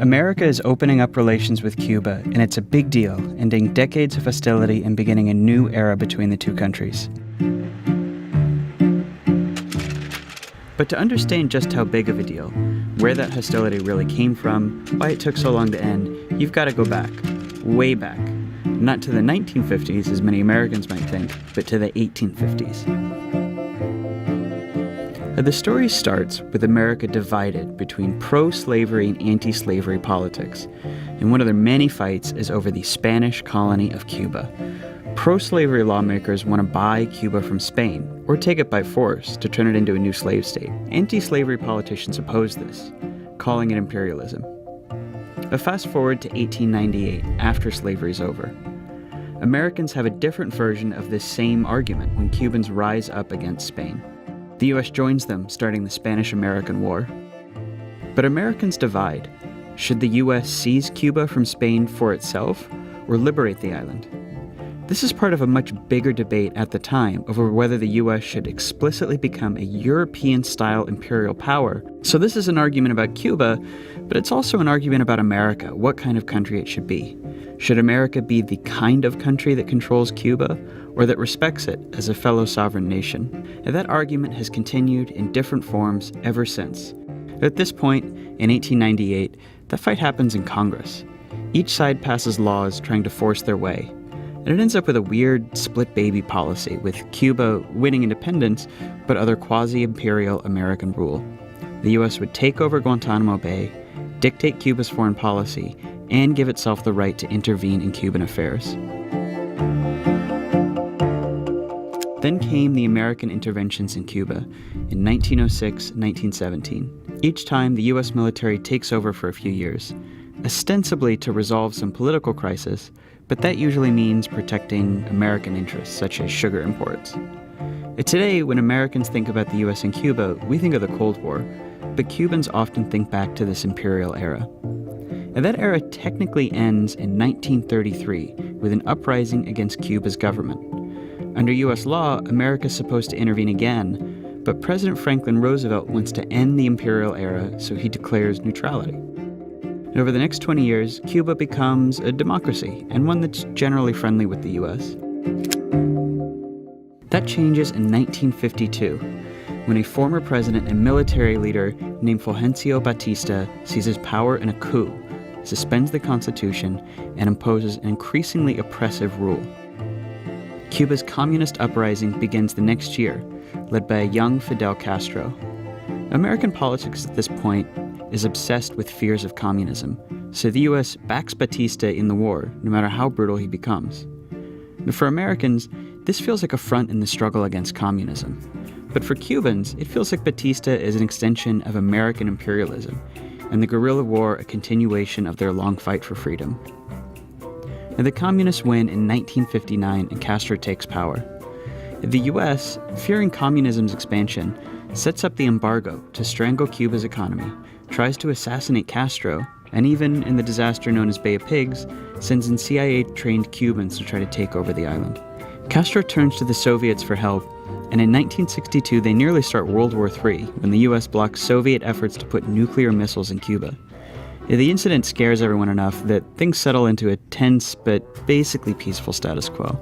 America is opening up relations with Cuba, and it's a big deal, ending decades of hostility and beginning a new era between the two countries. But to understand just how big of a deal, where that hostility really came from, why it took so long to end, you've got to go back, way back. Not to the 1950s, as many Americans might think, but to the 1850s. The story starts with America divided between pro-slavery and anti-slavery politics, and one of their many fights is over the Spanish colony of Cuba. Pro-slavery lawmakers want to buy Cuba from Spain, or take it by force to turn it into a new slave state. Anti-slavery politicians oppose this, calling it imperialism. But fast forward to 1898, after slavery's over. Americans have a different version of this same argument when Cubans rise up against Spain. The U.S. joins them, starting the Spanish-American War. But Americans divide. Should the U.S. seize Cuba from Spain for itself, or liberate the island? This is part of a much bigger debate at the time over whether the U.S. should explicitly become a European-style imperial power. So this is an argument about Cuba, but it's also an argument about America, what kind of country it should be. Should America be the kind of country that controls Cuba, or that respects it as a fellow sovereign nation? And that argument has continued in different forms ever since. At this point, in 1898, the fight happens in Congress. Each side passes laws trying to force their way. And it ends up with a weird split baby policy, with Cuba winning independence, but other quasi-imperial American rule. The U.S. would take over Guantanamo Bay, dictate Cuba's foreign policy, and give itself the right to intervene in Cuban affairs. Then came the American interventions in Cuba in 1906 and 1917. Each time, the U.S. military takes over for a few years, ostensibly to resolve some political crisis, but that usually means protecting American interests, such as sugar imports. Today, when Americans think about the U.S. and Cuba, we think of the Cold War, but Cubans often think back to this imperial era. And that era technically ends in 1933 with an uprising against Cuba's government. Under U.S. law, America's supposed to intervene again, but President Franklin Roosevelt wants to end the imperial era, so he declares neutrality. And over the next 20 years, Cuba becomes a democracy, and one that's generally friendly with the U.S. That changes in 1952, when a former president and military leader named Fulgencio Batista seizes power in a coup, suspends the Constitution, and imposes an increasingly oppressive rule. Cuba's communist uprising begins the next year, led by a young Fidel Castro. American politics at this point is obsessed with fears of communism, so the U.S. backs Batista in the war, no matter how brutal he becomes. Now, for Americans, this feels like a front in the struggle against communism. But for Cubans, it feels like Batista is an extension of American imperialism, and the guerrilla war a continuation of their long fight for freedom. Now, the communists win in 1959 and Castro takes power. The U.S., fearing communism's expansion, sets up the embargo to strangle Cuba's economy, tries to assassinate Castro, and even, in the disaster known as Bay of Pigs, sends in CIA-trained Cubans to try to take over the island. Castro turns to the Soviets for help, and in 1962 they nearly start World War III when the U.S. blocks Soviet efforts to put nuclear missiles in Cuba. The incident scares everyone enough that things settle into a tense but basically peaceful status quo.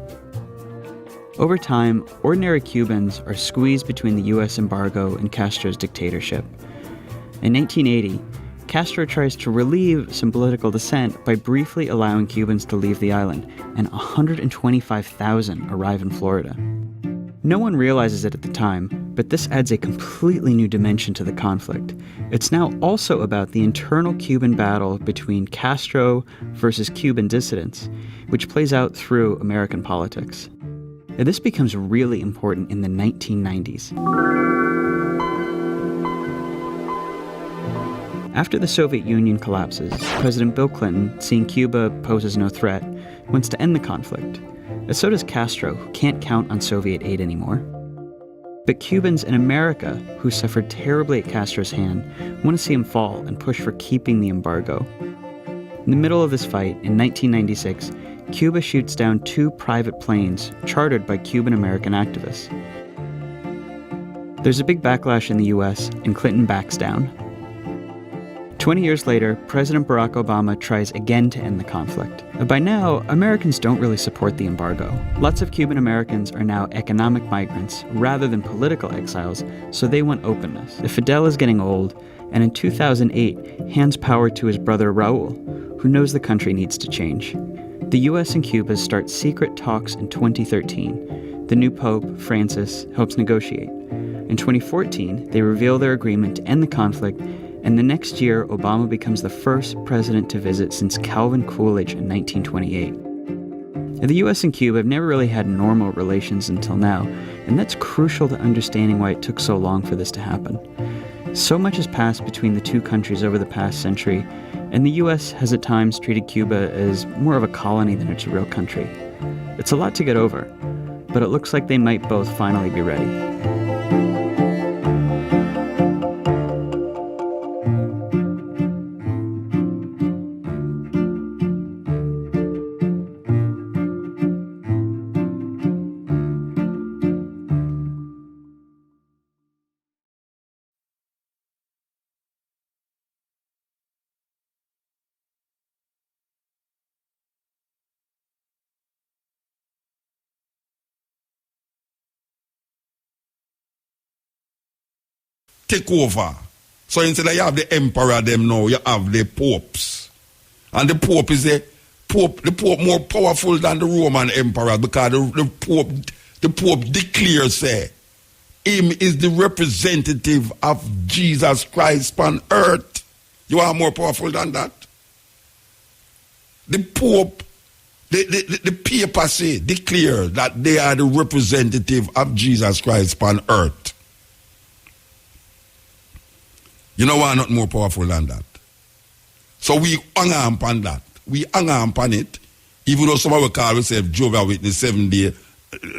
Over time, ordinary Cubans are squeezed between the U.S. embargo and Castro's dictatorship. In 1980, Castro tries to relieve some political dissent by briefly allowing Cubans to leave the island, and 125,000 arrive in Florida. No one realizes it at the time, but this adds a completely new dimension to the conflict. It's now also about the internal Cuban battle between Castro versus Cuban dissidents, which plays out through American politics. And this becomes really important in the 1990s. After the Soviet Union collapses, President Bill Clinton, seeing Cuba poses no threat, wants to end the conflict. And so does Castro, who can't count on Soviet aid anymore. But Cubans in America, who suffered terribly at Castro's hand, want to see him fall and push for keeping the embargo. In the middle of this fight, in 1996, Cuba shoots down 2 private planes chartered by Cuban-American activists. There's a big backlash in the US, and Clinton backs down. 20 years later, President Barack Obama tries again to end the conflict. By now, Americans don't really support the embargo. Lots of Cuban Americans are now economic migrants rather than political exiles, so they want openness. Fidel is getting old, and in 2008 hands power to his brother Raul, who knows the country needs to change. The US and Cuba start secret talks in 2013. The new Pope, Francis, helps negotiate. In 2014, they reveal their agreement to end the conflict, and the next year, Obama becomes the first president to visit since Calvin Coolidge in 1928. The US and Cuba have never really had normal relations until now, and that's crucial to understanding why it took so long for this to happen. So much has passed between the two countries over the past century, and the US has at times treated Cuba as more of a colony than it's a real country. It's a lot to get over, but it looks like they might both finally be ready. Take over. So instead of you have the emperor them now, you have the popes. And the pope is the pope more powerful than the Roman emperor, because the pope declares him is the representative of Jesus Christ on earth. You are more powerful than that. The pope, the papacy declare that they are the representative of Jesus Christ on earth. You know why not more powerful than that? So we hang on upon that. We hang on upon it, even though some of us call themselves Jehovah's Witness, 7 day,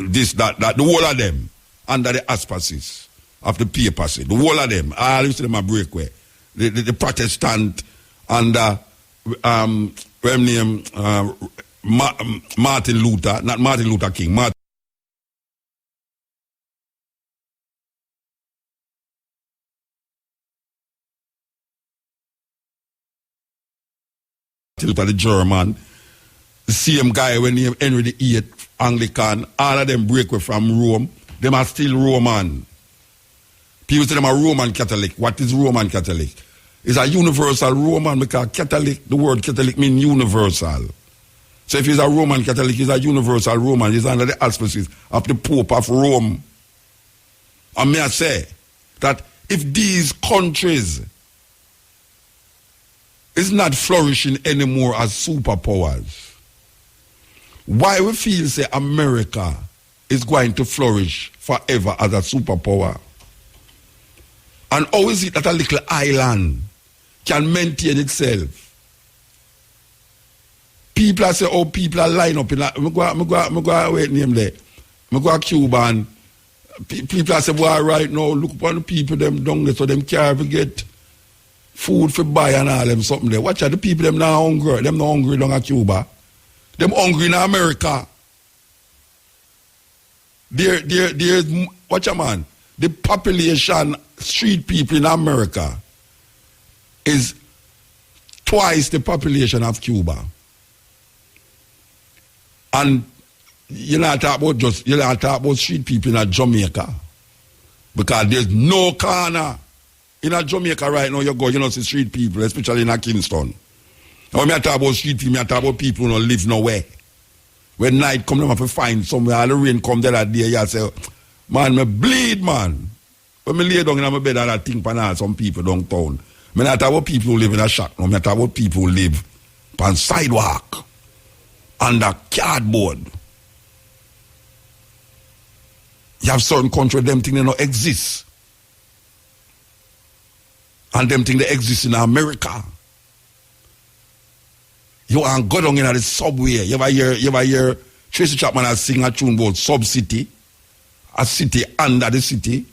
this, that, the whole of them, under the auspices of the papacy, the whole of them, all of them are breakaway. The Protestant under Martin Luther, not Martin Luther King, Martin Luther the German, the same guy when he Henry VIII, Anglican, all of them break away from Rome. Them are still Roman. People say them are Roman Catholic. What is Roman Catholic? It's a universal Roman, because Catholic, the word Catholic means universal. So if he's a Roman Catholic, he's a universal Roman. He's under the auspices of the Pope of Rome. And may I say that if these countries is not flourishing anymore as superpowers, why we feel say America is going to flourish forever as a superpower? And how is it that a little island can maintain itself? People say, oh, people are line up in that. I go wait name there. I go to Cuba, and people say, well, right now, look upon the people them down there, so them can't ever get food for buy and all them something there. Watch out, the people them not hungry. Them not hungry down at Cuba. Them hungry in America. There's watch out, man. The population, street people in America is twice the population of Cuba. And you're not talking about street people in Jamaica, because there's no corner in Jamaica right now. You go, you know, see street people, especially in Kingston. And when I talk about street people, I talk about people who don't live nowhere. When night come, they have to find somewhere, and the rain come there that day, you say, man, me bleed, man. When me lay down in my bed and I think about some people downtown. I not talk about people who live in a shack, no. I talk about people who live on sidewalk, under cardboard. You have certain countries, them things they don't exist. And them things they exist in America. You and go down in the subway. You ever hear Tracy Chapman has sing a tune about Sub City, a city under the city.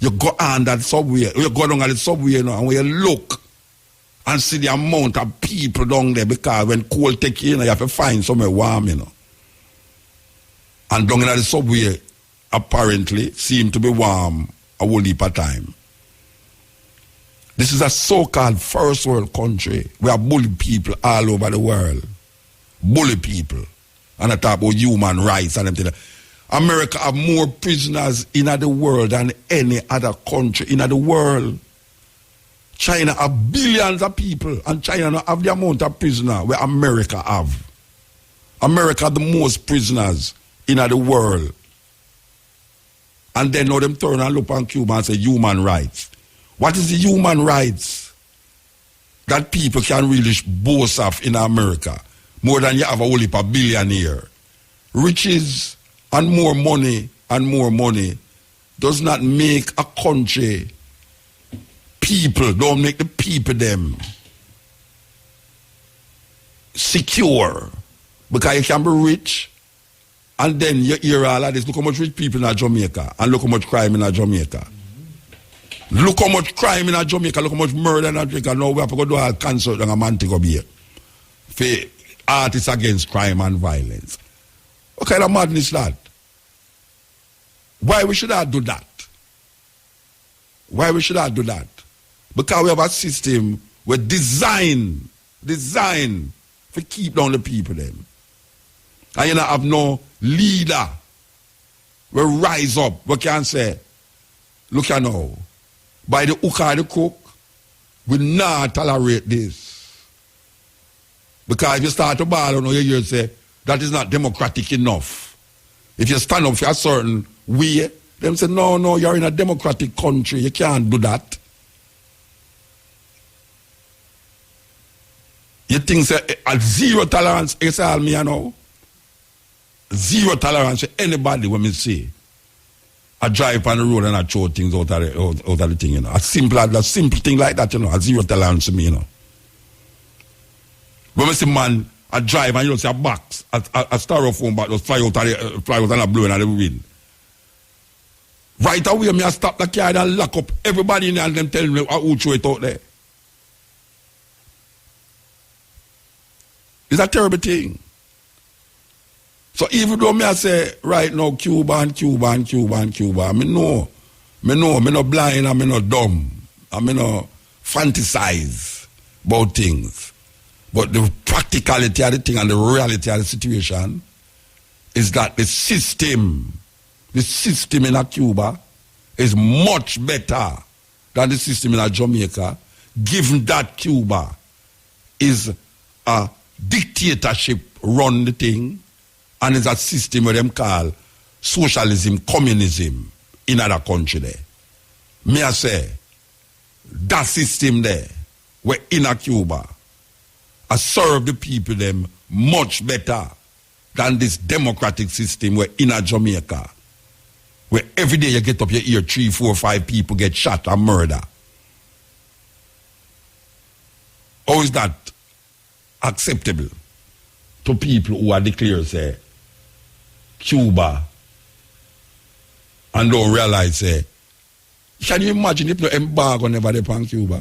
You go under the subway. You go down at the subway now, and when you look and see the amount of people down there, because when cold take you, you have to find somewhere warm, you know. And down in the subway, apparently, seem to be warm a whole heap of time. This is a so-called first world country where bully people all over the world. Bully people. And I talk about human rights and everything. America have more prisoners in the world than any other country in the world. China have billions of people, and China don't have the amount of prisoners where America have. America have the most prisoners in the world. And then now them turn and look on Cuba and say human rights. What is the human rights that people can really boast of in America? More than you have a whole heap of billionaire. Riches and more money does not make a country. People don't make the people them secure. Because you can be rich and then you hear all of this. Look how much rich people in Jamaica and look how much crime in Jamaica. Look how much crime in Jamaica, look how much murder in Jamaica. Now we have to go do all concert and a man to go be here. For artists against crime and violence. What kind of madness is that? Why we should not do that? Why we should not do that? Because we have a system where design to keep down the people them. And you don't have no leader will rise up. We can say, look at now, by the hook or the crook, we not tolerate this. Because if you start to ball on, you hear say, that is not democratic enough. If you stand up for a certain way, them say, no, you're in a democratic country, you can't do that. You think say, a zero tolerance is all me now? Zero tolerance for anybody when me see. I drive on the road and I throw things out of the thing, you know. A simple thing like that, you know, a zero tolerance to me, you know. When we see man, I drive and you know, see a box, a styrofoam box, just fly out and a blow in the wind. Right away, me I stop the car and lock up everybody in there and them tell me who throw it out there. It's a terrible thing. So even though me I say right now Cuba, me no blind and me no dumb and me no fantasize about things. But the practicality of the thing and the reality of the situation is that the system in Cuba is much better than the system in Jamaica, given that Cuba is a dictatorship run the thing and is a system where them call socialism, communism in other country there. Me I say, that system there, where in a Cuba, I serve the people them much better than this democratic system where in a Jamaica, where every day you get up, you hear 3, 4, 5 people get shot and murder. How is that acceptable to people who are declared, say, Cuba, and don't realize, say, can you imagine if no embargo never upon Cuba?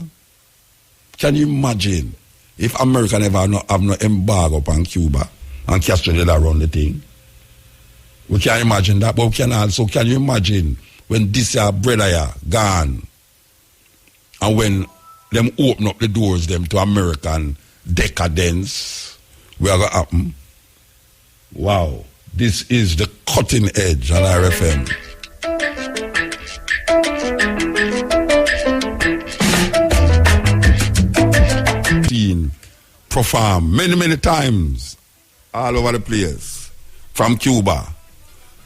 Can you imagine if America never have no embargo upon Cuba and Castro did run the thing? We can't imagine that, but we can also, can you imagine when this brother gone and when them open up the doors them to American decadence, we are going to happen? Wow. This is the cutting edge on RFM. Perform many times all over the place from Cuba,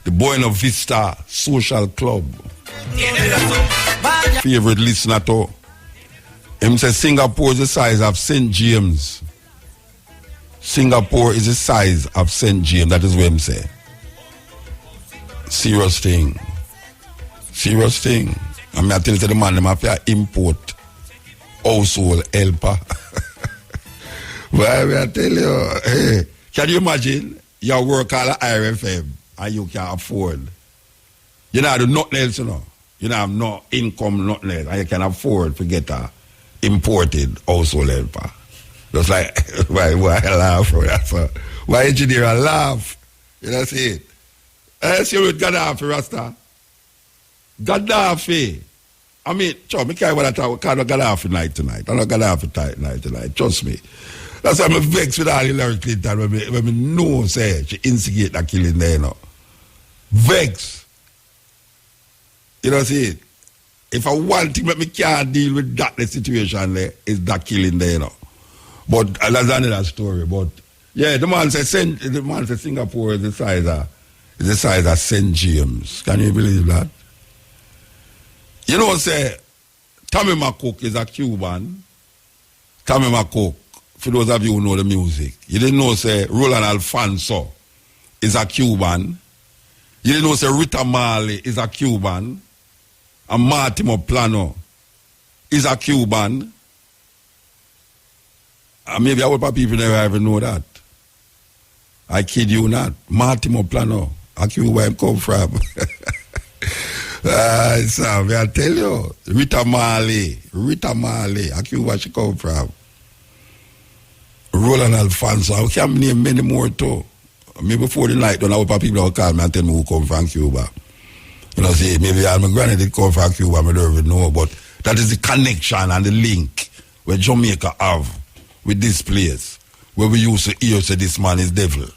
the Buena Vista Social Club. Favorite listener to him says Singapore is the size of St. James. Singapore is the size of St. James. That is what him say. Serious thing. I mean, I tell you the man them have to import household helper. Well, I tell you, hey, can you imagine you work at the RFM and you can afford? You don't have nothing else, you know. You don't have no income, nothing else, and you can afford to get a imported household helper. Just like, why I laugh for that? So, why engineer I laugh? You know, see it. I see with Gaddafi, Rasta. Gaddafi I mean, Chum, I can't want to talk, I got off night tonight. I don't got off night tonight. Trust me. That's why I'm vexed with all Hillary Clinton when me know, say, she instigate that killing there, you know. Vex. You know, see, if I want to make me can't deal with that the situation there, is that killing there, you know. But that's another story. But yeah, the man said Singapore is the size of St. James. Can you believe that? You know, say Tommy McCook is a Cuban. Tommy McCook, for those of you who know the music. You didn't know, say, Roland Alfonso is a Cuban. You didn't know, say, Rita Marley is a Cuban. And Martimo Plano is a Cuban. And maybe a lot of people never even know that. I kid you not. Martimo Plano, a Cuban come from. Sam, I tell you, Rita Marley, a Cuba she come from. Roland Alfonso, I can't name many more too. Maybe before the night, don't know what people will call me and tell me who come from Cuba. You know, see, maybe my granny did come from Cuba, I don't even know, but that is the connection and the link where Jamaica have with this place, where we used to hear say this man is devil.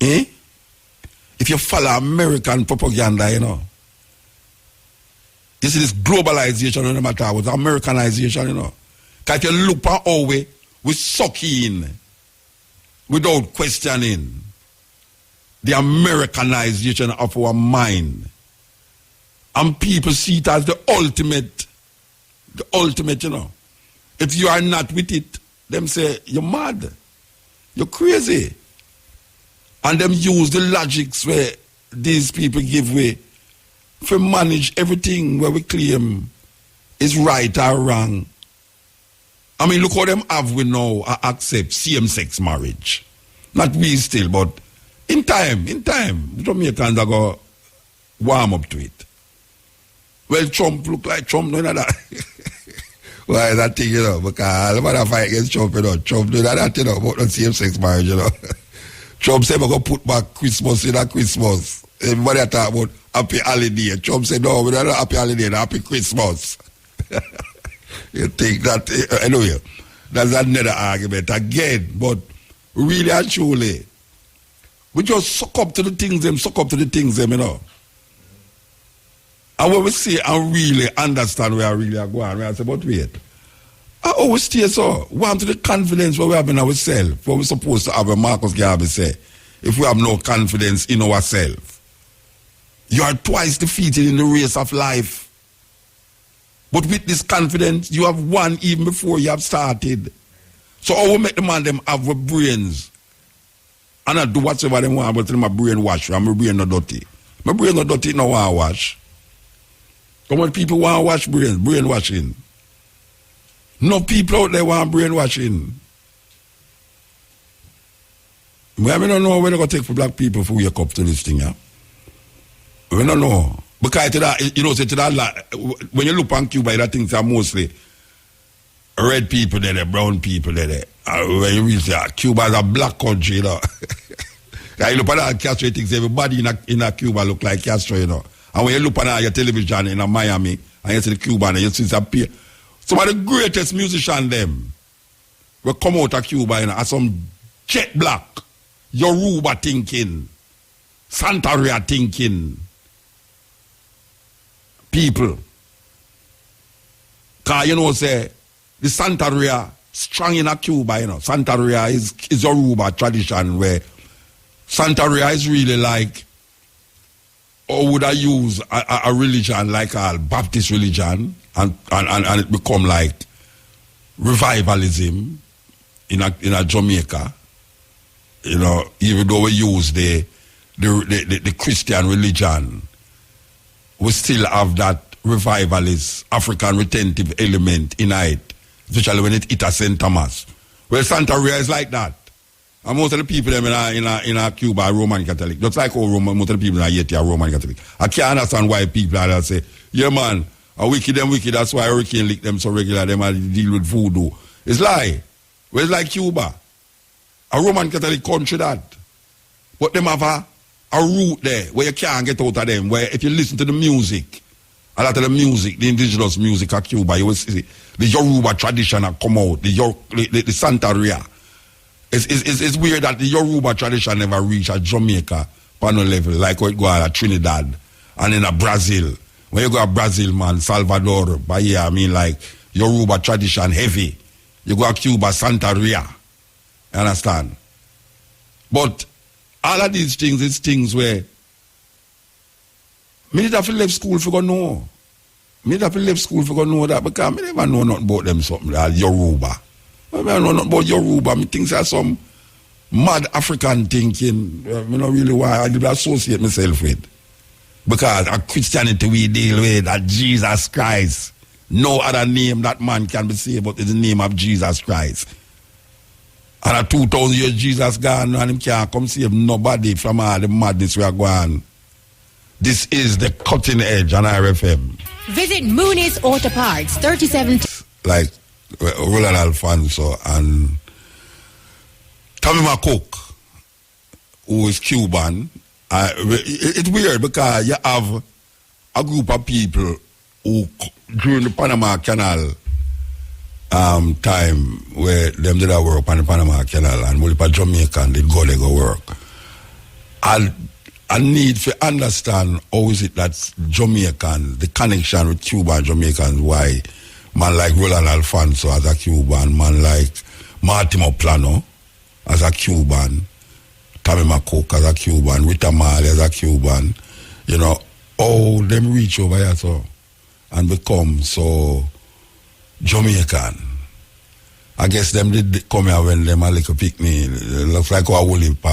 Eh? If you follow American propaganda, you know, you see this globalization, no matter what, Americanization, you know. Because if you look at our way, we suck in without questioning the Americanization of our mind. And people see it as the ultimate, you know. If you are not with it, them say, you're mad, you're crazy. And them use the logics where these people give way for manage everything where we claim is right or wrong. I mean, look how them have we now accept same-sex marriage. Not we still, but in time, Jamaicans are going to warm up to it. Well, Trump look like Trump, no, that. Why that thing, you know, because I'm going to fight against Trump, you know. Trump do that, you know, about the same-sex marriage, you know. Trump said we're going to put back Christmas in a Christmas. Everybody talk about happy holiday. Trump said, no, we're not happy holiday, happy Christmas. You think that, anyway, that's another argument again. But really and truly, we just suck up to the things, you know. And when we see and really understand where I really are going, we say, but wait, I always stay so. We want to the confidence where we have in ourselves, what we're supposed to have, where Marcus Garvey say, if we have no confidence in ourselves. You are twice defeated in the race of life. But with this confidence, you have won even before you have started. So I will make the man them have brains. And I do whatever they want, but tell my brain wash. My brain not dirty. My brain not dirty, no want to wash. Come on, people want to wash brainwashing. No people out there want brainwashing. I don't know where they're going to take for black people for wake up to this thing, yeah? We don't know. Because to that, you know, say to that, when you look on Cuba, that things are mostly red people there, brown people there. When you reach there, Cuba is a black country, you know. You look at that Castro, things, everybody in a Cuba look like Castro, you know. And when you look at your television in Miami, and you see the Cuban, and you see some of the greatest musicians, them, will come out of Cuba, you know, as some jet black, Yoruba thinking, Santeria thinking people. Because, you know, say, the Santeria strong in a Cuba, you know. Santeria is Yoruba tradition where Santeria is really like, or would I use a religion like a Baptist religion and it become like revivalism in a Jamaica, you know, even though we use the Christian religion, we still have that revivalist African retentive element in it, especially when it hit a St. Thomas. Well, Santeria is like that. And most of the people in a Cuba are Roman Catholic. Just like most of the people in Haiti are Roman Catholic. I can't understand why people are there say, yeah man, a wicked, that's why hurricane lick them so regular, them are deal with voodoo. It's lie. Well, it's like Cuba. A Roman Catholic country that. But them have a root there where you can't get out of them, where if you listen to the music A lot of the music, the indigenous music of Cuba, you will see the Yoruba tradition have come out, the Santeria. It's weird that the Yoruba tradition never reached a Jamaica panel level, like what go at Trinidad and in a Brazil. When you go to Brazil, man, Salvador, Bahia, I mean, like Yoruba tradition heavy. You go to Cuba, Santeria. You understand? But all of these things is things where me need to leave school for go know. Me need to leave school for go know that because me never know nothing about them something like Yoruba. I never know nothing about Yoruba. Me think that's some mad African thinking. Me not really why I associate myself with. Because a Christianity we deal with, that Jesus Christ. No other name that man can be saved but is the name of Jesus Christ. And a 2,000 years Jesus gone and him can't come save nobody from all the madness we are going. This is the cutting edge on RFM. Visit Mooney's Auto Parts, 37... Like Roland Alfonso and Tommy McCook, who is Cuban. It's weird because you have a group of people who, during the Panama Canal time, where them did a work on the Panama Canal and multiple Jamaican did go work. I need to understand how is it that Jamaican, the connection with Cuba and Jamaicans, why man like Roland Alfonso as a Cuban, man like Martimo Plano as a Cuban, Tommy McCook as a Cuban, Rita Marley as a Cuban, you know, all them reach over here so and become so Jamaican. I guess them did come here when them a little picnic. It looks like a whole heap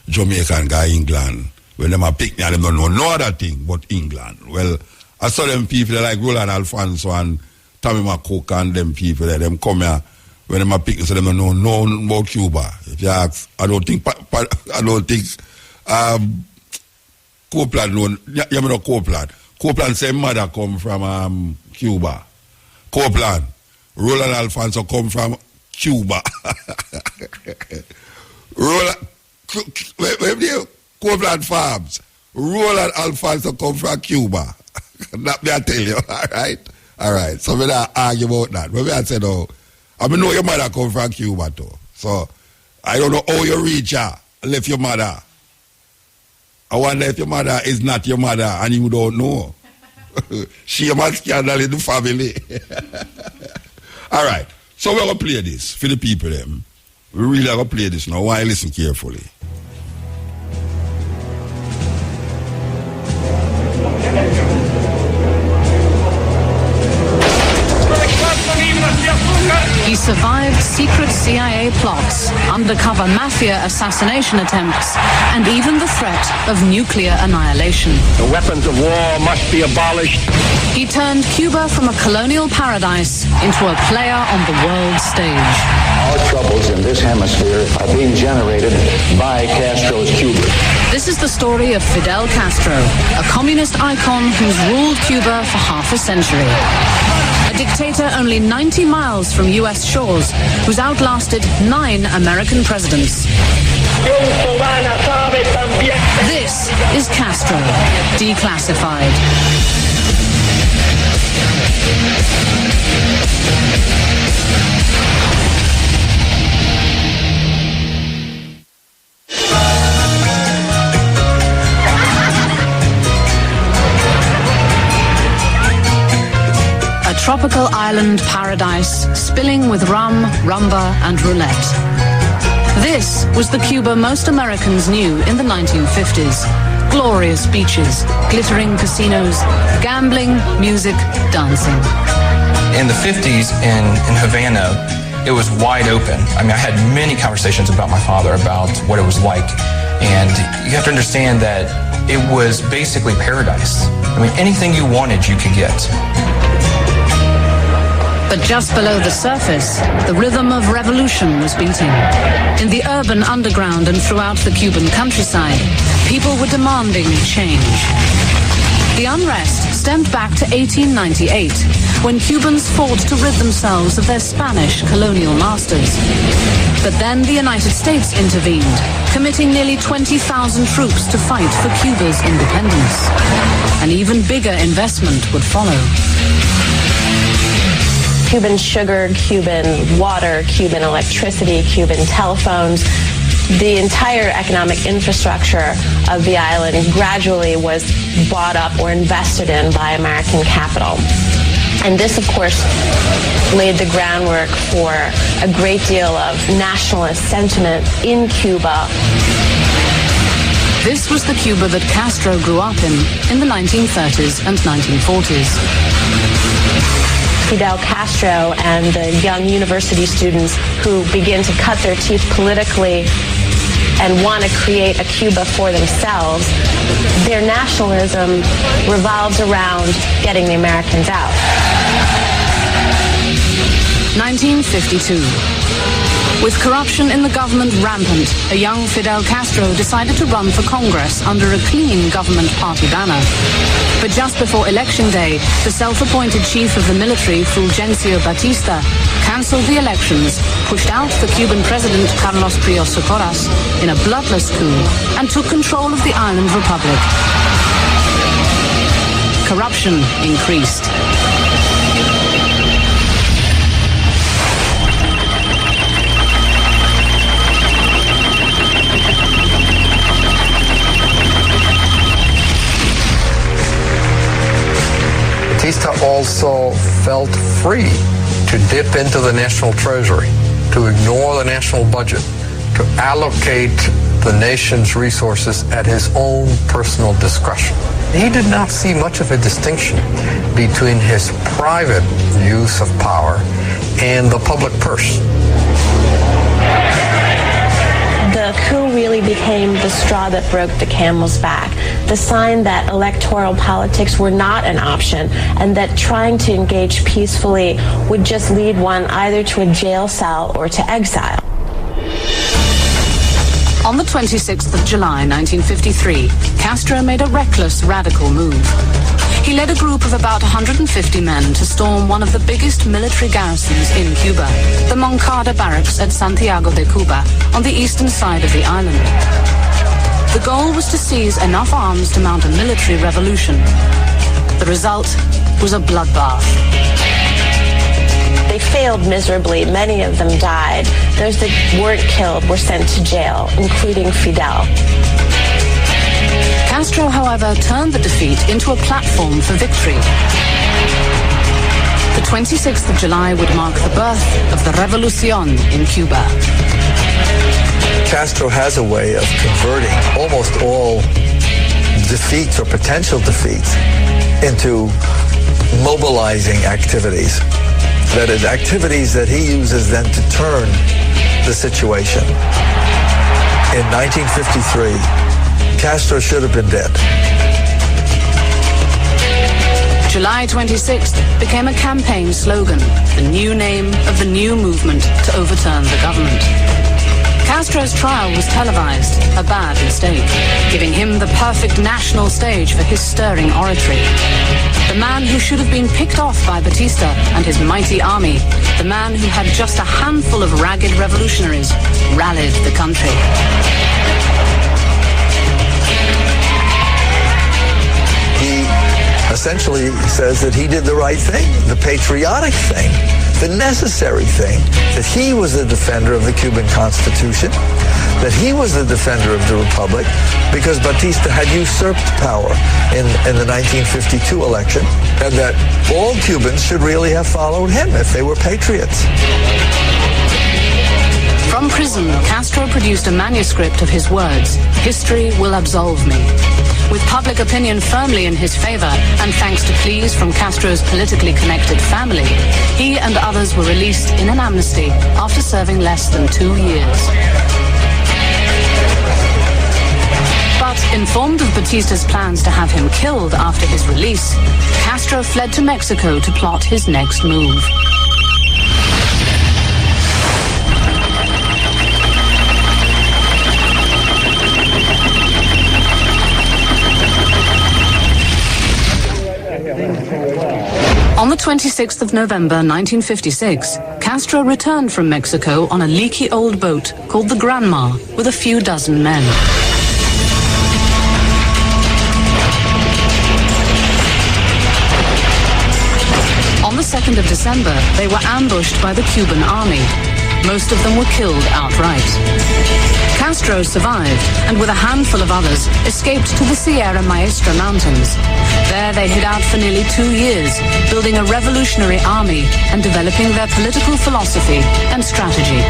Jamaican guy England. When them a picnic and them don't know no other thing but England. Well, I saw them people like Roland Alfonso and Tommy McCook and them people that them come here when them a picnic so them don't know nothing about Cuba. If you ask, I don't think Copeland know, you know Copeland. Copeland say mother come from Cuba. Copeland. Roland Alfonso come from Cuba. Roland, Copeland Farms. Roland Alfonso come from Cuba. That me I tell you, all right. So we don't argue about that. But me I say no. I mean, know your mother come from Cuba too. So I don't know how you reach her, left your mother. I wonder if your mother is not your mother and you don't know. She must scandal in the family. All right. So we're going to play this for the people. We really are going to play this now. Why listen carefully? He survived secret CIA plots, undercover mafia assassination attempts, and even the threat of nuclear annihilation. The weapons of war must be abolished. He turned Cuba from a colonial paradise into a player on the world stage. Our troubles in this hemisphere are being generated by Castro's Cuba. This is the story of Fidel Castro, a communist icon who's ruled Cuba for half a century. A dictator only 90 miles from U.S. shores, who's outlasted 9 American presidents. This is Castro, declassified. A tropical island paradise spilling with rum, rumba, and roulette. This was the Cuba most Americans knew in the 1950s. Glorious beaches, glittering casinos, gambling, music, dancing. In the 50s in Havana, it was wide open. I mean, I had many conversations about my father about what it was like. And you have to understand that it was basically paradise. I mean, anything you wanted, you could get. But just below the surface, the rhythm of revolution was beating. In the urban underground and throughout the Cuban countryside, people were demanding change. The unrest stemmed back to 1898, when Cubans fought to rid themselves of their Spanish colonial masters. But then the United States intervened, committing nearly 20,000 troops to fight for Cuba's independence. An even bigger investment would follow. Cuban sugar, Cuban water, Cuban electricity, Cuban telephones. The entire economic infrastructure of the island gradually was bought up or invested in by American capital. And this, of course, laid the groundwork for a great deal of nationalist sentiment in Cuba. This was the Cuba that Castro grew up in the 1930s and 1940s. Fidel Castro and the young university students who begin to cut their teeth politically and want to create a Cuba for themselves, their nationalism revolves around getting the Americans out. 1952. With corruption in the government rampant, a young Fidel Castro decided to run for Congress under a clean government party banner. But just before Election Day, the self-appointed chief of the military, Fulgencio Batista, cancelled the elections, pushed out the Cuban president, Carlos Prios Socorras, in a bloodless coup, and took control of the island republic. Corruption increased. Batista also felt free to dip into the national treasury, to ignore the national budget, to allocate the nation's resources at his own personal discretion. He did not see much of a distinction between his private use of power and the public purse. The coup really became the straw that broke the camel's back, the sign that electoral politics were not an option and that trying to engage peacefully would just lead one either to a jail cell or to exile. On the 26th of July, 1953, Castro made a reckless, radical move. He led a group of about 150 men to storm one of the biggest military garrisons in Cuba, the Moncada barracks at Santiago de Cuba, on the eastern side of the island. The goal was to seize enough arms to mount a military revolution. The result was a bloodbath. They failed miserably. Many of them died. Those that weren't killed were sent to jail, including Fidel. Castro, however, turned the defeat into a platform for victory. The 26th of July would mark the birth of the Revolucion in Cuba. Castro has a way of converting almost all defeats or potential defeats into mobilizing activities. That is, activities that he uses then to turn the situation. In 1953, Castro should have been dead. July 26th became a campaign slogan, the new name of the new movement to overturn the government. Castro's trial was televised, a bad mistake, giving him the perfect national stage for his stirring oratory. The man who should have been picked off by Batista and his mighty army, the man who had just a handful of ragged revolutionaries, rallied the country. He essentially says that he did the right thing, the patriotic thing, the necessary thing, that he was the defender of the Cuban Constitution, that he was the defender of the Republic, because Batista had usurped power in the 1952 election, and that all Cubans should really have followed him if they were patriots. From prison, Castro produced a manuscript of his words, "History will absolve me." With public opinion firmly in his favor, and thanks to pleas from Castro's politically connected family, he and others were released in an amnesty after serving less than 2 years. But informed of Batista's plans to have him killed after his release, Castro fled to Mexico to plot his next move. On the 26th of November 1956, Castro returned from Mexico on a leaky old boat called the Granma with a few dozen men. On the 2nd of December, they were ambushed by the Cuban army. Most of them were killed outright. Castro survived, and with a handful of others, escaped to the Sierra Maestra Mountains. There they hid out for nearly 2 years, building a revolutionary army and developing their political philosophy and strategy.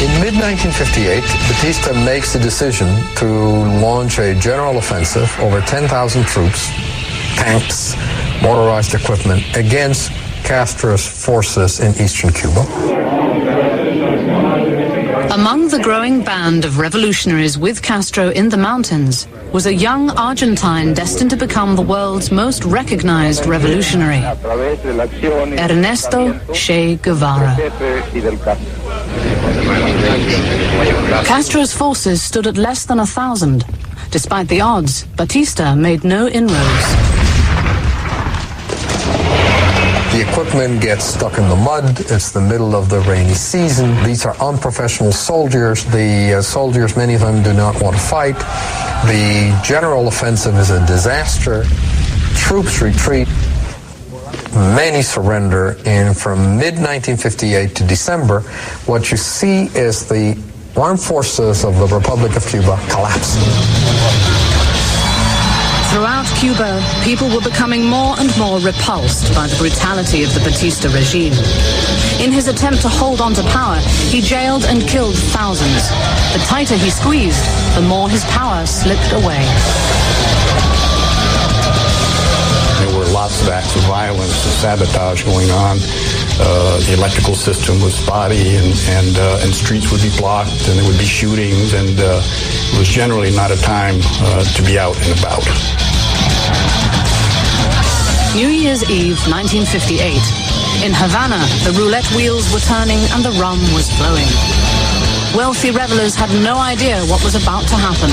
In mid-1958, Batista makes the decision to launch a general offensive, over 10,000 troops, tanks, motorized equipment, against Castro's forces in eastern Cuba. Among the growing band of revolutionaries with Castro in the mountains was a young Argentine destined to become the world's most recognized revolutionary, Ernesto Che Guevara. Castro's forces stood at less than 1,000. Despite the odds, Batista made no inroads. The equipment gets stuck in the mud. It's the middle of the rainy season. These are unprofessional soldiers. The soldiers, many of them, do not want to fight. The general offensive is a disaster. Troops retreat. Many surrender. And from mid-1958 to December, what you see is the armed forces of the Republic of Cuba collapsing. Throughout Cuba, people were becoming more and more repulsed by the brutality of the Batista regime. In his attempt to hold on to power, he jailed and killed thousands. The tighter he squeezed, the more his power slipped away. There were lots of acts of violence and sabotage going on. The electrical system was spotty, and streets would be blocked, and there would be shootings, and it was generally not a time to be out and about. New Year's Eve, 1958. In Havana, the roulette wheels were turning and the rum was flowing. Wealthy revelers had no idea what was about to happen.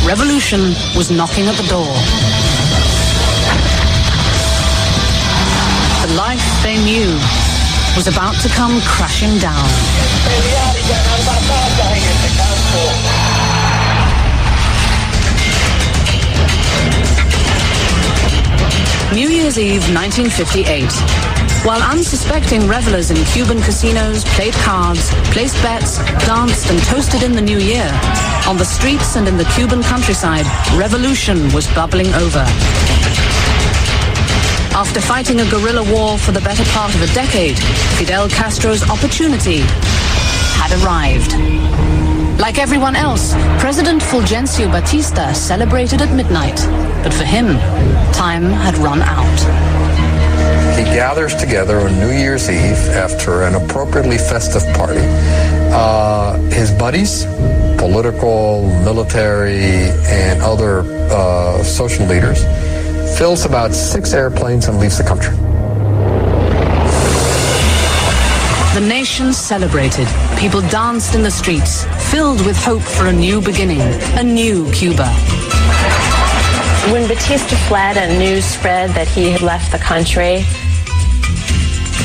Revolution was knocking at the door. The life they knew was about to come crashing down. New Year's Eve, 1958. While unsuspecting revelers in Cuban casinos played cards, placed bets, danced and toasted in the new year, on the streets and in the Cuban countryside, revolution was bubbling over. After fighting a guerrilla war for the better part of a decade, Fidel Castro's opportunity had arrived. Like everyone else, President Fulgencio Batista celebrated at midnight, but for him, time had run out. He gathers together on New Year's Eve after an appropriately festive party. His buddies, political, military, and other social leaders, fills about 6 airplanes and leaves the country. The nation celebrated. People danced in the streets, filled with hope for a new beginning, a new Cuba. When Batista fled and news spread that he had left the country,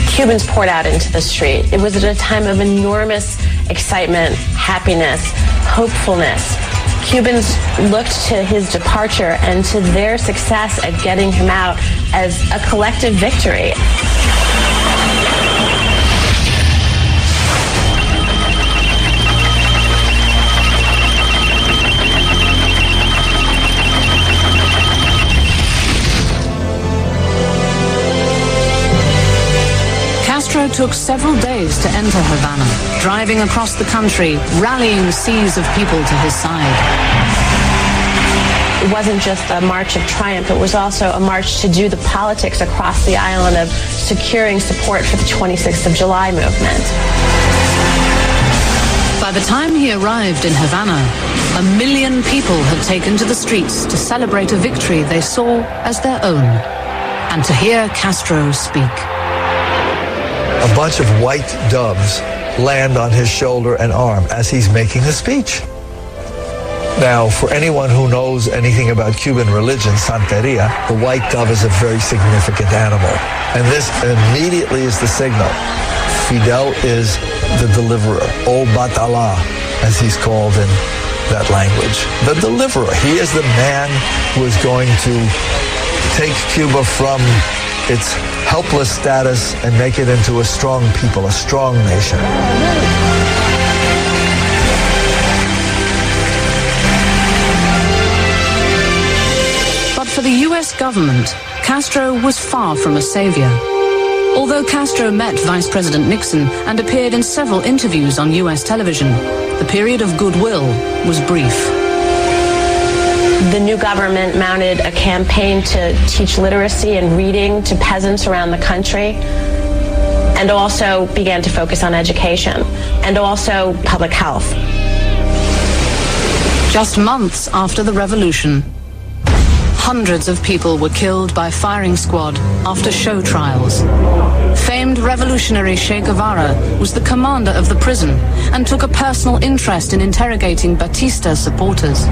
Cubans poured out into the street. It was at a time of enormous excitement, happiness, hopefulness. Cubans looked to his departure and to their success at getting him out as a collective victory. Castro took several days to enter Havana, driving across the country, rallying seas of people to his side. It wasn't just a march of triumph, it was also a march to do the politics across the island of securing support for the 26th of July movement. By the time he arrived in Havana, 1 million people had taken to the streets to celebrate a victory they saw as their own, and to hear Castro speak. A bunch of white doves land on his shoulder and arm as he's making a speech. Now, for anyone who knows anything about Cuban religion, Santeria, the white dove is a very significant animal. And this immediately is the signal. Fidel is the deliverer, O Batala, as he's called in that language. The deliverer. He is the man who is going to take Cuba from its helpless status and make it into a strong people, a strong nation. But for the US government, Castro was far from a savior. Although Castro met Vice President Nixon and appeared in several interviews on US television, the period of goodwill was brief. The new government mounted a campaign to teach literacy and reading to peasants around the country, and also began to focus on education and also public health. Just months after the revolution, hundreds of people were killed by firing squad after show trials. Famed revolutionary Che Guevara was the commander of the prison and took a personal interest in interrogating Batista's supporters.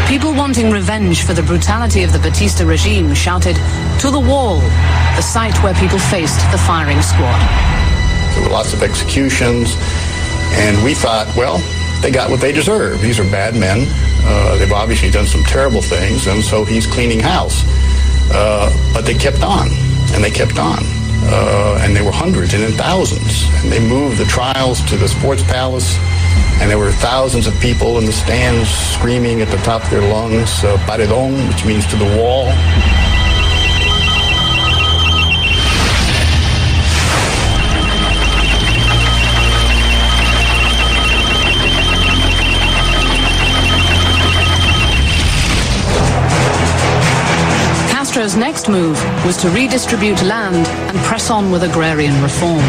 People wanting revenge for the brutality of the Batista regime shouted, "To the wall," the site where people faced the firing squad. There were lots of executions, and we thought, well, they got what they deserve. These are bad men. They've obviously done some terrible things, and so he's cleaning house. But they kept on, and they kept on. And there were hundreds and then thousands. And they moved the trials to the sports palace, and there were thousands of people in the stands screaming at the top of their lungs, paredón, which means to the wall. Castro's next move was to redistribute land and press on with agrarian reform.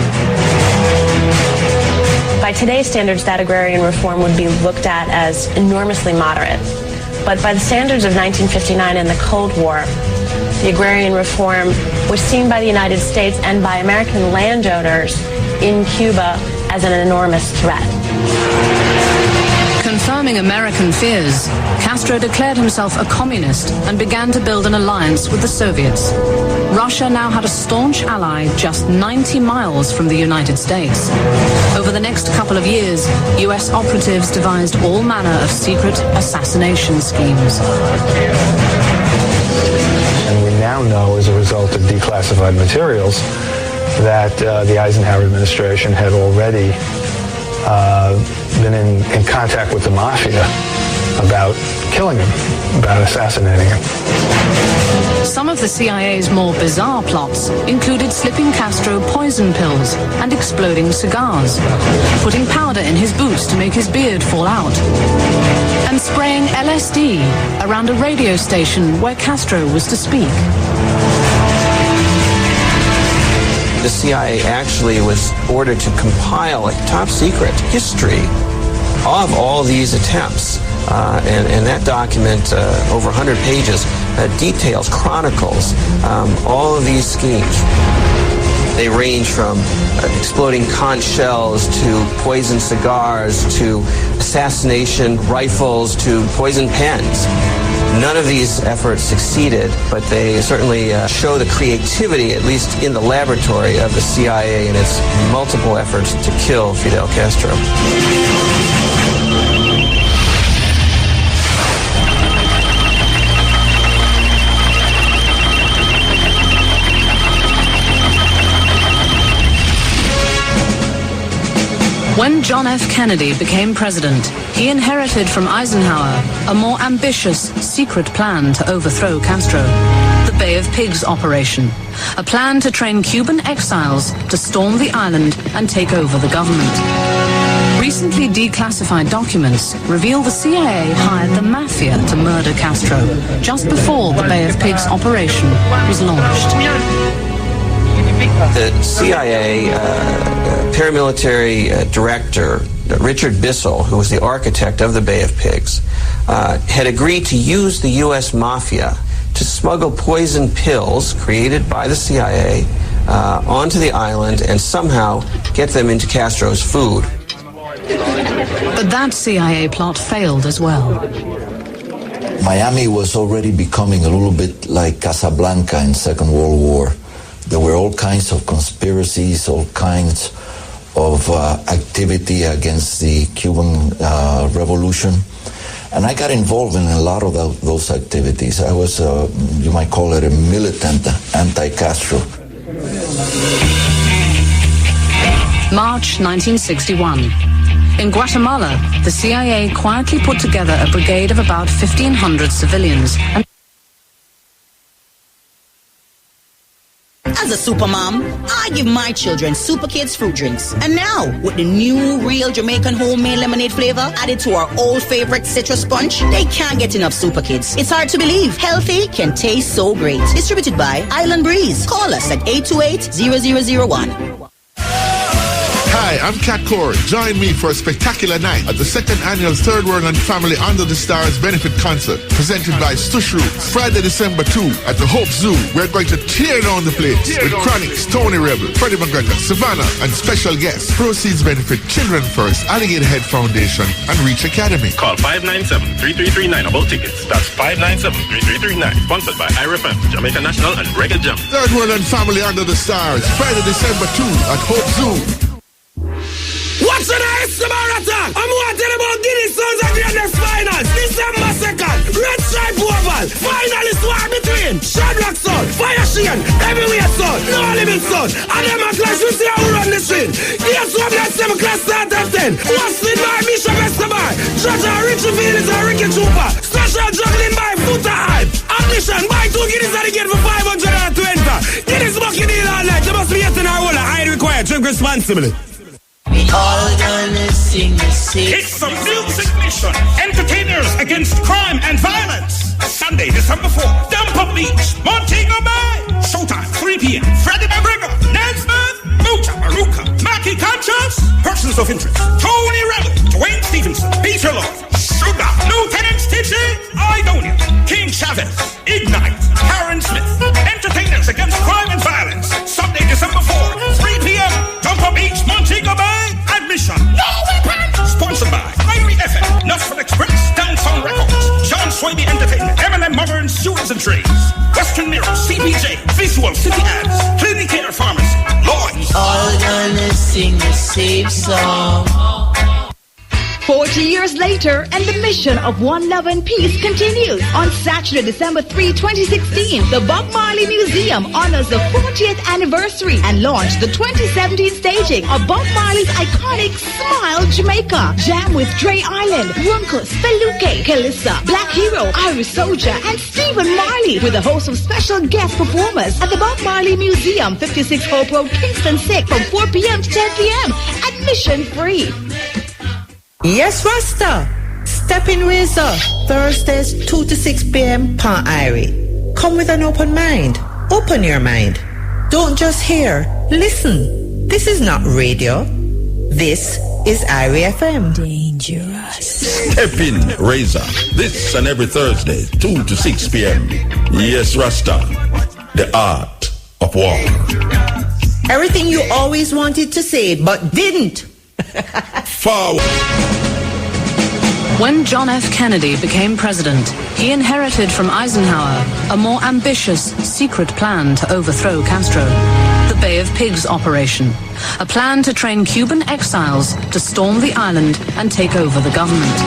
By today's standards, that agrarian reform would be looked at as enormously moderate. But by the standards of 1959 and the Cold War, the agrarian reform was seen by the United States and by American landowners in Cuba as an enormous threat. Confirming American fears, Castro declared himself a communist and began to build an alliance with the Soviets. Russia now had a staunch ally just 90 miles from the United States. Over the next couple of years, US operatives devised all manner of secret assassination schemes. And we now know, as a result of declassified materials, that the Eisenhower administration had already been in contact with the mafia about killing him, about assassinating him. Some of the CIA's more bizarre plots included slipping Castro poison pills and exploding cigars, putting powder in his boots to make his beard fall out, and spraying LSD around a radio station where Castro was to speak. The CIA actually was ordered to compile a top-secret history of all these attempts. And that document, over 100 pages, details, chronicles all of these schemes. They range from exploding conch shells to poison cigars to assassination rifles to poison pens. None of these efforts succeeded, but they certainly show the creativity, at least in the laboratory, of the CIA in its multiple efforts to kill Fidel Castro. When John F. Kennedy became president, he inherited from Eisenhower a more ambitious, secret plan to overthrow Castro. The Bay of Pigs operation, a plan to train Cuban exiles to storm the island and take over the government. Recently declassified documents reveal the CIA hired the mafia to murder Castro just before the Bay of Pigs operation was launched. The CIA paramilitary director, Richard Bissell, who was the architect of the Bay of Pigs, had agreed to use the U.S. mafia to smuggle poison pills created by the CIA onto the island and somehow get them into Castro's food. But that CIA plot failed as well. Miami was already becoming a little bit like Casablanca in Second World War. There were all kinds of conspiracies, all kinds of activity against the Cuban Revolution. And I got involved in a lot of those activities. I was, you might call it a militant anti-Castro. March 1961. In Guatemala, the CIA quietly put together a brigade of about 1,500 civilians. As a super mom, I give my children Super Kids fruit drinks. And now, with the new real Jamaican homemade lemonade flavor added to our old favorite citrus punch, they can't get enough Super Kids. It's hard to believe. Healthy can taste so great. Distributed by Island Breeze. Call us at 828-0001. Hi, I'm Kat Core. Join me for a spectacular night at the second annual Third World and Family Under the Stars benefit concert presented by Stush Roots. Friday, December 2 at the Hope Zoo. We're going to tear down the place with Chronics, Tony Rebel, Freddie McGregor, Savannah, and special guests. Proceeds benefit Children First, Alligator Head Foundation, and Reach Academy. Call 597-3339 about tickets. That's 597-3339. Sponsored by IRFM, Jamaica National, and Reggae Jam. Third World and Family Under the Stars. Friday, December 2 at Hope Zoo. What's the next marathon? I'm wanting about Guinness Sons and Greatness Finals. December 2nd, Red Stripe Oval. Finalists war between Shadrach Son, Fire Sheehan, Heavyweight Son, No Limit Son. And them a clash, we see how we run the string. Guess what? Let's 7 class start at 10. Hosted by Bishop Escobar. Judge Richie Felix and Ricky Trooper. Special juggling by Foota Hype. Admission, buy 2 Guinness at the gate for 500 to enter. Guinness bucket deal all night. They must be 8 in our wallet. I require drink responsibly. We all gonna sing the same. It's the Music Mission. Entertainers against crime and violence. Sunday, December 4th. Dump Beach, Montego Bay. Showtime, 3 p.m. Freddie McGregor, Nesmith, Mutabaruka, Mackie Conscious. Persons of interest: Tony Rebel, Dwayne Stevenson, Peter Lloyd, Sugar, Lieutenant Stitchy, Idonia, King Chavez, Ignite, Karen Smith. Entertainers against crime and violence. Sunday, December 4th, 3 p.m. Dump Beach, Montego Bay. Admission. No weapon. Sponsored by Irie FM, Nutsford Express, Downtown Records, John Swaby Entertainment, M&M Modern Sewers and Trades, Western Mirror, CPJ, Visual City Ads, Clinicare Pharmacy, Lloyd. All gonna sing the same song. 40 years later, and the mission of One Love and Peace continues. On Saturday, December 3, 2016, the Bob Marley Museum honors the 40th anniversary and launched the 2017 staging of Bob Marley's iconic Smile Jamaica. Jam with Dre Island, Runkus, Feluke, Kalissa, Black Hero, Irish Soldier, and Stephen Marley, with a host of special guest performers at the Bob Marley Museum, 56 Hope Road, Kingston 6, from 4 p.m. to 10 p.m. Admission free. Yes, Rasta. Step in Razor. Thursdays, 2 to 6 p.m. Pa Irie. Come with an open mind. Open your mind. Don't just hear. Listen. This is not radio. This is Irie FM. Dangerous. Step in, Razor. This and every Thursday, 2 to 6 p.m. Yes, Rasta. The art of war. Everything you always wanted to say, but didn't. Forward. When John F. Kennedy became president, he inherited from Eisenhower a more ambitious, secret plan to overthrow Castro. The Bay of Pigs operation, a plan to train Cuban exiles to storm the island and take over the government.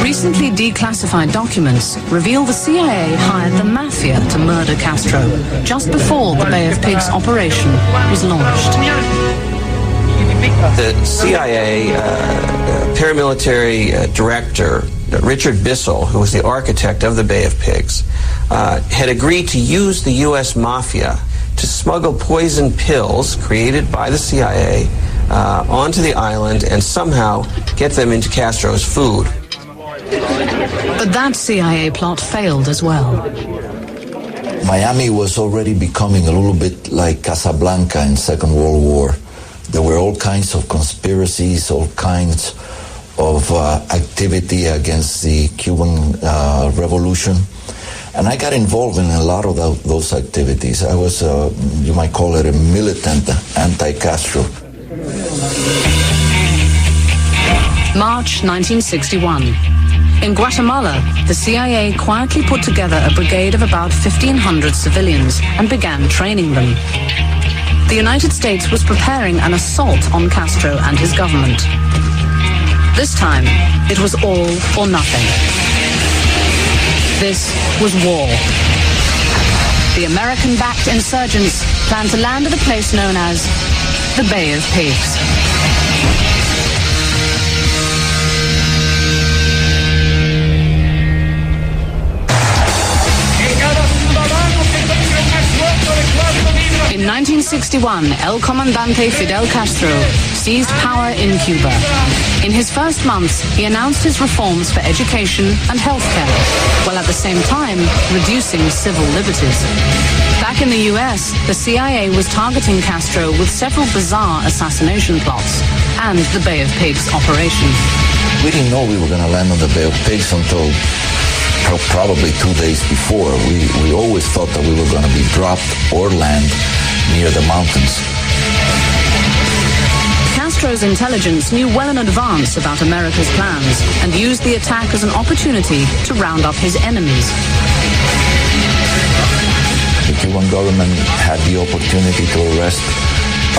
Recently declassified documents reveal the CIA hired the mafia to murder Castro just before the Bay of Pigs operation was launched. The CIA paramilitary director, Richard Bissell, who was the architect of the Bay of Pigs, had agreed to use the U.S. mafia to smuggle poison pills created by the CIA onto the island and somehow get them into Castro's food. But that CIA plot failed as well. Miami was already becoming a little bit like Casablanca in Second World War. There were all kinds of conspiracies, all kinds of activity against the Cuban Revolution. And I got involved in a lot of those activities. I was, you might call it a militant anti-Castro. March 1961. In Guatemala, the CIA quietly put together a brigade of about 1,500 civilians and began training them. The United States was preparing an assault on Castro and his government. This time, it was all or nothing. This was war. The American-backed insurgents planned to land at a place known as the Bay of Pigs. In 1961, El Comandante Fidel Castro seized power in Cuba. In his first months, he announced his reforms for education and healthcare, while at the same time reducing civil liberties. Back in the US, the CIA was targeting Castro with several bizarre assassination plots and the Bay of Pigs operation. We didn't know we were going to land on the Bay of Pigs until probably 2 days before. We always thought that we were going to be dropped or land near the mountains. Castro's intelligence knew well in advance about America's plans and used the attack as an opportunity to round up his enemies. The Cuban government had the opportunity to arrest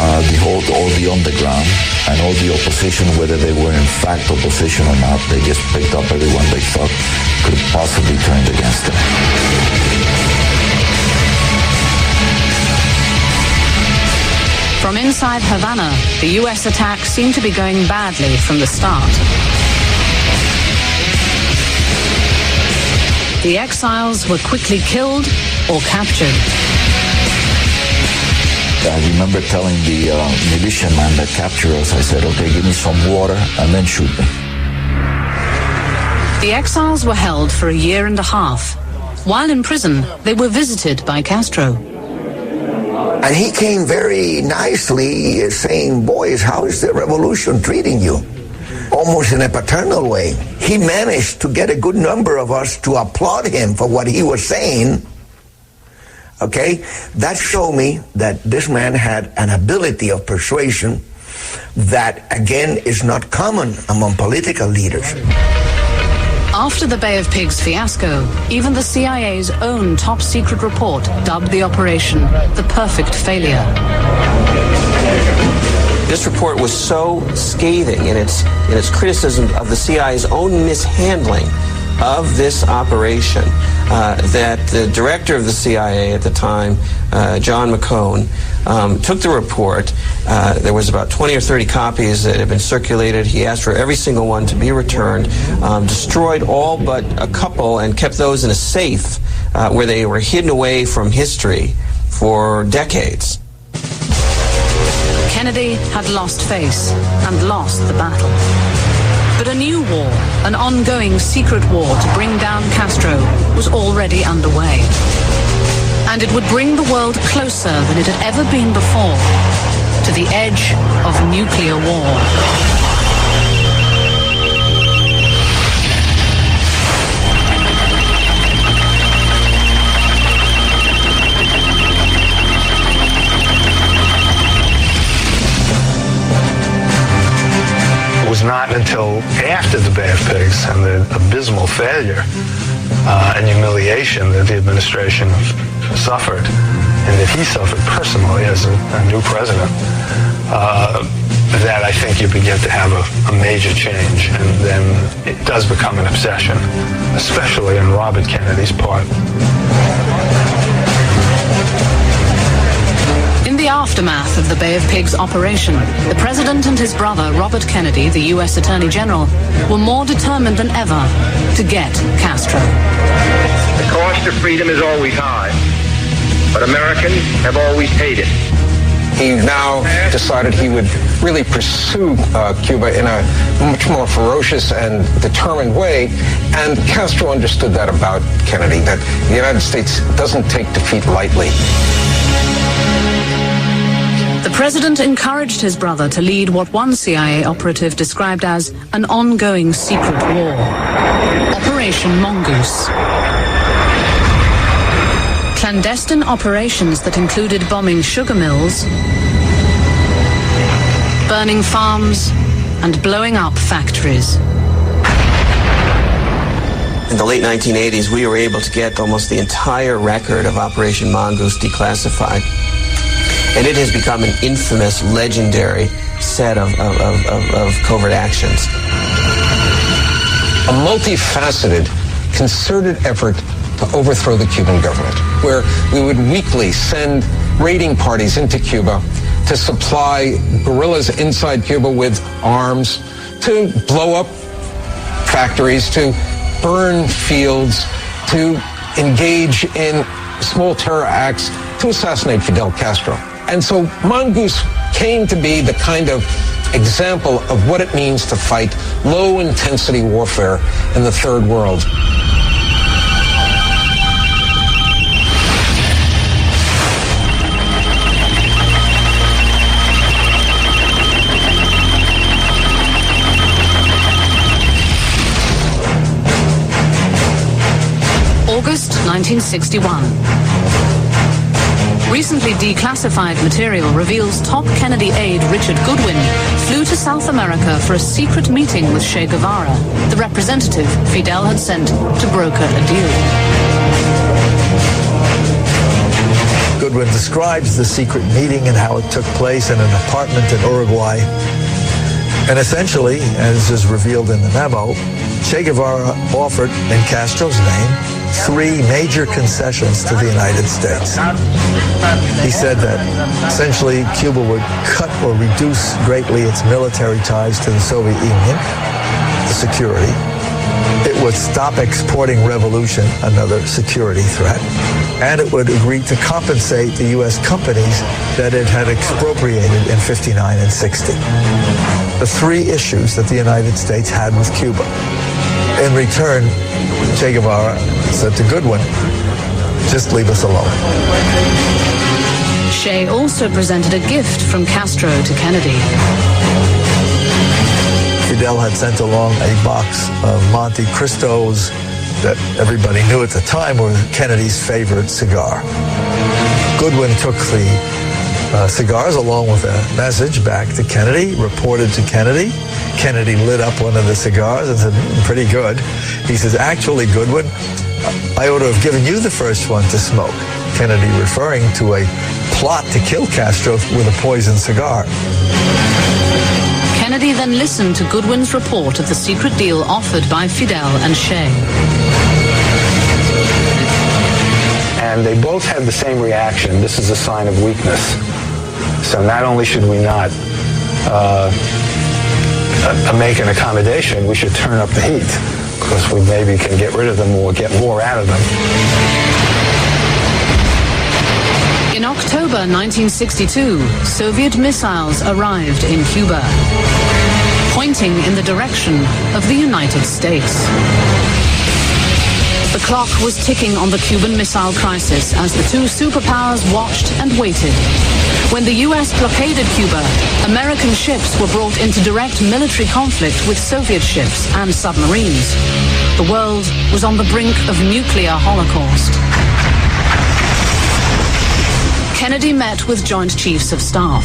all the underground and all the opposition, whether they were in fact opposition or not. They just picked up everyone they thought could have possibly turned against them. From inside Havana, the U.S. attack seemed to be going badly from the start. The exiles were quickly killed or captured. I remember telling the militiaman that captured us, I said, okay, give me some water and then shoot me. The exiles were held for a year and a half. While in prison, they were visited by Castro. And he came very nicely saying, boys, how is the revolution treating you? Almost in a paternal way. He managed to get a good number of us to applaud him for what he was saying. Okay, that showed me that this man had an ability of persuasion that, again, is not common among political leaders. After the Bay of Pigs fiasco, even the CIA's own top-secret report dubbed the operation the perfect failure. This report was so scathing in its criticism of the CIA's own mishandling of this operation that the director of the CIA at the time, John McCone, took the report. There was about 20 or 30 copies that had been circulated. He asked for every single one to be returned, destroyed all but a couple, and kept those in a safe where they were hidden away from history for decades. Kennedy had lost face and lost the battle. But a new war, an ongoing secret war to bring down Castro, was already underway. And it would bring the world closer than it had ever been before to the edge of nuclear war. It was not until after the Bay of Pigs and the abysmal failure and humiliation that the administration suffered, and that he suffered personally as a new president, that I think you begin to have a major change, and then it does become an obsession, especially on Robert Kennedy's part. In the aftermath of the Bay of Pigs operation, the president and his brother, Robert Kennedy, the U.S. Attorney General, were more determined than ever to get Castro. The cost of freedom is always high, but Americans have always paid it. He now decided he would really pursue Cuba in a much more ferocious and determined way, and Castro understood that about Kennedy, that the United States doesn't take defeat lightly. The president encouraged his brother to lead what one CIA operative described as an ongoing secret war, Operation Mongoose. Clandestine operations that included bombing sugar mills, burning farms, and blowing up factories. In the late 1980s, we were able to get almost the entire record of Operation Mongoose declassified. And it has become an infamous, legendary set of covert actions. A multifaceted, concerted effort to overthrow the Cuban government, where we would weekly send raiding parties into Cuba to supply guerrillas inside Cuba with arms, to blow up factories, to burn fields, to engage in small terror acts, to assassinate Fidel Castro. And so Mongoose came to be the kind of example of what it means to fight low-intensity warfare in the Third World. August 1961. Recently declassified material reveals top Kennedy aide Richard Goodwin flew to South America for a secret meeting with Che Guevara, the representative Fidel had sent to broker a deal. Goodwin describes the secret meeting and how it took place in an apartment in Uruguay. And essentially, as is revealed in the memo, Che Guevara offered, in Castro's name, 3 major concessions to the United States. He said that essentially Cuba would cut or reduce greatly its military ties to the Soviet Union, the security. It would stop exporting revolution, another security threat. And it would agree to compensate the U.S. companies that it had expropriated in 59 and 60. The 3 issues that the United States had with Cuba. In return, Che Guevara said to Goodwin, just leave us alone. Che also presented a gift from Castro to Kennedy. Fidel had sent along a box of Monte Cristos that everybody knew at the time were Kennedy's favorite cigar. Goodwin took the cigars along with a message back to Kennedy, reported to Kennedy. Kennedy lit up one of the cigars and said, pretty good. He says, actually, Goodwin, I ought to have given you the first one to smoke. Kennedy referring to a plot to kill Castro with a poisoned cigar. Kennedy then listened to Goodwin's report of the secret deal offered by Fidel and Che. And they both had the same reaction. This is a sign of weakness. So not only should we not make an accommodation, we should turn up the heat, because we maybe can get rid of them or get more out of them. In October 1962, Soviet missiles arrived in Cuba, pointing in the direction of the United States. The clock was ticking on the Cuban Missile Crisis as the 2 superpowers watched and waited. When the U.S. blockaded Cuba, American ships were brought into direct military conflict with Soviet ships and submarines. The world was on the brink of nuclear holocaust. Kennedy met with Joint Chiefs of Staff.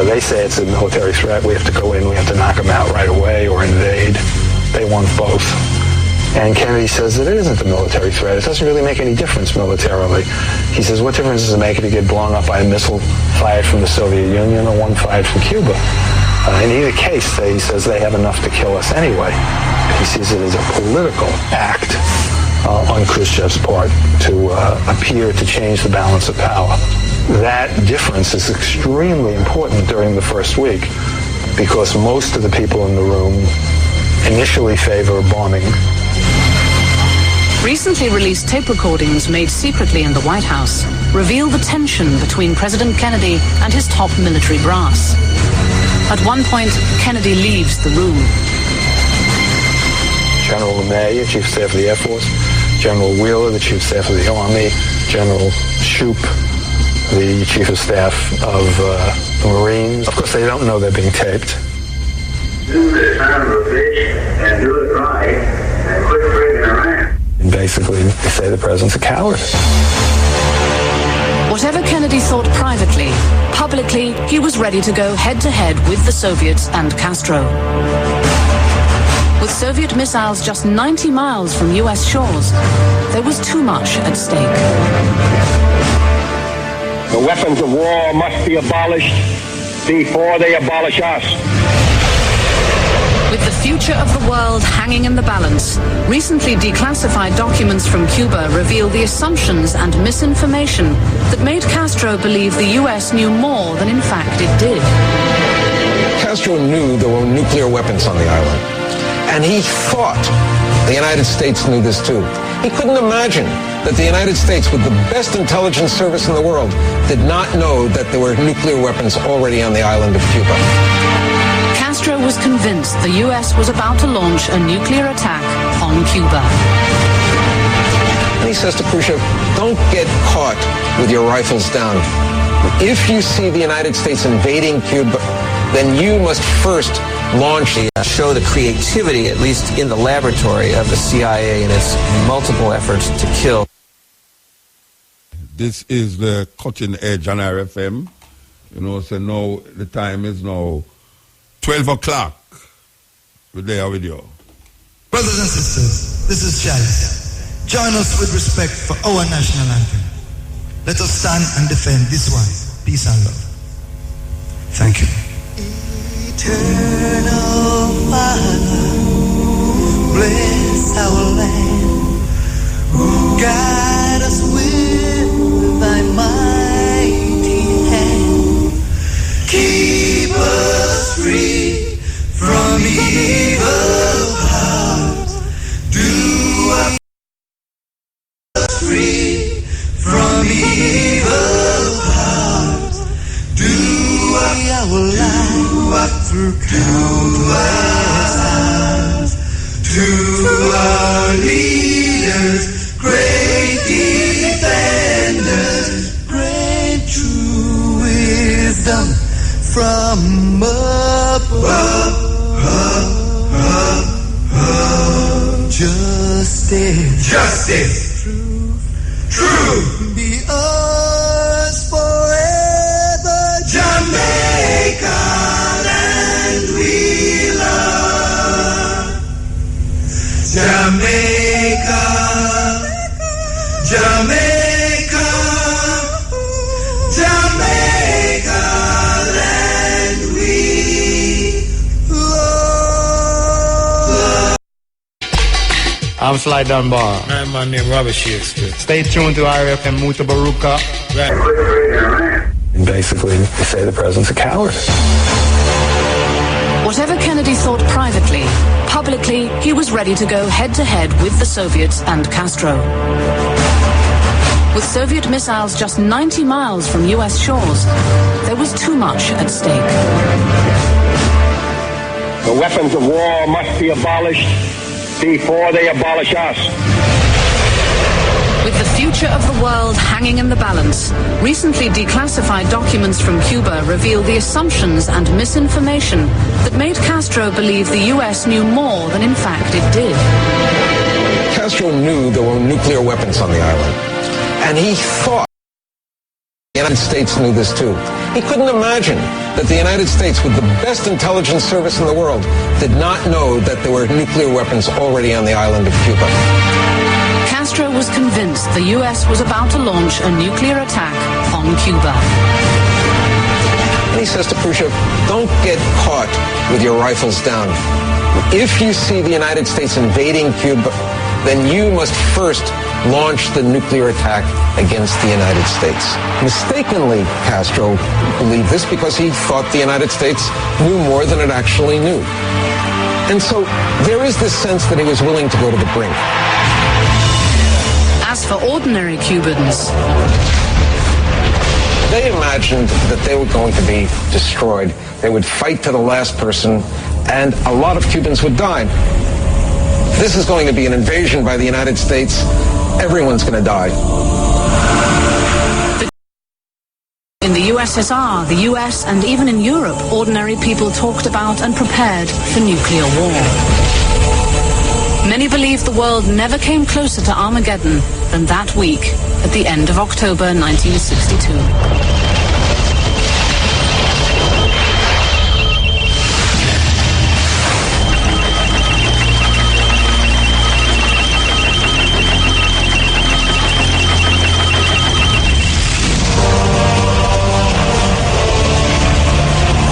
They say it's a military threat. We have to go in, we have to knock them out right away or invade. They want both. And Kennedy says that it isn't a military threat. It doesn't really make any difference militarily. He says, what difference does it make if you get blown up by a missile fired from the Soviet Union or one fired from Cuba? In either case, he says they have enough to kill us anyway. He sees it as a political act on Khrushchev's part to appear to change the balance of power. That difference is extremely important during the first week, because most of the people in the room initially favor bombing. Recently released tape recordings made secretly in the White House reveal the tension between President Kennedy and his top military brass. At one point, Kennedy leaves the room. General LeMay, Chief of Staff of the Air Force, General Wheeler, the Chief of Staff of the Army, General Shoup, the Chief of Staff of the Marines. Of course, they don't know they're being taped. Do the son of a bitch and do it right and quit frigging around. And basically, they say the president's a coward. Whatever Kennedy thought privately, publicly, he was ready to go head-to-head with the Soviets and Castro. With Soviet missiles just 90 miles from U.S. shores, there was too much at stake. The weapons of war must be abolished before they abolish us. With the future of the world hanging in the balance, recently declassified documents from Cuba reveal the assumptions and misinformation that made Castro believe the U.S. knew more than in fact it did. Castro knew there were nuclear weapons on the island, and he thought the United States knew this too. He couldn't imagine that the United States, with the best intelligence service in the world, did not know that there were nuclear weapons already on the island of Cuba. Castro was convinced the U.S. was about to launch a nuclear attack on Cuba. And he says to Khrushchev, don't get caught with your rifles down. If you see the United States invading Cuba, then you must first launch show the creativity, at least in the laboratory, of the CIA in its multiple efforts to kill. This is the cutting edge on RFM. You know, so now the time is now 12 o'clock. We're there with you. Brothers and sisters, this is Chalice. Join us with respect for our national anthem. Let us stand and defend this one. Peace and love. Thank you. Eternal Father, bless our land. Guide us with thy mighty hand. Keep us free from evil powers. Do us free from evil powers. Do our life through countless times. To our leaders, great defenders, grant true wisdom from above. Justice, justice, truth, be ours forever. Jamaica, land we love. Jamaica, Jamaica, Jamaica, land we love. I'm Sly Dunbar. I'm my name Robert Shakespeare. Stay tuned to RFM Mutabaruka. And basically, they say the president's a coward. Whatever Kennedy thought privately, publicly, he was ready to go head-to-head with the Soviets and Castro. With Soviet missiles just 90 miles from U.S. shores, there was too much at stake. The weapons of war must be abolished before they abolish us. With the future of the world hanging in the balance, recently declassified documents from Cuba reveal the assumptions and misinformation that made Castro believe the U.S. knew more than in fact it did. Castro knew there were nuclear weapons on the island, and he thought the United States knew this too. He couldn't imagine that the United States, with the best intelligence service in the world, did not know that there were nuclear weapons already on the island of Cuba. Castro was convinced the U.S. was about to launch a nuclear attack on Cuba. And he says to Khrushchev, don't get caught with your rifles down. If you see the United States invading Cuba, then you must first launch the nuclear attack against the United States. Mistakenly, Castro believed this because he thought the United States knew more than it actually knew. And so there is this sense that he was willing to go to the brink. As for ordinary Cubans, they imagined that they were going to be destroyed. They would fight to the last person, and a lot of Cubans would die. This is going to be an invasion by the United States. Everyone's going to die. In the USSR, the US, and even in Europe, ordinary people talked about and prepared for nuclear war. Many believed the world never came closer to Armageddon than that week at the end of October 1962.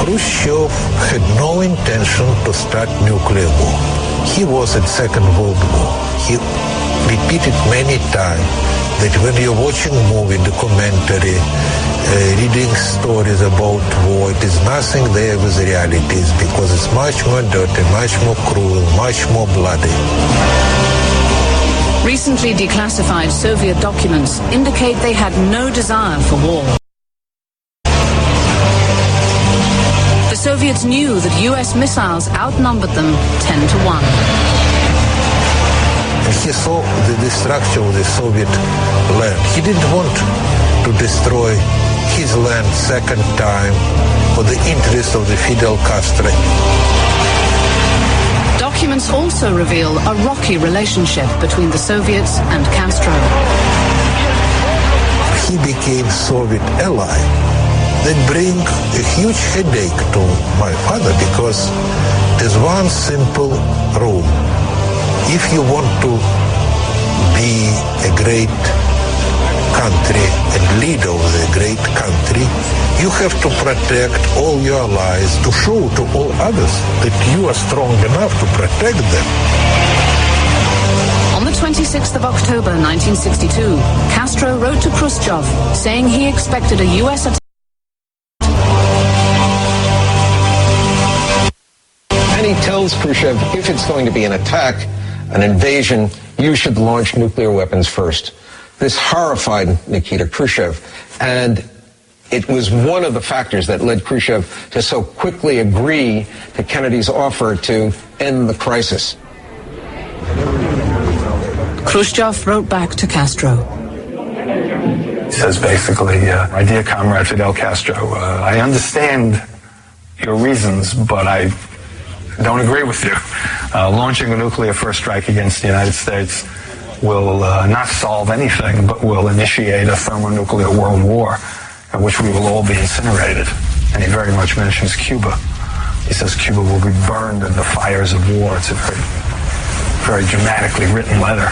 Khrushchev had no intention to start nuclear war. He was at Second World War. He repeated many times that when you're watching movie, documentary, reading stories about war, it is nothing there with realities because it's much more dirty, much more cruel, much more bloody. Recently declassified Soviet documents indicate they had no desire for war. The Soviets knew that US missiles outnumbered them 10 to 1. He saw the destruction of the Soviet land. He didn't want to destroy his land second time for the interest of the Fidel Castro. Documents also reveal a rocky relationship between the Soviets and Castro. He became Soviet ally. That bring a huge headache to my father because there's one simple rule. If you want to be a great country and leader of a great country, you have to protect all your allies to show to all others that you are strong enough to protect them. On the 26th of October 1962, Castro wrote to Khrushchev saying he expected a US attack. And he tells Khrushchev, if it's going to be an attack, an invasion, you should launch nuclear weapons first. This horrified Nikita Khrushchev, and it was one of the factors that led Khrushchev to so quickly agree to Kennedy's offer to end the crisis. Khrushchev wrote back to Castro. He says basically, my dear comrade Fidel Castro, I understand your reasons, but I don't agree with you. Launching a nuclear first strike against the United States will not solve anything, but will initiate a thermonuclear world war in which we will all be incinerated. And he very much mentions Cuba. He says Cuba will be burned in the fires of war. It's a very dramatically written letter.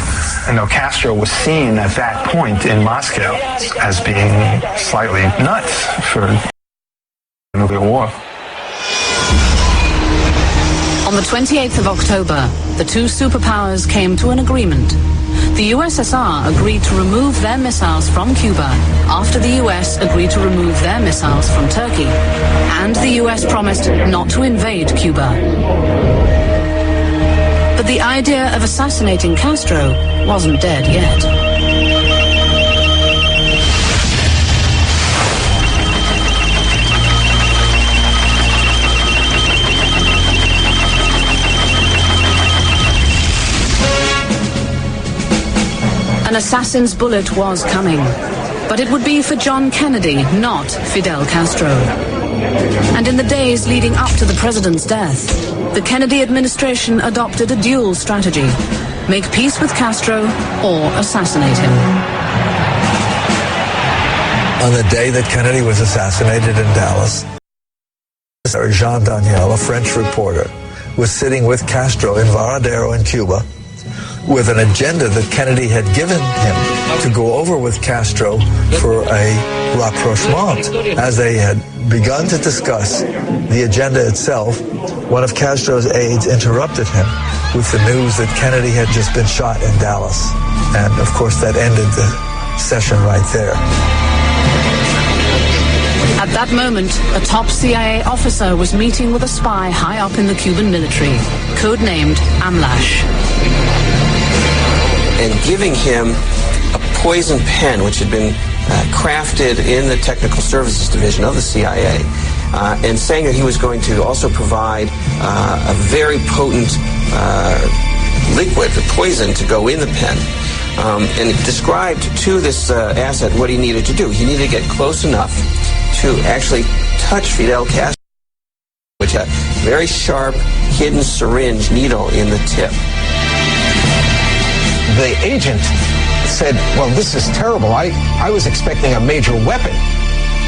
And though Castro was seen at that point in Moscow as being slightly nuts for nuclear war. On the 28th of October, the two superpowers came to an agreement. The USSR agreed to remove their missiles from Cuba after the US agreed to remove their missiles from Turkey. And the US promised not to invade Cuba. But the idea of assassinating Castro wasn't dead yet. An assassin's bullet was coming, but it would be for John Kennedy, not Fidel Castro. And in the days leading up to the president's death, the Kennedy administration adopted a dual strategy: make peace with Castro or assassinate him. On the day that Kennedy was assassinated in Dallas, Jean Daniel, a French reporter, was sitting with Castro in Varadero in Cuba, with an agenda that Kennedy had given him to go over with Castro for a rapprochement. As they had begun to discuss the agenda itself, one of Castro's aides interrupted him with the news that Kennedy had just been shot in Dallas. And of course that ended the session right there. At that moment, a top CIA officer was meeting with a spy high up in the Cuban military, codenamed Amlash. And giving him a poison pen, which had been crafted in the Technical Services Division of the CIA, and saying that he was going to also provide a very potent liquid, a poison, to go in the pen. And it described to this asset what he needed to do. He needed to get close enough to actually touch Fidel Castro, which had a very sharp, hidden syringe needle in the tip. The agent said, well, this is terrible. I was expecting a major weapon.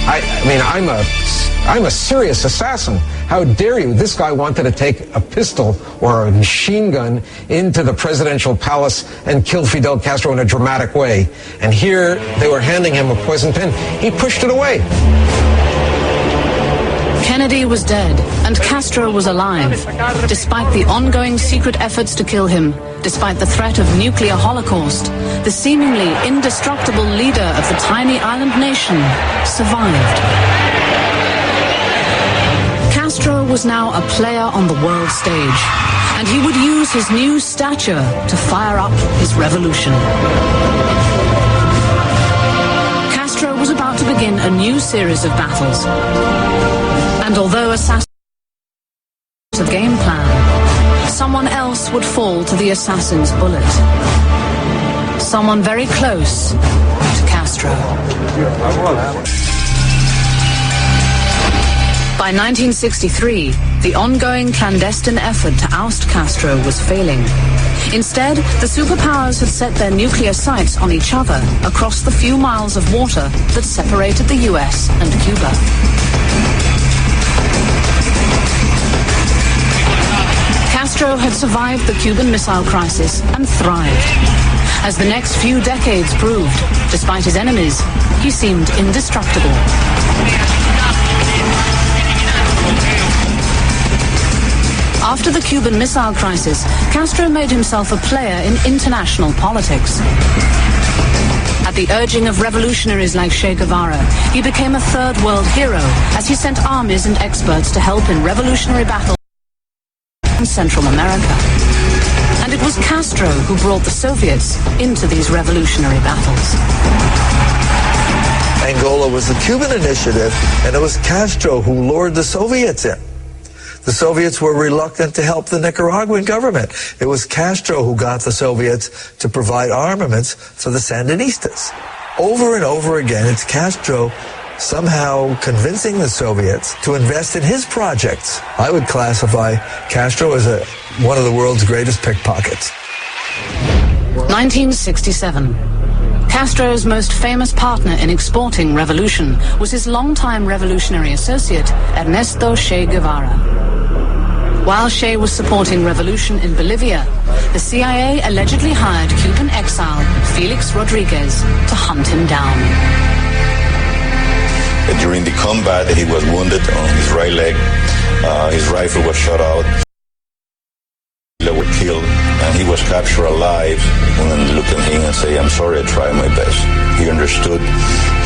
I mean, I'm a serious assassin. How dare you? This guy wanted to take a pistol or a machine gun into the presidential palace and kill Fidel Castro in a dramatic way. And here they were handing him a poison pen. He pushed it away. Kennedy was dead, and Castro was alive. Despite the ongoing secret efforts to kill him, despite the threat of nuclear holocaust, the seemingly indestructible leader of the tiny island nation survived. Castro was now a player on the world stage, and he would use his new stature to fire up his revolution. Castro was about to begin a new series of battles. And although assassins a game plan, someone else would fall to the assassin's bullet. Someone very close to Castro. By 1963, the ongoing clandestine effort to oust Castro was failing. Instead, the superpowers had set their nuclear sights on each other across the few miles of water that separated the US and Cuba. Castro had survived the Cuban Missile Crisis and thrived. As the next few decades proved, despite his enemies, he seemed indestructible. After the Cuban Missile Crisis, Castro made himself a player in international politics. At the urging of revolutionaries like Che Guevara, he became a third world hero as he sent armies and experts to help in revolutionary battles in Central America. And it was Castro who brought the Soviets into these revolutionary battles. Angola was the Cuban initiative, and it was Castro who lured the Soviets in. The Soviets were reluctant to help the Nicaraguan government. It was Castro who got the Soviets to provide armaments for the Sandinistas. Over and over again, it's Castro somehow convincing the Soviets to invest in his projects. I would classify Castro as one of the world's greatest pickpockets. 1967. Castro's most famous partner in exporting revolution was his longtime revolutionary associate, Ernesto Che Guevara. While Che was supporting revolution in Bolivia, the CIA allegedly hired Cuban exile Felix Rodriguez to hunt him down. During the combat, he was wounded on his right leg. His rifle was shot out. They were killed, and he was captured alive. And then looked at him and said, "I'm sorry, I tried my best." He understood.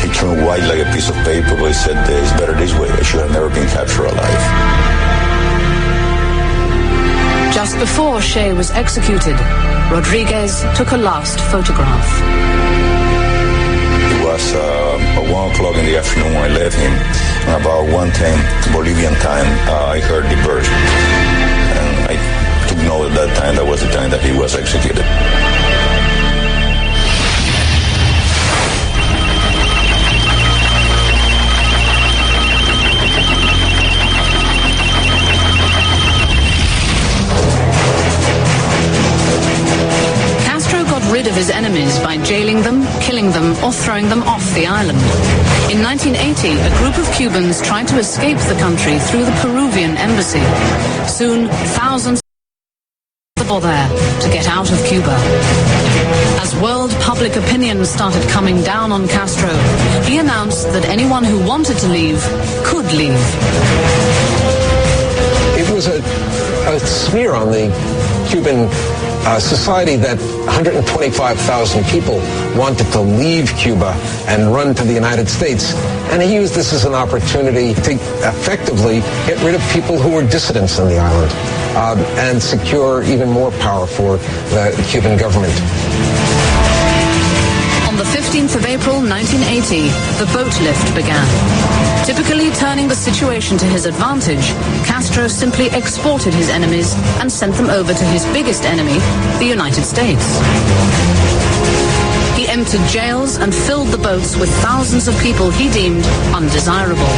He turned white like a piece of paper, but he said, "It's better this way. I should have never been captured alive." Just before Che was executed, Rodriguez took a last photograph. It was 1 o'clock in the afternoon when I left him. And about 1:10 Bolivian time, I heard the bird. And I took note at that time that was the time that he was executed. Rid of his enemies by jailing them, killing them, or throwing them off the island. In 1980, a group of Cubans tried to escape the country through the Peruvian embassy. Soon, thousands were there to get out of Cuba. As world public opinion started coming down on Castro, he announced that anyone who wanted to leave could leave. It was a smear on the Cuban society that 125,000 people wanted to leave Cuba and run to the United States. And he used this as an opportunity to effectively get rid of people who were dissidents on the island and secure even more power for the Cuban government. On the 15th of April 1980, the boat lift began. Typically turning the situation to his advantage, Castro simply exported his enemies and sent them over to his biggest enemy, the United States. He emptied jails and filled the boats with thousands of people he deemed undesirable.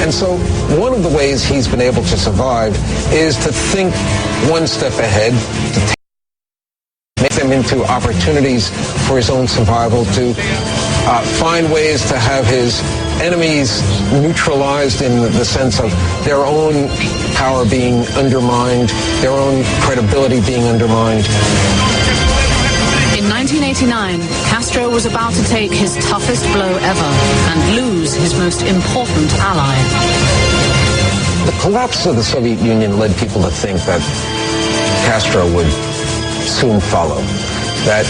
And so one of the ways he's been able to survive is to think one step ahead, to make them him into opportunities for his own survival, to find ways to have his enemies neutralized in the sense of their own power being undermined, their own credibility being undermined. In 1989, Castro was about to take his toughest blow ever and lose his most important ally. The collapse of the Soviet Union led people to think that Castro would soon follow, that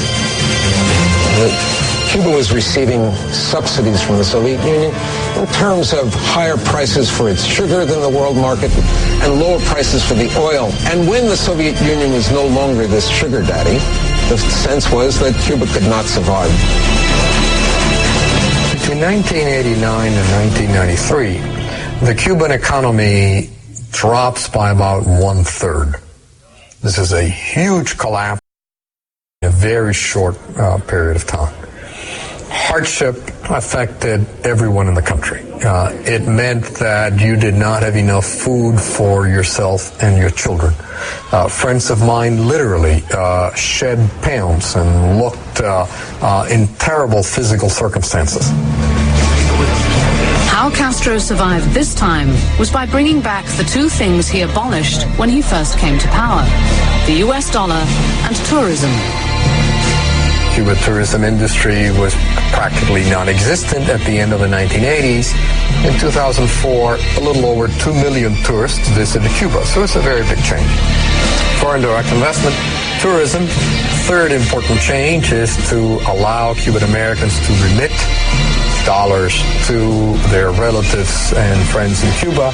Cuba was receiving subsidies from the Soviet Union in terms of higher prices for its sugar than the world market and lower prices for the oil. And when the Soviet Union was no longer this sugar daddy, the sense was that Cuba could not survive. Between 1989 and 1993, the Cuban economy drops by about 1/3. This is a huge collapse in a very short period of time. Hardship affected everyone in the country. It meant that you did not have enough food for yourself and your children. Friends of mine literally shed pounds and looked in terrible physical circumstances. How Castro survived this time was by bringing back the two things he abolished when he first came to power: the US dollar and tourism. Cuba tourism industry was practically non-existent at the end of the 1980s. In 2004, a little over 2 million tourists visited Cuba, so it's a very big change. Foreign direct investment, tourism. Third important change is to allow Cuban Americans to remit dollars to their relatives and friends in Cuba.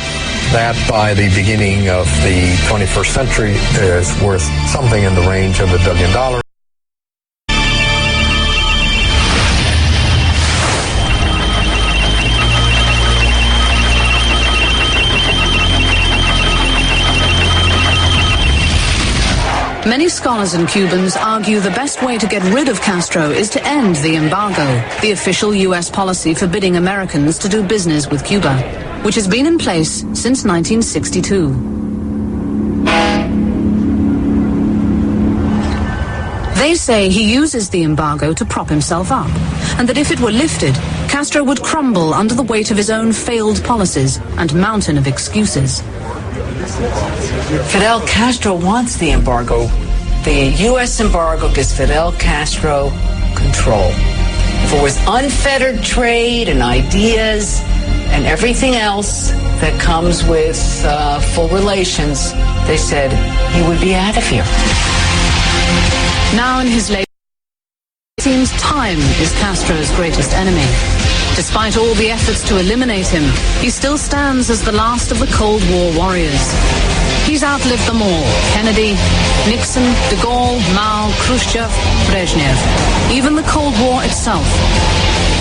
That, by the beginning of the 21st century, is worth something in the range of $1 billion. Many scholars and Cubans argue the best way to get rid of Castro is to end the embargo, the official U.S. policy forbidding Americans to do business with Cuba, which has been in place since 1962. They say he uses the embargo to prop himself up, and that if it were lifted, Castro would crumble under the weight of his own failed policies and mountain of excuses. Fidel Castro wants the embargo. The U.S. embargo gives Fidel Castro control. If it was unfettered trade and ideas and everything else that comes with full relations, they said he would be out of here. Now in his late it seems time is Castro's greatest enemy. Despite all the efforts to eliminate him, he still stands as the last of the Cold War warriors. He's outlived them all: Kennedy, Nixon, de Gaulle, Mao, Khrushchev, Brezhnev, even the Cold War itself,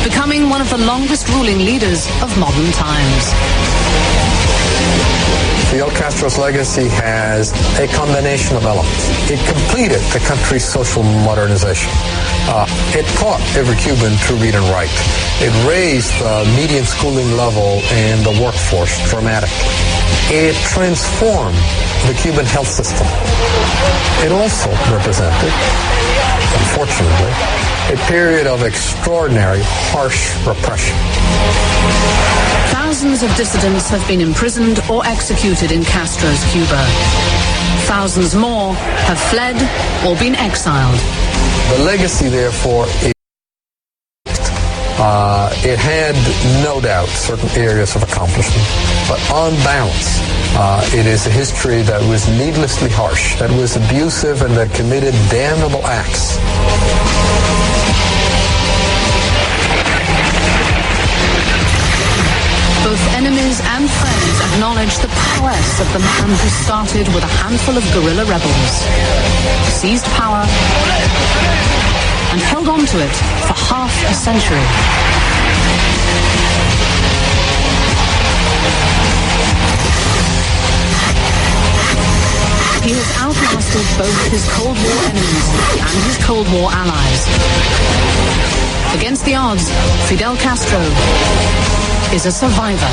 becoming one of the longest ruling leaders of modern times. Fidel Castro's legacy has a combination of elements. It completed the country's social modernization. It taught every Cuban to read and write. It raised the median schooling level in the workforce dramatically. It transformed the Cuban health system. It also represented, unfortunately, a period of extraordinary, harsh repression. Thousands of dissidents have been imprisoned or executed in Castro's Cuba. Thousands more have fled or been exiled. The legacy, therefore, is it had, no doubt, certain areas of accomplishment, but on balance, it is a history that was needlessly harsh, that was abusive, and that committed damnable acts. Both enemies and friends acknowledge the prowess of the man who started with a handful of guerrilla rebels, seized power, and held on to it for half a century. He has outlasted both his Cold War enemies and his Cold War allies. Against the odds, Fidel Castro is a survivor.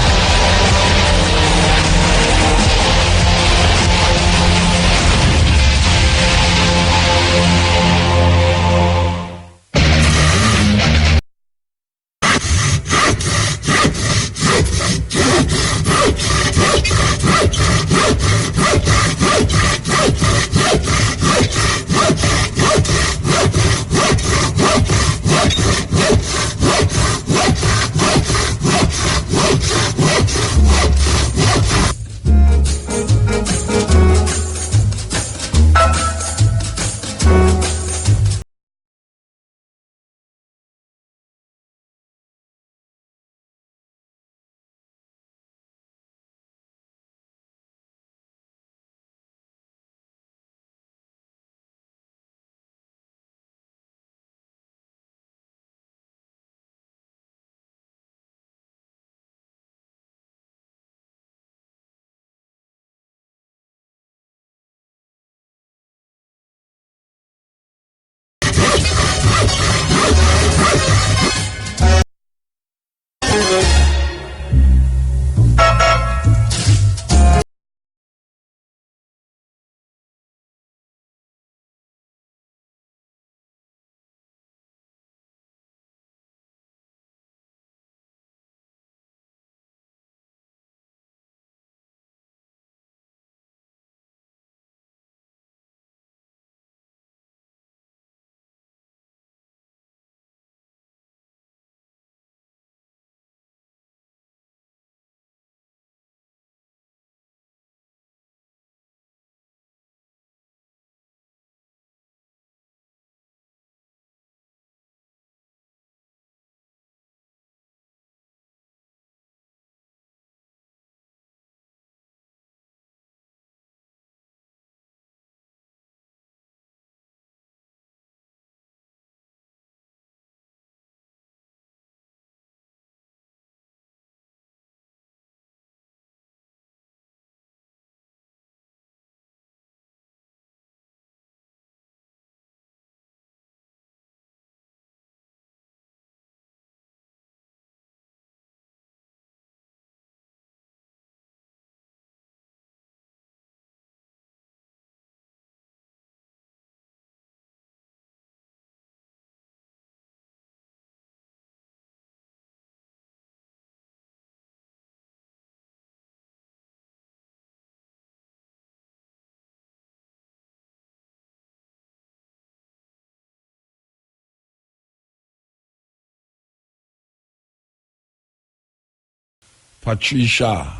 Patricia.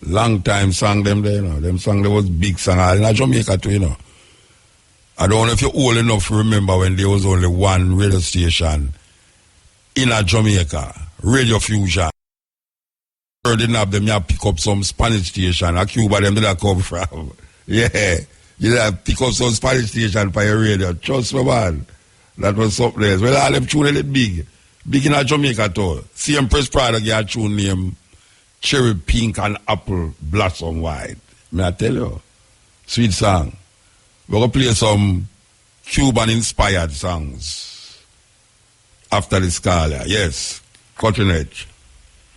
Long time song them there, you know. Them song there was big song all in Jamaica too, you know. I don't know if you're old enough to remember when there was only one radio station in Jamaica, Radio Fusion. Didn't have them, you pick up some Spanish station. A Cuba them did that come from. Yeah. You have pick up some Spanish station for your radio. Trust me, man. That was something else. Well, all them tune it big. Big in Jamaica too. Same Press product you tune name Cherry Pink and Apple Blossom White. May I tell you? Sweet song. We're going to play some Cuban-inspired songs after this call. Yes. Continue.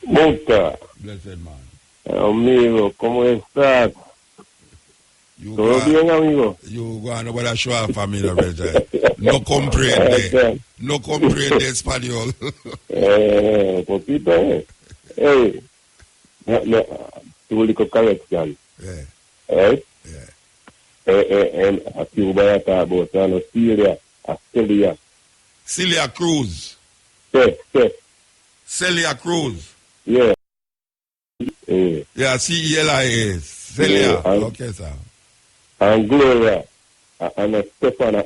Muta. Blessed man. Amigo, ¿cómo estás? ¿Todo bien, amigo? You go on over the show for me, no comprende. No comprende español. Poquito, Hey. No, público correction. Yeah. Right? And a Cuba botando Celia. Celia Cruz. Yes. Celia Cruz. Yeah. Yeah, C-E-L-I-A. Celia. Yeah, Okay, sir. And Gloria. And Stefan.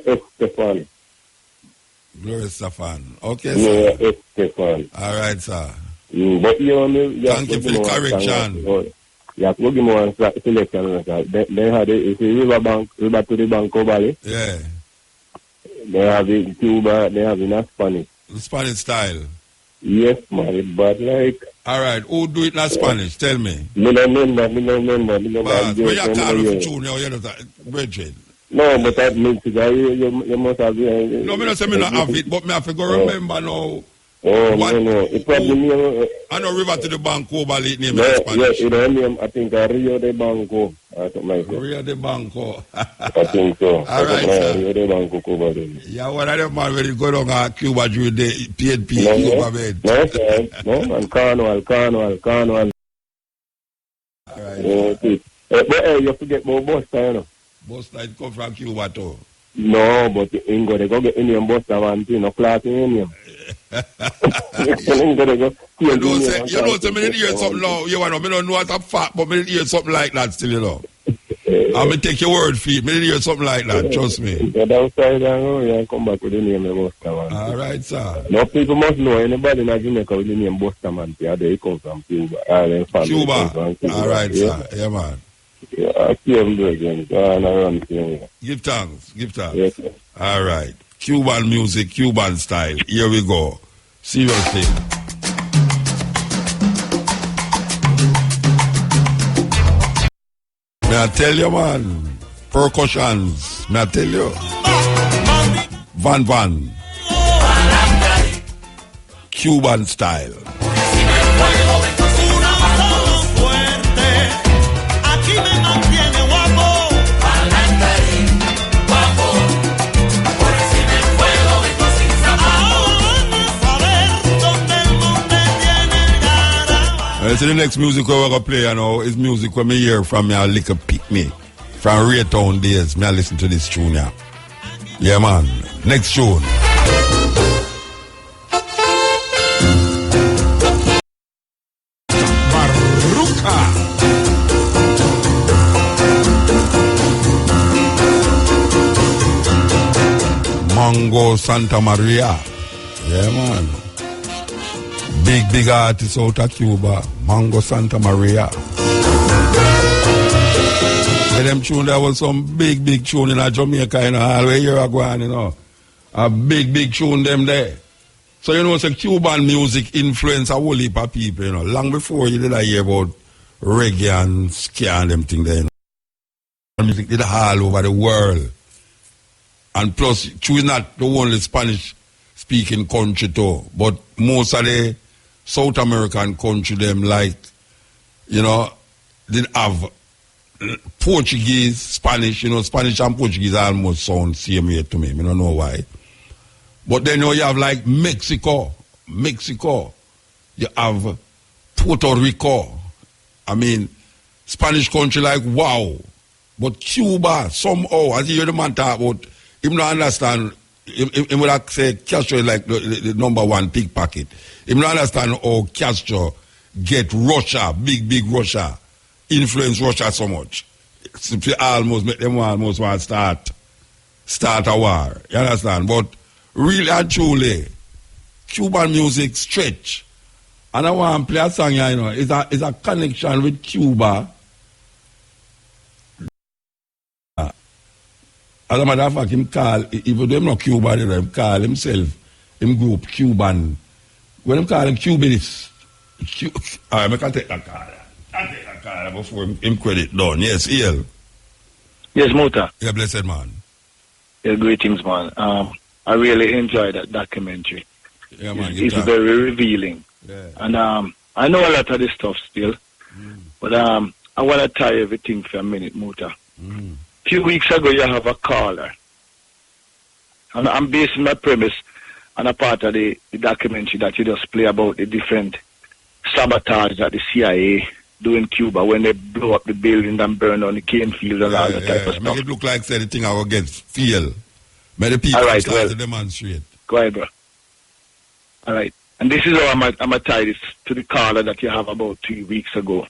Gloria Stefan. Okay, Gloria sir. Stefan. All right, sir. But thank you for the correction. Yeah, we'll give me one selection. They had it, River to the Banco Valley. Yeah. They have it in Cuba, they have it in Spanish. Spanish style? Yes, man, but like... All right, who do it in Spanish? Tell me. Me no remember. But where you call for junior, you know, Bridget? No, but that means that you must have... No, me not say me not have it, but me have to go remember now. Oh, no. It probably I know River to the Banco Valley name in Spanish. Yeah, it name, I think, Rio de Banco. Rio de Banco. I think so. All right, sir. Rio de Banco, Cuba. Yeah, one of them man when you go down to Cuba during the PNP, Cuba bed. No, sir. No, and Carnival. All right. But you forget about Buster, you know. Buster come from Cuba too. No, but in go they go get Indian Buster one thing, no class in Indian. You know, say me hear something now. You know, me don't know what a fact, but me hear something like that still, you know. I'm going to take your word for it. Me hear something like that, trust me. Get outside and come back with the name of Buster man. All right, sir. No people must know anybody in Jamaica with the name Buster man. Yeah, they come from Cuba. Cuba. All right, sir. Yeah, man. Yeah, give thanks. Yes, sir. All right. Cuban music, Cuban style. Here we go. Seriously. May I tell you, man? Percussions. May I tell you? Van. Cuban style. So the next music we're going to play, you know, is music when me hear from me a little pick me. From Raytown days, me I listen to this tune here. Yeah, man. Next tune. Mutabaruka. Mango Santa Maria. Yeah, man. Big artist out of Cuba, Mango Santa Maria. Yeah, them tune, there was some big tune in Jamaica, you know, all the way here going, you know. A big tune them there. So, you know, it's a Cuban music influence a whole heap of people, you know. Long before you did hear about reggae and ska and them things there, you know. Music did all over the world. And plus, Cuba is not the only Spanish-speaking country too, but most of the South American country, them like, you know, they have Portuguese, Spanish, you know, Spanish and Portuguese almost sound same way to me. I don't know why. But then you have like Mexico. You have Puerto Rico. I mean, Spanish country like wow. But Cuba, somehow, as you hear the man talk about, him not understand. He would say Castro is like the number one pickpocket. He don't understand how Castro get Russia, big Russia, influence Russia so much. Simply almost make them almost want to start a war. You understand? But really and truly, Cuban music stretch. And I want to play a song here, you know, is a connection with Cuba. As a matter of fact, him call, even though him not Cuban, him call himself, him group Cuban. When him call him Cubanist, I can take that card. I take that card before him credit done. Yes, EL. Yes, Muta. Yeah, blessed man. Yeah, greetings, man. I really enjoyed that documentary. Yeah, man. It's very revealing. Yeah. And I know a lot of this stuff still, but I want to tie everything for a minute, Muta. A few weeks ago, you have a caller. And I'm basing my premise on a part of the documentary that you just play about the different sabotage that the CIA do in Cuba when they blow up the building and burn on the cane field and all that type of stuff. Make it look like say the thing I will get feel. May the people start to demonstrate. Go ahead, bro. All right. And this is how I'm going to tie this to the caller that you have about 3 weeks ago.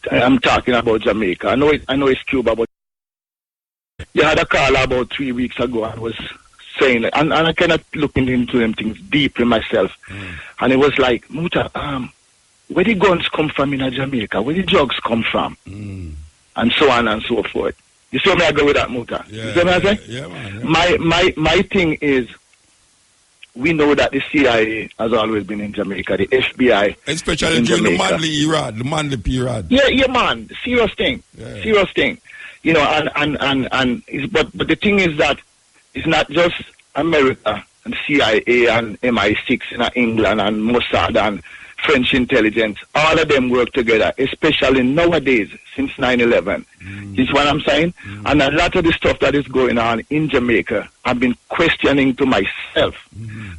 I'm talking about Jamaica. I know it's Cuba, but you had a caller about 3 weeks ago and was saying, and I kind of looking into them things deeply myself. And it was like, Muta, where the guns come from in Jamaica? Where the drugs come from? And so on and so forth. You see me I go with that, Muta? Yeah, you see what I say? Yeah, man. My thing is, we know that the CIA has always been in Jamaica, the FBI. Especially in during Jamaica. the Manley period. Yeah, man. Serious thing. Yeah. Serious thing. You know, but the thing is that it's not just America and CIA and MI6 in England and Mossad and French intelligence. All of them work together, especially nowadays since 9/11. You see what I'm saying? And a lot of the stuff that is going on in Jamaica, I've been questioning to myself.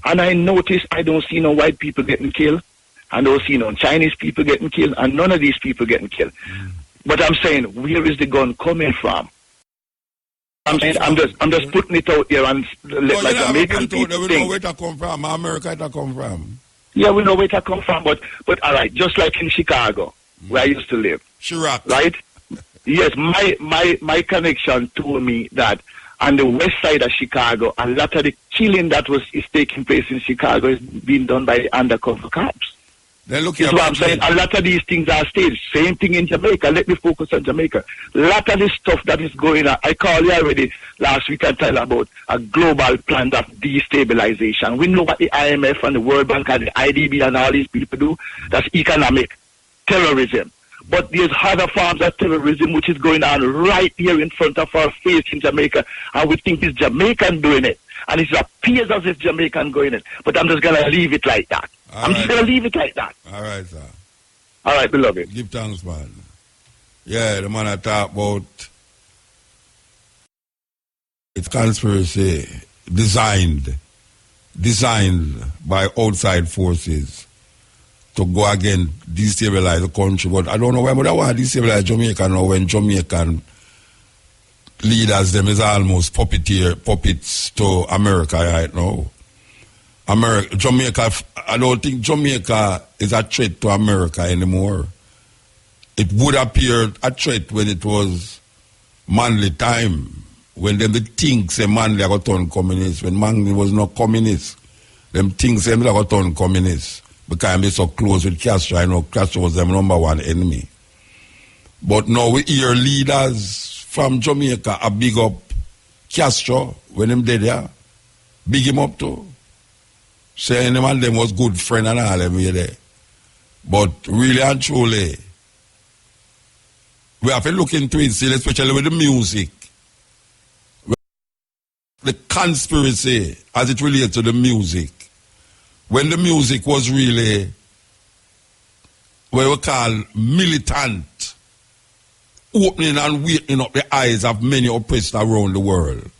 And I notice I don't see no white people getting killed. I don't see no Chinese people getting killed, and none of these people getting killed. But I'm saying, where is the gun coming from? I'm saying, I'm just putting it out here and let like Jamaican people we think. know where it come from, America it come from. Yeah, we know where it come from, but all right, just like in Chicago, where I used to live. Chirac. Right? Yes, my connection told me that on the west side of Chicago, a lot of the killing that is taking place in Chicago is being done by undercover cops. Then look That's what I'm saying. A lot of these things are staged. Same thing in Jamaica. Let me focus on Jamaica. A lot of this stuff that is going on. I called you already last week and tell about a global plan of destabilization. We know what the IMF and the World Bank and the IDB and all these people do. That's economic terrorism. But there's other forms of terrorism which is going on right here in front of our face in Jamaica. And we think it's Jamaican doing it. And it appears as if Jamaican doing it. But I'm just going to leave it like that. I'm just going to leave it like that. All right, sir. All right, beloved. Give thanks, man. Yeah, the man I talk about, it's conspiracy designed by outside forces to go again, destabilize the country. But I don't know why, but I want to destabilize Jamaica now when Jamaican leaders, them is almost puppets to America right now. Jamaica, I don't think Jamaica is a threat to America anymore. It would appear a threat when it was Manley time, when them the things say Manley got turned communist, when Manley was not communist. Them things them got turned communist because they so close with Castro. I know Castro was their number one enemy. But now we hear leaders from Jamaica a big up Castro when him dead there. Big him up too. Saying them and them was good friend and all them here there. But really and truly, we have to look into it, see, especially with the music. The conspiracy as it relates to the music. When the music was really what we call militant, opening and waking up the eyes of many oppressed around the world.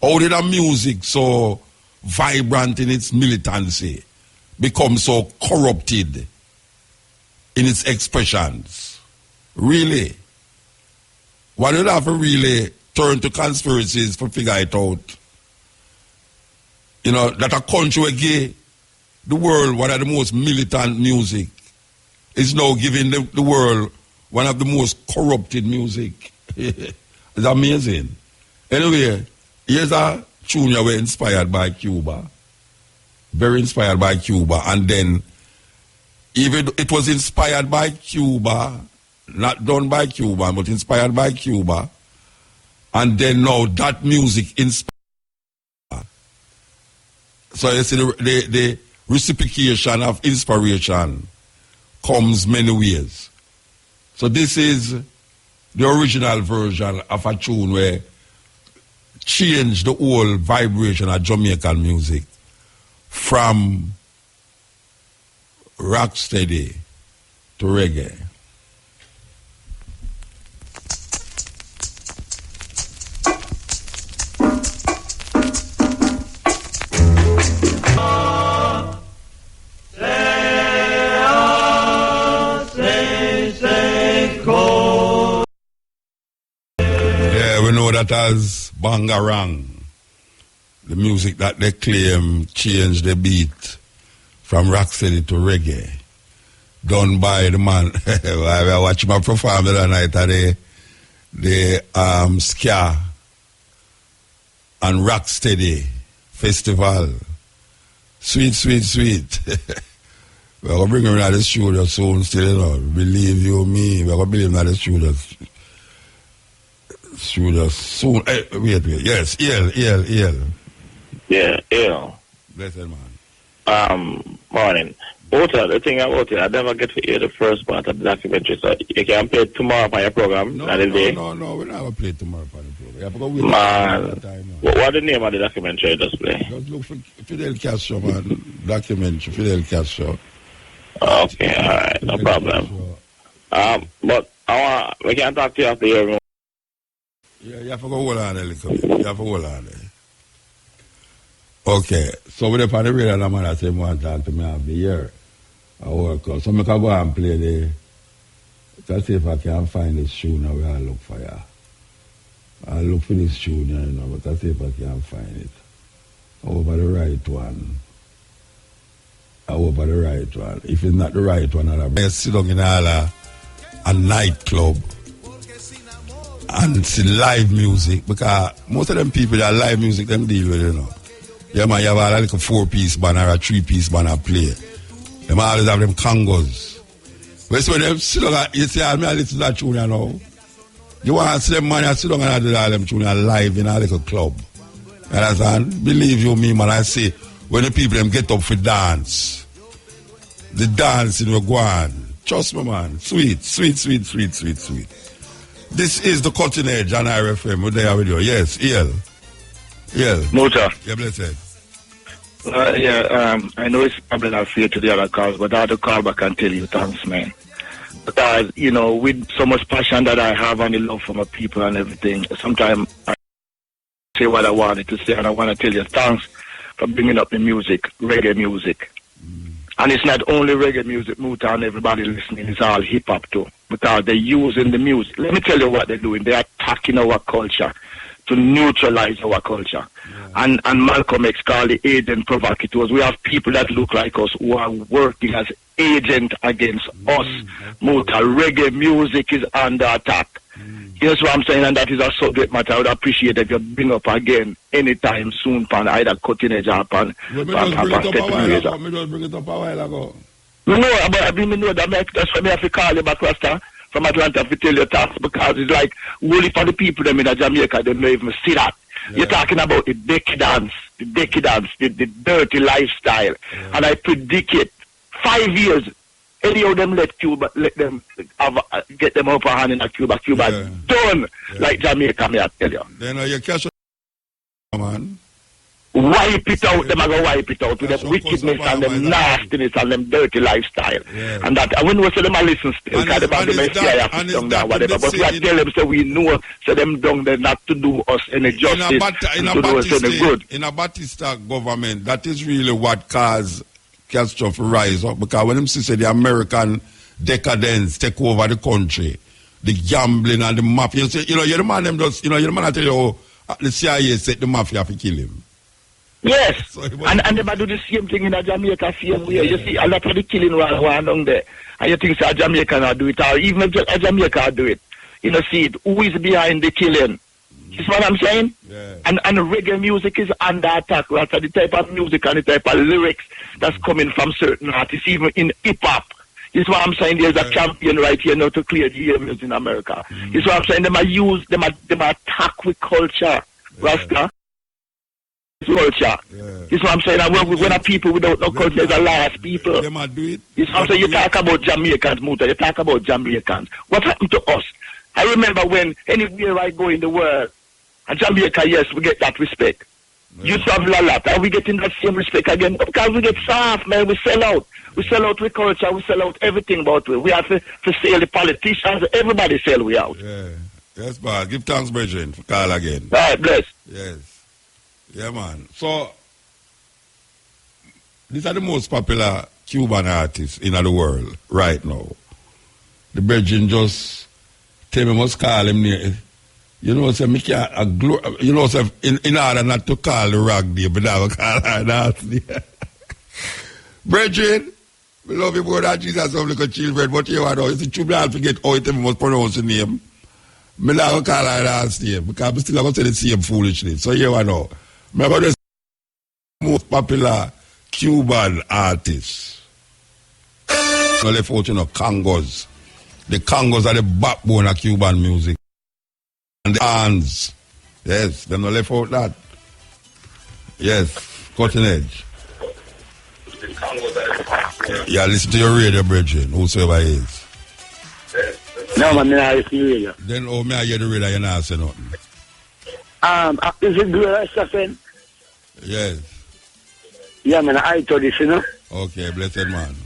How did the music so vibrant in its militancy become so corrupted in its expressions? Really? One would have to really turn to conspiracies to figure it out. You know, that a country will give the world one of the most militant music is now giving the world one of the most corrupted music. It's amazing. Anyway, here's a tune that were inspired by Cuba. Very inspired by Cuba. And then, even it was inspired by Cuba, not done by Cuba, but inspired by Cuba. And then now that music inspired. So you see the reciprocation of inspiration comes many ways. So this is the original version of a tune where changed the whole vibration of Jamaican music from rocksteady to reggae. That as Bangarang, the music that they claim changed the beat from rocksteady to reggae, done by the man. I watched my perform the other night at the Ska and Rocksteady Festival. Sweet, sweet, sweet. We're going to bring him to the studio soon still, you know. Believe you me, we're going to bring him to the studio. Soon. Wait. Yes, EL. Yeah, EL. Blessed man. Morning. Walter, the thing about it, I never get to hear the first part of the documentary, so you can play it tomorrow on your program. No, we never play tomorrow on the program. You have to go wait man, what's the name of the documentary just play? Just look for Fidel Castro, man. Documentary, Fidel Castro. Okay, alright, no problem. But we can talk to you after your room. Yeah, you have to go hold on a little bit. You have to hold on there. Okay, so with the radio, the man say, want to talk to me after the year. I work out. So I can go and play the, let's see if I can find this tune now where I look for you. I'll look for this tune, you know, but let's see if I can find it. Over the right one. Over the right one. If it's not the right one, I'll sit down in a nightclub and see live music, because most of them people that live music, them deal with it, you know. Yeah, man, you have a like a 4-piece band or a 3-piece band I play. Them always have them congos. But so when them sit down, you say, I listen to that tune, you know. You want to see them man, you sit down and do all them tune live in a little club. You understand? Believe you me, man, I say, when the people them get up for dance, the dancing will go on. Trust me, man. Sweet. This is the Cutting Edge on RFM. We're there with you. Yes, EL. Muta. Yeah, blessed. I know it's probably not fair to the other calls, but I had to call back and tell you thanks, man. Because, you know, with so much passion that I have and the love for my people and everything, sometimes I say what I wanted to say, and I want to tell you thanks for bringing up the music, reggae music. And it's not only reggae music, Muta, and everybody listening, it's all hip-hop too. Because they're using the music. Let me tell you what they're doing. They're attacking our culture to neutralize our culture. Yeah. And Malcolm X called the agent provocateurs. We have people that look like us who are working as agent against us. Muta, reggae music is under attack. Here's what I'm saying, and that is a subject matter I would appreciate if you bring up again anytime soon, pan either Cutting Edge or pan Stepping Razor. Bring it up a while ago. No, but I know that's why I have to call you back, Rasta, from Atlanta to tell you that, because it's like, only for the people them in Jamaica, they don't even see that. Yeah. You're talking about the decadence, the dirty lifestyle. Yeah. And I predict it, 5 years, any of them let them get them upper hand in a Cuba. Done, like Jamaica, may I tell you. Then you catch man. Wipe it out, them are going to wipe it out with them wickedness and them nastiness and them dirty lifestyle. Yeah. And that, I wouldn't say them a listen still, because them have them down there, whatever. But we tell them, so we know, so them down there not to do us any justice, to do us any good. In a Batista government, that is really what caused Castro to rise up, because when them say the American decadence take over the country, the gambling and the mafia, you know, you're the man them does, you know, you're the man I tell you, the CIA said the mafia to kill him. Yes, So and they do the same thing in Jamaica, same way. You see, a lot of the killing one down there, and you think a Jamaican will do it, or even if a Jamaica will do it. You know, see it, who is behind the killing? You see what I'm saying? Yeah. And reggae music is under attack. That's the type of music and the type of lyrics that's coming from certain artists, even in hip-hop. This is what I'm saying. There's a champion right here now to clear the areas in America. This is what I'm saying. Them attack with culture, Rasta. Culture. This is what I'm saying. And when a people without no culture is a lost people. They might do it. This is what I'm saying. You talk about Jamaicans, Muta. You talk about Jamaicans. What happened to us? I remember when anywhere I go in the world, and Jamaica, yes, we get that respect. You have a lot, and we getting that same respect again because we get soft, man. We sell out. We sell out with culture. We sell out everything about it. We have to sell the politicians. Everybody sell we out. Yeah. Yes, man. Give thanks, Brethren, for call again. All right, bless. Yes. Yeah, man. So, these are the most popular Cuban artists in the world right now. The Brethren just tell me must call him near. You know, say, me can't, you know, say, in order not to call the rock day, but I will call her nasty. Brethren, we love you more than Jesus of little children, but you know, it's a true I forget how it must pronounce the name. Me not will call her nasty, because I still have to say the same foolishness. So you know, I'm going to say the most popular Cuban artists. No left out, you know, Congos. The Congos are the backbone of Cuban music. And the hands. Yes, them not left out that. Yes, cutting edge. Yeah, listen to your radio, brethren, whosoever is. No, man, I listen to radio. Then, oh, me I hear the radio, you not say nothing. Is it good, Stephen? Yes. Yeah, man, I told this, you know. Okay, blessed man.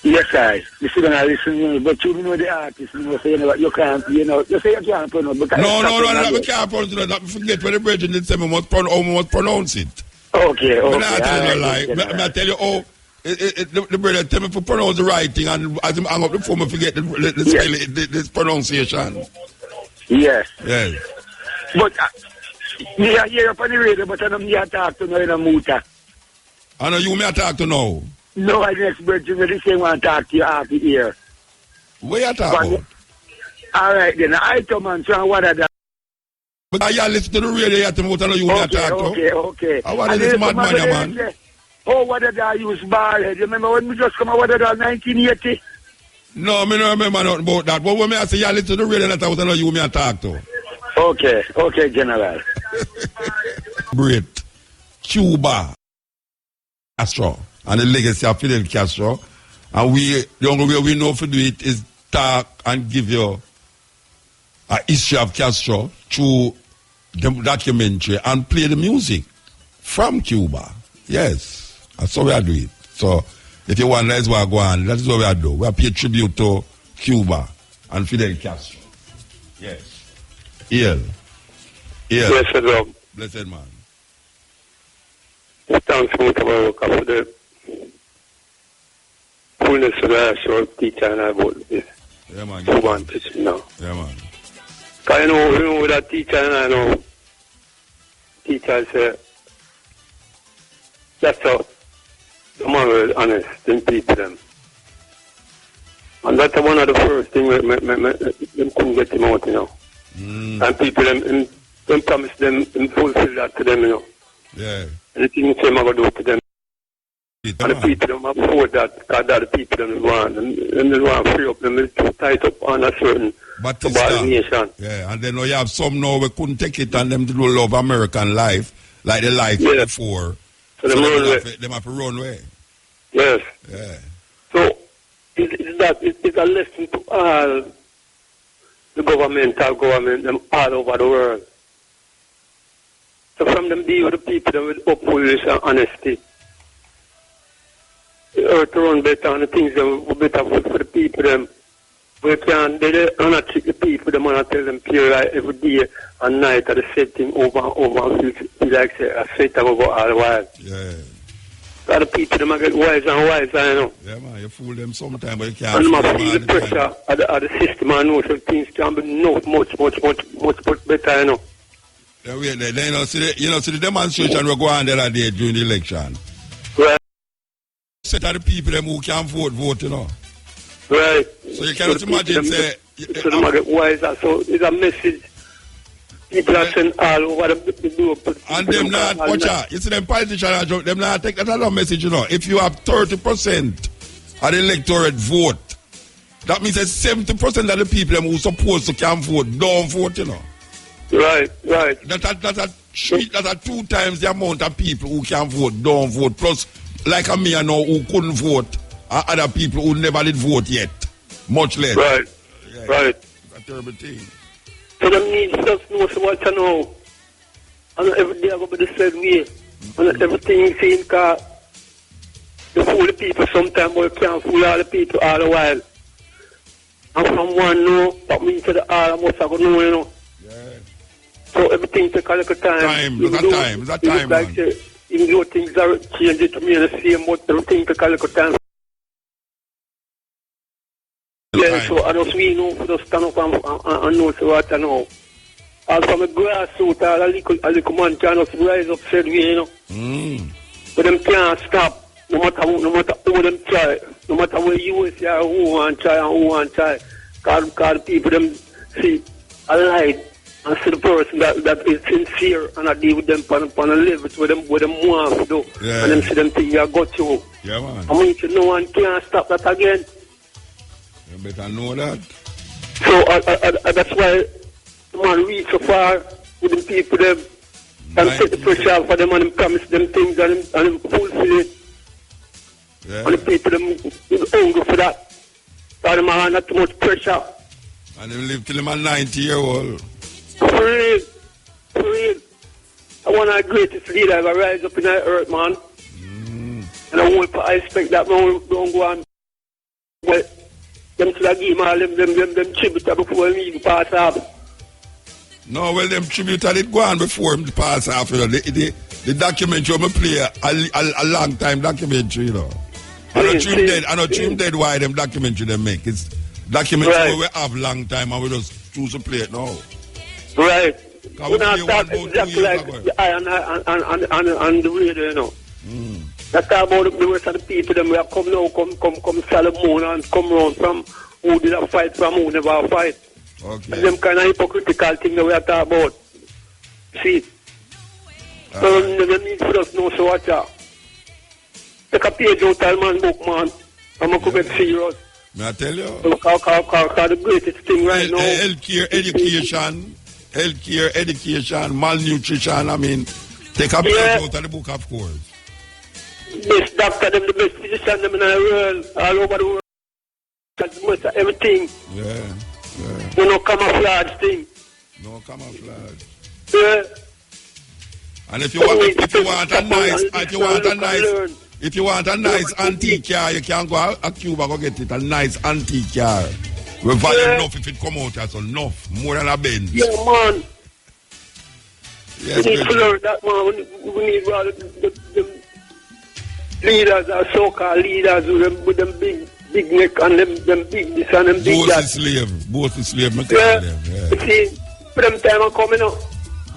Yes, guys. This is gonna listen, you know, but you know the artist, you know, say, you know, you can't, you know, you say you can't pronounce, but No, we can't pronounce it. That forget when the brethren did say we must pronounce it. Okay. I'm not telling you a lie. I tell you, the brother tell me to pronounce the right thing, and as I hang up the phone, I forget the spell, this pronunciation. Yes. Yes. But, me I hear up on the radio, but I don't hear talk to no in a Muta. I know you may talk to now. No, I next birthday, but the same one talk to you after here. Where you talk about? All right, then. I told man, so what are that? But I listen to the radio, you tell me what I know you may talk to. Okay. I want this mad man, man. Oh, what did I use bald head? You remember when we just come out, what did I 1980? No, I don't remember nothing about that. But when I say you listen to the radio, that's what I know you may talk to. Okay, General. Great. Cuba. Castro. And the legacy of Fidel Castro. And the only way we know to do it is talk and give you a history of Castro through the documentary and play the music from Cuba. Yes. That's how we do it. So, if you want, that's what I go on. That is what we do. We pay tribute to Cuba and Fidel Castro. Yes. Blessed Rob. Blessed man. Thanks, Mutabaruka, for the fullness of the short teacher and I about this. Yeah, man. Cuban teaching now. Yeah, man. Because you know that teacher and I know, teacher say, that's how the man was honest in people them. And that's one of the first things them couldn't get him out, you know. And people them promise them and fulfill that to them, you know. Yeah. Anything you say I'm going to do to them. And the people them afford that, because that the people them want. And they want to free up them, to tight up on a certain nation. Yeah, and then you have some now we couldn't take it and them to do love American life, like the life before. So them have to run away. Yes. Yeah. So, it's a lesson to all the government them all over the world. So from them deal with the people them with upwardness and honesty. The earth run better and the things that were better for the people them. We can they not trick the people them and tell them pure right every day and night at the same thing over and over and feel like say a set over all the while. Yeah. So the people them get wiser and wiser, you know. Yeah man, you fool them sometimes but you can't. And them feel the pressure of the system and know some things can be much better, you know. Wait there. Then see the demonstration we go on the other day during the election. Right. Set of the people them who can vote, you know. Right. So you cannot imagine say. So why is that? So it's a message. People are saying all over the do. And them not, watch out. You see them politicians, them not take that other message, you know. If you have 30% of the electorate vote, that means that 70% of the people them who supposed to can vote don't vote, you know. Right. That are 2 times the amount of people who can vote don't vote. Plus, like me, I know who couldn't vote, and other people who never did vote yet, much less. Right. Yeah, Right. It's a terrible thing. So them need just know so what you know. And every day I go by the same way. And everything seems because you fool the people sometimes, but you can't fool all the people all the while. And from one know, that means to the all of us are going to know, you know. Yeah. So everything take a little time. Look at time, like man. Even though things are changing to me the same, but everything take a little time. Yeah, so I just we know for just stand up and know so what I know. And from a grassroots, a little man can just rise up said way, you know. But them can't stop, no matter how them try, no matter where you is, yeah, who want try and who want try. Because people them see a light and see the person that is sincere and I deal with them on a level where them want to do. Yeah. And them see them things you got you. Yeah, man. I mean, no one can't stop that again. You better know that. So that's why the man reach so far with the people them and take the pressure off for them and promise them things and them fulfill it. Yeah. And the people them is hungry for that. So them are not too much pressure. And they live till them are 90-year-old. For real. I want our greatest leader ever rise up in the earth, man. And I expect that man don't go on. Well, them should have give him all them tribute before him even pass off. No, well, them tribute did go on before him pass off, you know. The documentary I'm play a long time documentary, you know. I know Dream Dead why them documentary they make. It's documentary where we have long time and we just choose to play it now. Right. We not start exactly like the eye and the radio, you know. That's about the rest of the people them we have come now, come Solomon and come round from who did a fight from who never fight. Okay. And them kind of hypocritical thing that we are talking about. See? So they need for us know so watch out. Take a page out of man book, man. I'm going to get serious. May I tell you? Look how the greatest thing right now. Healthcare, education, malnutrition, I mean, take a page out of the book, of course. Best doctor, them the best physician, them in the world, all over the world. That's most of everything. Yeah. You know, camouflage thing. No camouflage. Yeah. And if you want a nice antique car, you can go to Cuba go get it. A nice antique car. We value enough if it come out as enough, more than a Benz. Yeah, man. Yes, we need to learn that, man. We need the leaders, so-called leaders with them big neck and them big this and them big that. Both is slave. Yeah. See, for them time are coming up.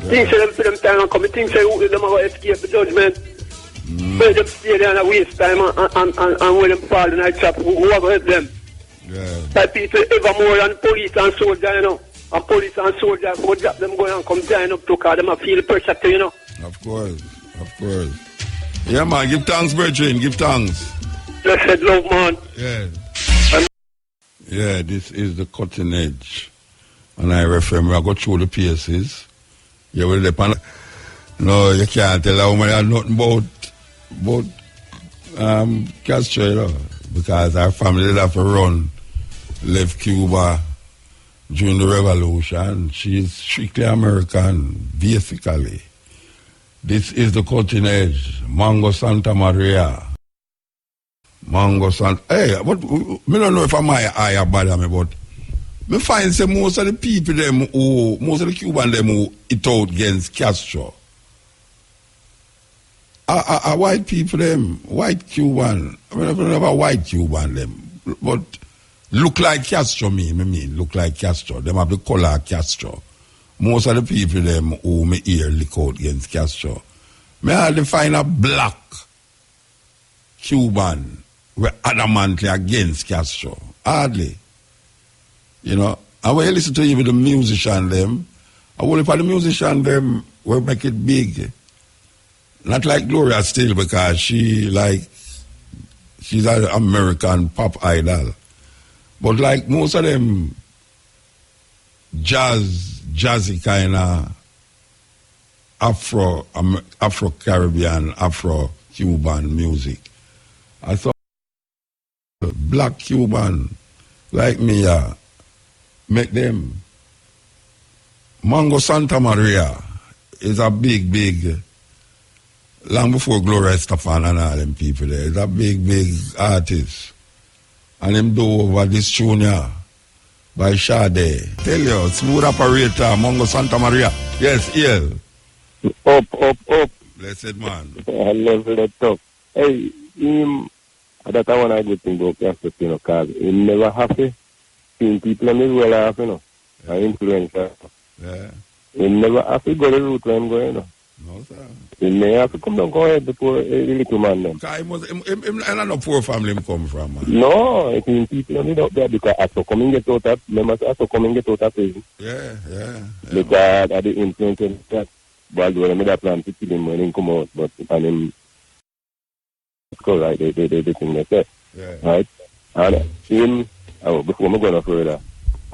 Things say them for them time are coming. Things say them are going to escape the judgment. Where them stay there and waste time and when them fall in the trap, who are going to help them? Yeah. Like people ever more than police and soldiers, you know. And police and soldiers, who drop them going and come join up to because them feel the pressure too, you know. Of course. Yeah, man, give thanks, brethren, give thanks. Blessed love, man. Yeah. Yeah, this is the cutting edge. And I refer me, I go through the pieces. You will depend. No, you can't tell a woman nothing about Castro, you know, because our family did have to run, left Cuba during the revolution. She's strictly American, basically. This is the cutting edge. Mango Santa Maria. Hey, but me don't know if I'm eye bother me, but me find say most of the people most of the Cuban them who it out against Castro are white people them, white Cuban. I mean, I don't know about white Cuban them, but look like Castro look like Castro. Them have the color of Castro. most of the people them who me hear lick out against Castro, me hardly find a black Cuban were adamantly against Castro. Hardly. You know, and when you listen to even the musician them, I will for the musician them will make it big. Not like Gloria still because she's an American pop idol. But like most of them jazzy kind of Afro-Caribbean, Afro-Cuban music. I thought black Cuban like me make them. Mango Santa Maria is a big, long before Gloria Estefan and all them people there, is a big artist. And him do over this tune here by Sade. Tell you, smooth operator, Mango Santa Maria. Yes, yeah. Up. Blessed man. I love that talk. Hey, that's one I good thing about Castro, you know, because he never happy. Seeing people in his well happy, you know, and influencer. Yeah. He never have to go the route where I'm going, you know. No, sir. He may have to come down, go ahead before the little man them. Because I don't know poor family him come from, man. No, I think people only out there because I saw coming get out of, members I saw coming get out of prison. Yeah. Because of the influence of that. But when I made a plan to kill him when he come out, but and him, go right, they think they said. Yeah. Right? And him, before I'm going further,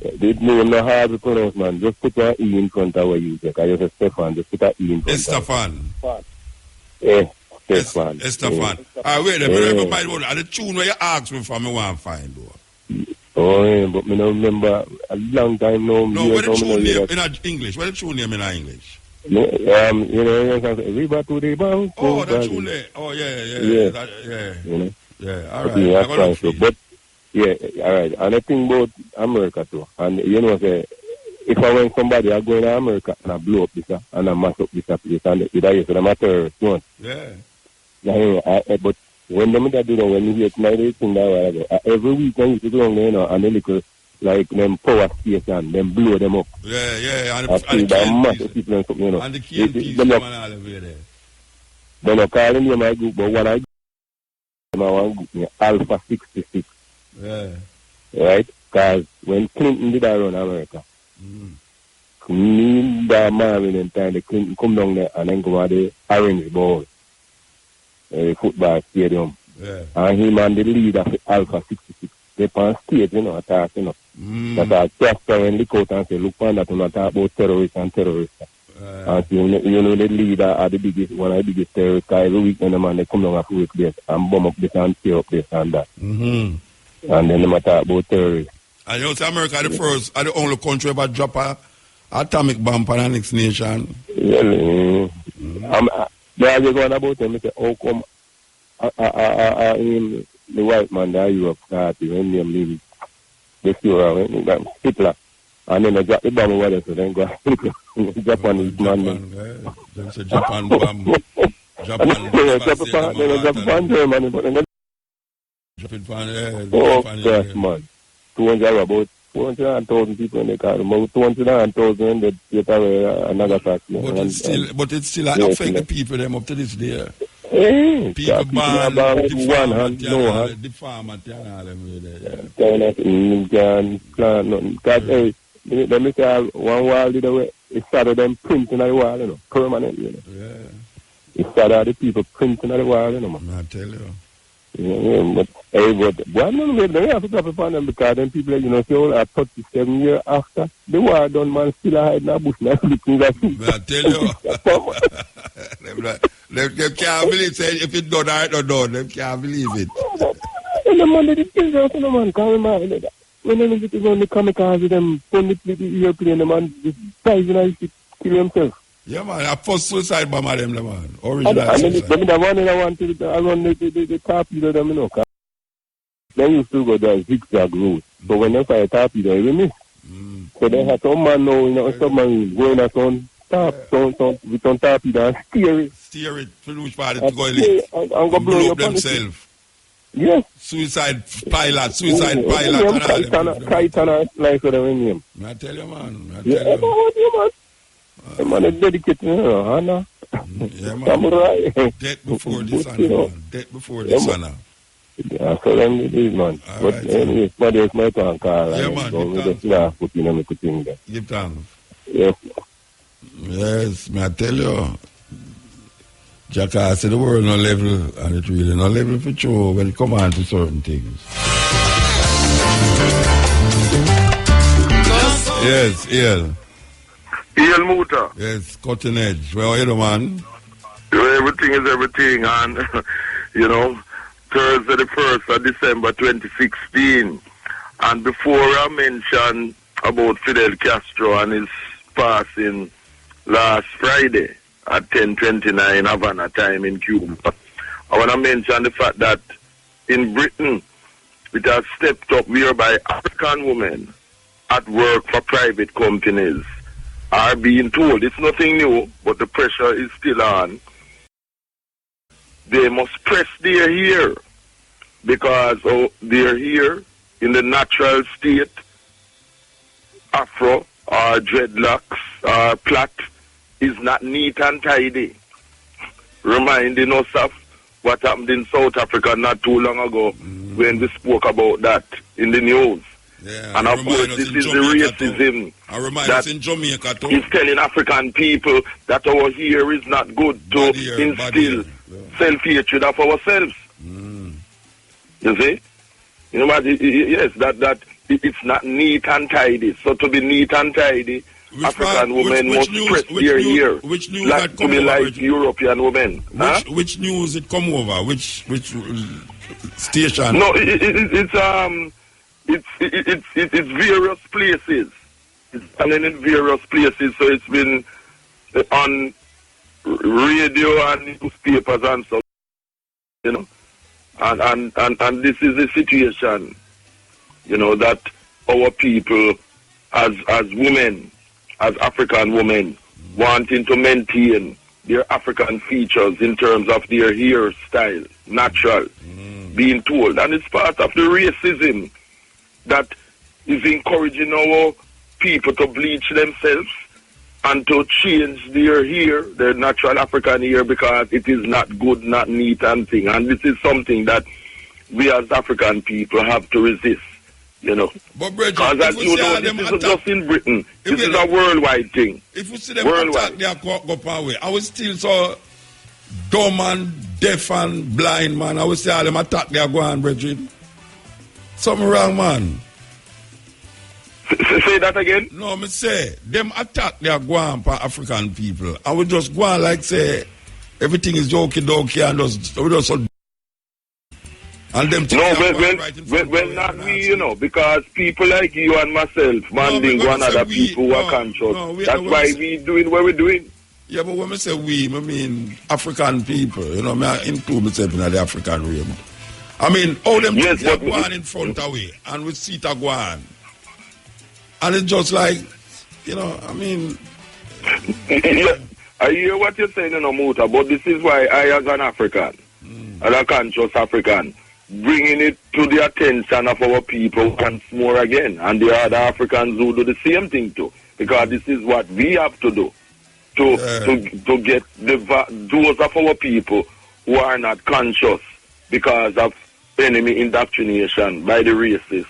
the name not hard to pronounce, man. Just put an E in front of what you say. Because you say Stefan, just put an E in front. Stefan. Stefan. Stefan. Wait a minute, the tune where you asked me for, me want to find though. Oh, yeah, but me don't remember a long time now. No, what the tune name in English? What the tune name in English? You know, River to the bank. Oh, the tune there. Oh, yeah. You know? Yeah, all right. But, yeah, all right. And I think about America too. And you know, say, if I want somebody I go to America and I blow up this and I mash up this place and it is a matter one. Yeah. But when them that do that, when you hear tonight, they think that every week I used to go on there, you know, and they little like them power station, them blow them up. Yeah. And the people and something, you know. And the key piece and all over there. They're not calling me my group, but what I do, I want group me Alpha 66. Yeah. Right? Because when Clinton did run America, me that man in the time, the Clinton come down there and then go to the Orange Bowl, football stadium. Yeah. And him and the leader of Alpha 66, they on stage, you know, attack, you know. That are Castro and look out and say, look on that, and talk about terrorists. And so, you know, the leader are the biggest, one of the biggest terrorists, every weekend, the man, they come down and work this and bomb up this and tear up this and that. And then they talk about terrorists. And you know, America the first, are the only country ever drop a atomic bomb on the next nation. Really? They are going about them, they say, how come the white man that Europe started when they leave the Syria, Hitler, and then they drop the bomb over there, so then go Japanese man. They say Japan bomb. Japan Germany, but then yes, man. 200 about 400,000 people in the car. About 200,000 that get away another factory. But it still affect the people them up to this day. People ban the farm hand, no hand. the farm and all them can plant nothing. Because hey, let me say one wall the way it started them printing on the wall, you know, permanently, you know. Yeah. It started the people printing on the wall, you know, man. I tell you. Yeah, but why not they have to drop upon them because them people, you know, still at 37 years after the war done, man, still hide in the bush now looking at it. I tell you. They can't believe it. If it done right or done, they can't believe it. And the man, they kill them, you know, man, can't remember. When they get on the kamikaze, them, put the airplane, the man, just dive in and kill himself. Yeah, man, a first suicide bomber them, the man. Original and suicide. Then the one that I want to run the torpedo them, you know. Then you still go the zigzag route. So when they fire torpedo, you miss. So they have some man now, you know, submarine going at some with some torpedo and steer it. Steer it to which part to go and blow up themselves. Yes. Suicide pilot and all them. Kite and a slice of them in him. I tell you, man. Yeah, man. Man, it's dedicated, Hannah. Yeah, man. Samurai. Death before dishonor, man. Death before dishonor. Yeah, so them it is, man. All But right, anyway, somebody else might talk, Carl. Yeah, man, So give we thanks. just laugh, put in and make a thing there. Give thanks. Yes. Yes, may I tell you, Jacka said the world no level, and it really no level for sure when it come on to certain things. Yes, Ian. Ian Muta. Yes, cutting edge. Where are you, man? Everything is everything, and Thursday the 1st of December 2016. And before I mention about Fidel Castro and his passing last Friday at 10:29 Havana time in Cuba, I want to mention the fact that in Britain, it has stepped up whereby African women at work for private companies are being told, it's nothing new, but the pressure is still on. They must press their hair because their hair in the natural state, afro or dreadlocks or plait, is not neat and tidy. Reminding us of what happened in South Africa not too long ago when we spoke about that in the news. Yeah, and of course, this is the racism that in Jamaica too. Is telling African people that our hair is not good to instill self-hatred of ourselves. You see? You know what? Yes, that it's not neat and tidy. So to be neat and tidy, African women must press their hair. Which news like to be like European women. Which news it come over? Which station? No, it's various places. It's coming in various places, so it's been on radio and newspapers and so, and this is the situation, that our people as women, as African women, wanting to maintain their African features in terms of their hairstyle, natural, being told, and it's part of the racism that is encouraging our people to bleach themselves and to change their hair, their natural African hair, because it is not good, not neat and thing. And this is something that we as African people have to resist, But because as you know, this isn't just in Britain. This is a worldwide thing. If we see them attack their go away, I was still so dumb and deaf and blind, man. I would say all them attack their go on, brethren. Something wrong, man. Say that again? No, me say, them attack their Guam for African people. I would just go on like say, everything is jokey-dokey and we just so... And them when not we, because people like you and myself, Manding, one other people who are conscious. That's why we doing what we're doing. Yeah, but when I say we, I mean African people. I include myself in the African realm. I mean, all them things are going in front of we, and we see it going. And it's just like, I mean... Yeah, I hear what you're saying, Muta, but this is why I, as an African, and a conscious African, bringing it to the attention of our people once more again, and the other Africans who do the same thing too, because this is what we have to do, to get those of our people who are not conscious because of enemy indoctrination by the racists,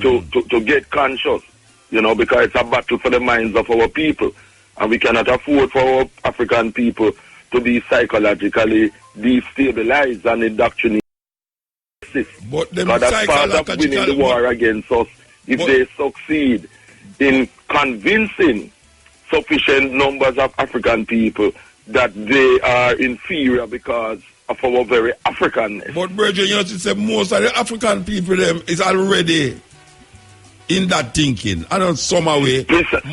to get conscious. Because it's a battle for the minds of our people. And we cannot afford for our African people to be psychologically destabilized and indoctrinated. But that's part of winning the war against us. If they succeed in convincing sufficient numbers of African people that they are inferior because of our very Africanness. But, brethren, say most of the African people them is already... in that thinking, I don't somehow way. That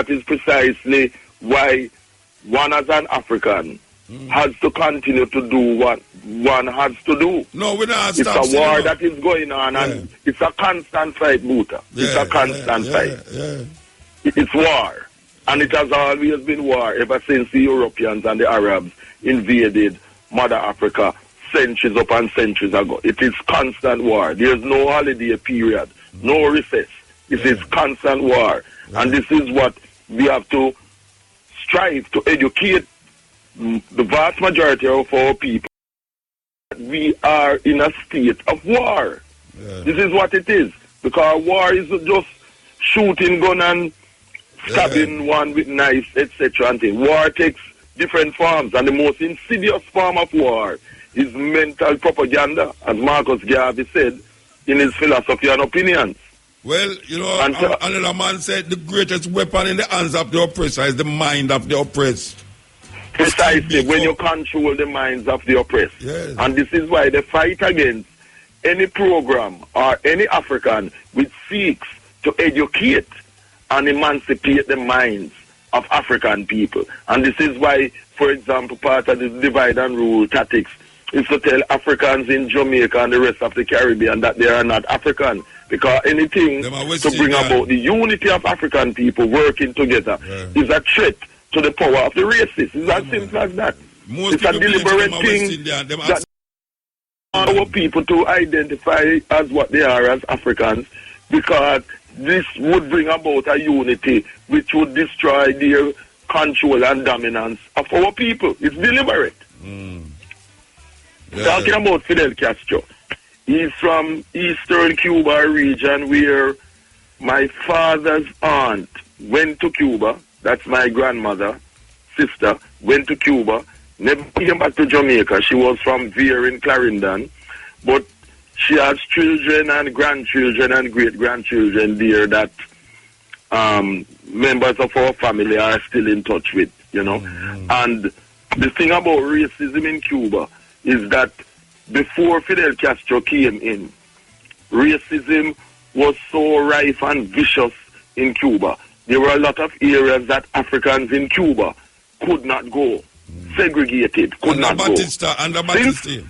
is precisely why one as an African has to continue to do what one has to do. No, we're not. It's a war that is going on, and it's a constant fight, Muta. It's a constant fight. It's war, and it has always been war ever since the Europeans and the Arabs invaded Mother Africa. Centuries upon centuries ago. It is constant war. There's no holiday period, no recess. This is constant war. And this is what we have to strive to educate the vast majority of our people. We are in a state of war. This is what it is. Because war is just shooting gun and stabbing one with knives, etc. And thing. War takes different forms, and the most insidious form of war is mental propaganda, as Marcus Garvey said in his Philosophy and Opinions. Well, you know, another man said the greatest weapon in the hands of the oppressor is the mind of the oppressed. Precisely, when you control the minds of the oppressed. Yes. And this is why the fight against any program or any African which seeks to educate and emancipate the minds of African people. And this is why, for example, part of the divide and rule tactics is to tell Africans in Jamaica and the rest of the Caribbean that they are not African. Because anything to bring about the unity of African people working together is a threat to the power of the racists. It's as simple as that. It's a deliberate thing that our people to identify as what they are as Africans, because this would bring about a unity which would destroy their control and dominance of our people. It's deliberate. Talking about Fidel Castro. He's from Eastern Cuba region, where my father's aunt went to Cuba. That's my grandmother, sister, went to Cuba, never came back to Jamaica. She was from there in Clarendon, but she has children and grandchildren and great-grandchildren there that members of our family are still in touch with, you know. And the thing about racism in Cuba is that before Fidel Castro came in, racism was so rife and vicious in Cuba. There were a lot of areas that Africans in Cuba could not go, segregated, could not go. Under Batista.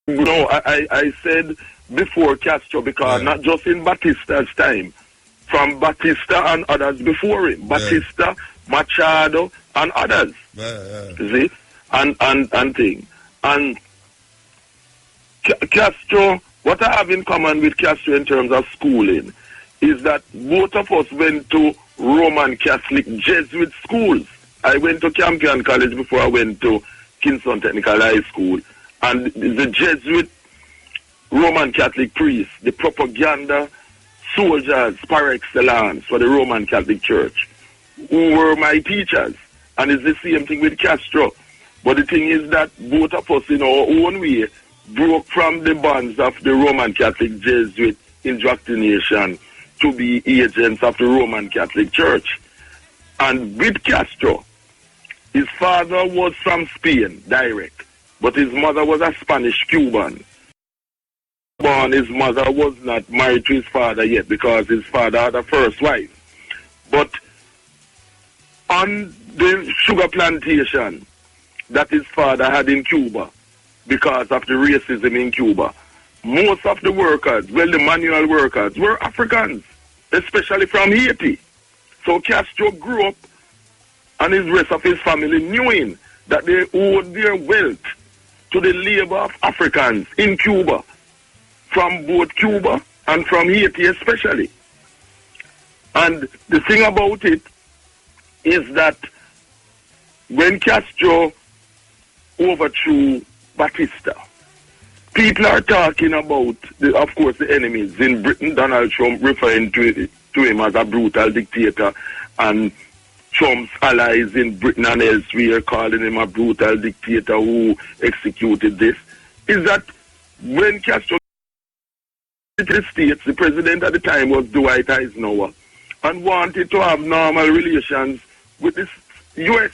No, I said before Castro, because not just in Batista's time, from Batista and others before him, Batista, Machado, and others. You see? And thing. And Castro, what I have in common with Castro in terms of schooling is that both of us went to Roman Catholic Jesuit schools. I went to Campion College before I went to Kingston Technical High School. And the Jesuit Roman Catholic priests, the propaganda soldiers par excellence for the Roman Catholic Church, who were my teachers. And it's the same thing with Castro. But the thing is that both of us in our own way broke from the bonds of the Roman Catholic Jesuit indoctrination to be agents of the Roman Catholic Church. And with Castro, his father was from Spain, direct, but his mother was a Spanish Cuban. His mother was not married to his father yet because his father had a first wife. But on the sugar plantation that his father had in Cuba, because of the racism in Cuba, most of the workers, well, the manual workers, were Africans, especially from Haiti. So Castro grew up, and the rest of his family knew that they owed their wealth to the labor of Africans in Cuba, from both Cuba and from Haiti especially. And the thing about it is that when Castro overthrew Batista, people are talking about, of course, the enemies. In Britain, Donald Trump referring to him as a brutal dictator, and Trump's allies in Britain and elsewhere calling him a brutal dictator who executed this, is that when Castro came to the States, the president at the time was Dwight Eisenhower, and wanted to have normal relations with the U.S.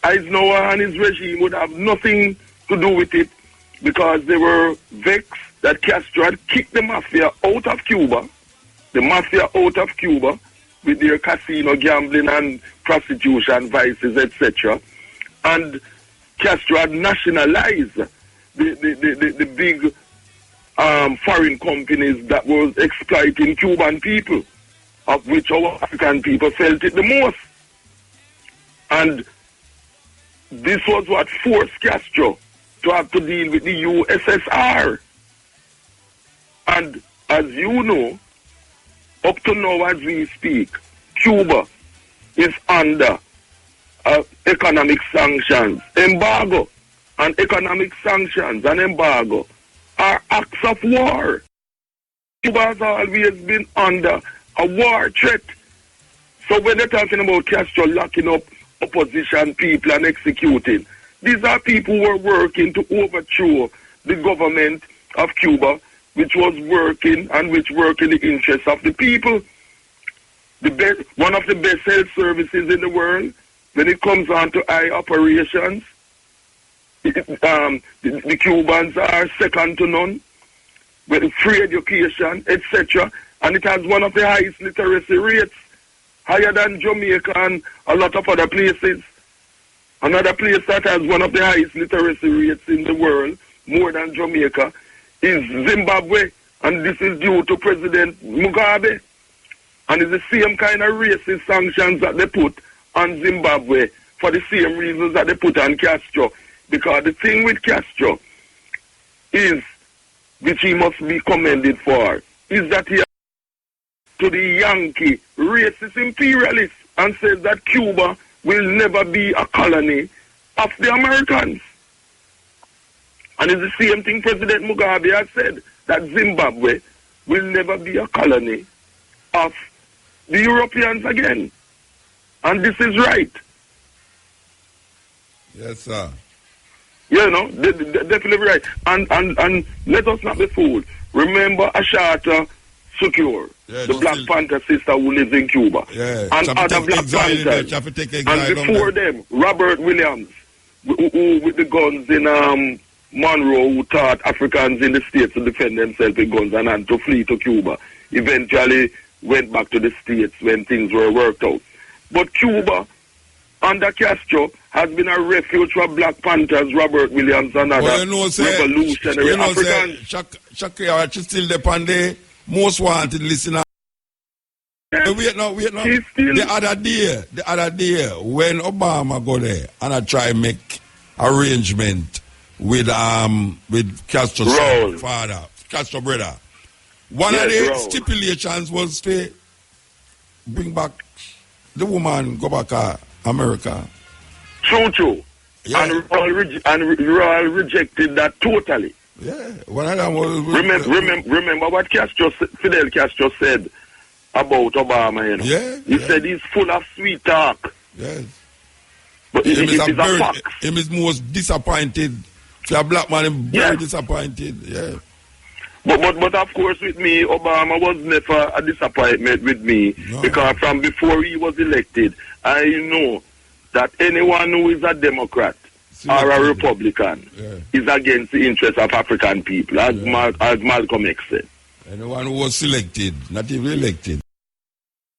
Eisenhower and his regime would have nothing to do with it, because they were vexed that Castro had kicked the mafia out of Cuba, with their casino gambling and prostitution vices, etc. And Castro had nationalized the big foreign companies that was exploiting Cuban people, of which our African people felt it the most. And this was what forced Castro to have to deal with the USSR. And as you know, up to now as we speak, Cuba is under economic sanctions, embargo. And economic sanctions and embargo are acts of war. Cuba has always been under a war threat. So when they're talking about Castro locking up opposition people and executing, these are people who are working to overthrow the government of Cuba, which was working and which work in the interests of the people. One of the best health services in the world, when it comes on to eye operations, the Cubans are second to none, with free education, etc. And it has one of the highest literacy rates, higher than Jamaica and a lot of other places. Another place that has one of the highest literacy rates in the world, more than Jamaica, is Zimbabwe. And this is due to President Mugabe. And it's the same kind of racist sanctions that they put on Zimbabwe for the same reasons that they put on Castro. Because the thing with Castro is, which he must be commended for, is that he to the Yankee racist imperialists and says that Cuba will never be a colony of the Americans. And it's the same thing President Mugabe has said, that Zimbabwe will never be a colony of the Europeans again. And this is right. Yes, sir. You know, definitely right. And let us not be fooled. Remember Ashata Secure, the Black Panther sister who lives in Cuba. Yeah. And other Black Panthers. And before them, Robert Williams, who with the guns in Monroe, who taught Africans in the States to defend themselves with guns and to flee to Cuba. Eventually went back to the States when things were worked out. But Cuba, under Castro, has been a refuge for Black Panthers, Robert Williams and other revolutionary Africans. Shakira, she's still the most wanted listener. Yes. Wait now. The other day, when Obama go there and I try make arrangement with Castro's father, Castro brother, one of the stipulations was to bring back the woman, go back to America. True. Yeah. And Royal rejected that totally. Yeah. One of them was... Remember what Fidel Castro said about Obama, you know? Yeah. He said he's full of sweet talk. Yes. But he's a fox. Him is most disappointed. For a black man, I'm very disappointed. Yeah. But of course with me, Obama was never a disappointment with me. No. Because from before he was elected, I know that anyone who is a Democrat or a Republican is against the interests of African people, as Malcolm X said. Anyone who was selected, not even elected.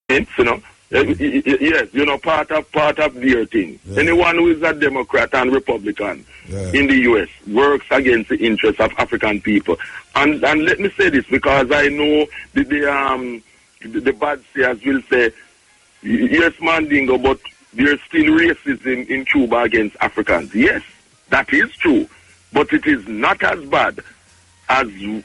You know, yes, you know, part of their thing. Yeah. Anyone who is a Democrat and Republican in the U.S. works against the interests of African people. And let me say this, because I know the bad sayers will say, yes, Mandingo, but there's still racism in Cuba against Africans. Yes, that is true. But it is not as bad as in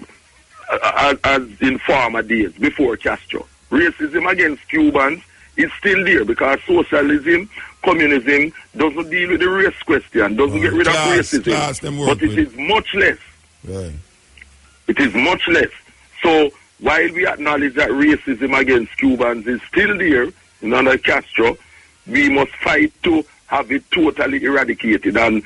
former days, before Castro. Racism against Cubans is still there because socialism, communism doesn't deal with the race question, doesn't get rid of racism. But it is much less. Right. It is much less. So while we acknowledge that racism against Cubans is still there, under Castro, we must fight to have it totally eradicated. And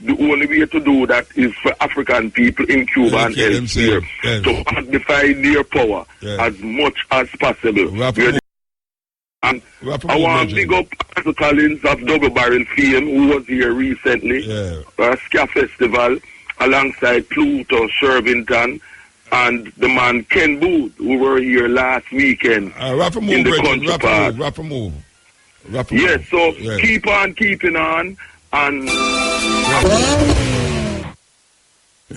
the only way to do that is for African people in Cuba and elsewhere to magnify their power as much as possible. And I want to big up Arthur Collins of Double Barrel fame, who was here recently, Ska Festival, alongside Pluto, Shervington, and the man Ken Booth, who were here last weekend in the country park. Yes, so keep on keeping on. And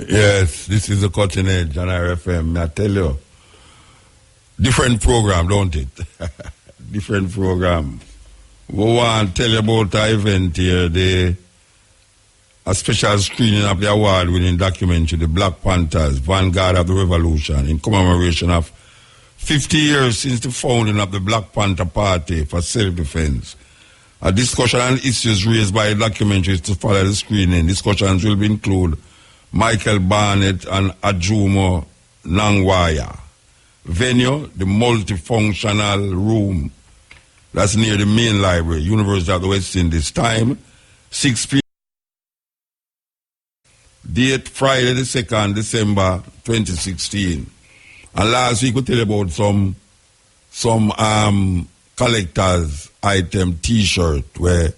yes, this is the Cutting Edge on RFM. I tell you, different program, don't it? Different program. We want to tell you about our event here, a special screening of the award-winning documentary, The Black Panthers, Vanguard of the Revolution, in commemoration of 50 years since the founding of the Black Panther Party for self-defense. A discussion on issues raised by documentaries to follow the screening. Discussions will include Michael Barnett and Ajumo Nangwaya. Venue, the multifunctional room that's near the main library, University of the West Indies. Time, 6 p.m. Date, Friday the 2nd December 2016. And last week we tell you about some collector's item T-shirt where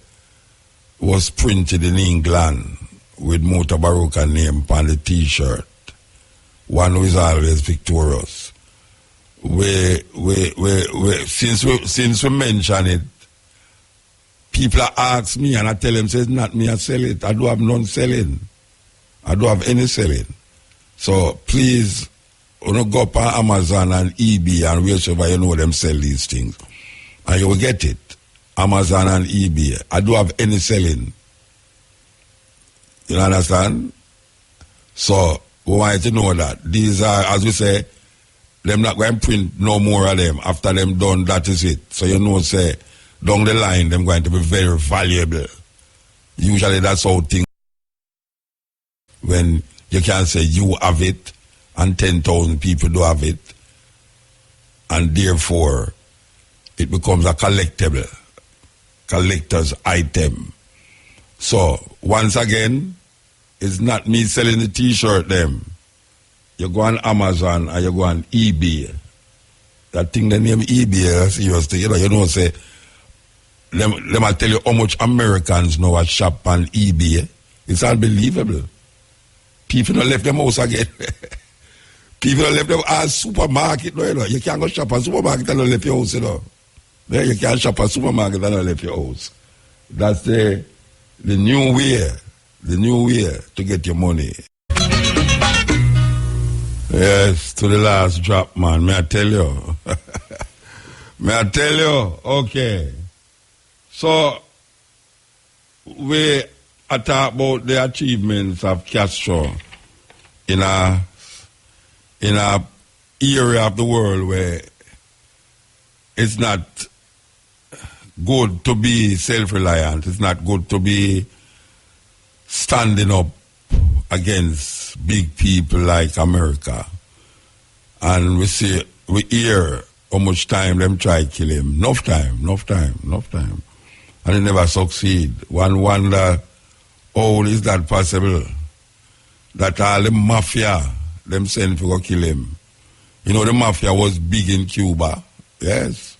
was printed in England with Mutabaruka name on the T-shirt. One who is always victorious. Since we mention it, people ask me and I tell them, it's not me I sell it. I do have none selling. I don't have any selling. So please, go up on Amazon and eBay and wherever you know them sell these things. And you will get it. Amazon and eBay. I don't have any selling. You understand? So we want you to know that these are, as we say, them not going to print no more of them. After them done, that is it. So you know, say, down the line, them going to be very valuable. Usually that's how things, when you can say you have it and 10,000 people do have it, and therefore it becomes a collectible, collector's item. So once again, it's not me selling the T-shirt them. You go on Amazon or you go on eBay. That thing the name eBay, seriously, you know say, let me tell you how much Americans know a shop on eBay. It's unbelievable. People don't left them house again. People don't left them at supermarket. You know. You can't go shop at supermarket and don't left your house, you know. Yeah, you can't shop at supermarket and don't left your house. That's the new way. The new way to get your money. Yes, to the last drop, man. May I tell you? May I tell you? Okay. So, we talk about the achievements of Castro in a area of the world where it's not good to be self-reliant. It's not good to be standing up against big people like America. And we hear how much time them try to kill him. Enough time. And they never succeed. One wonder, how is that possible? That all the mafia, them send to go kill him. You know, the mafia was big in Cuba. Yes.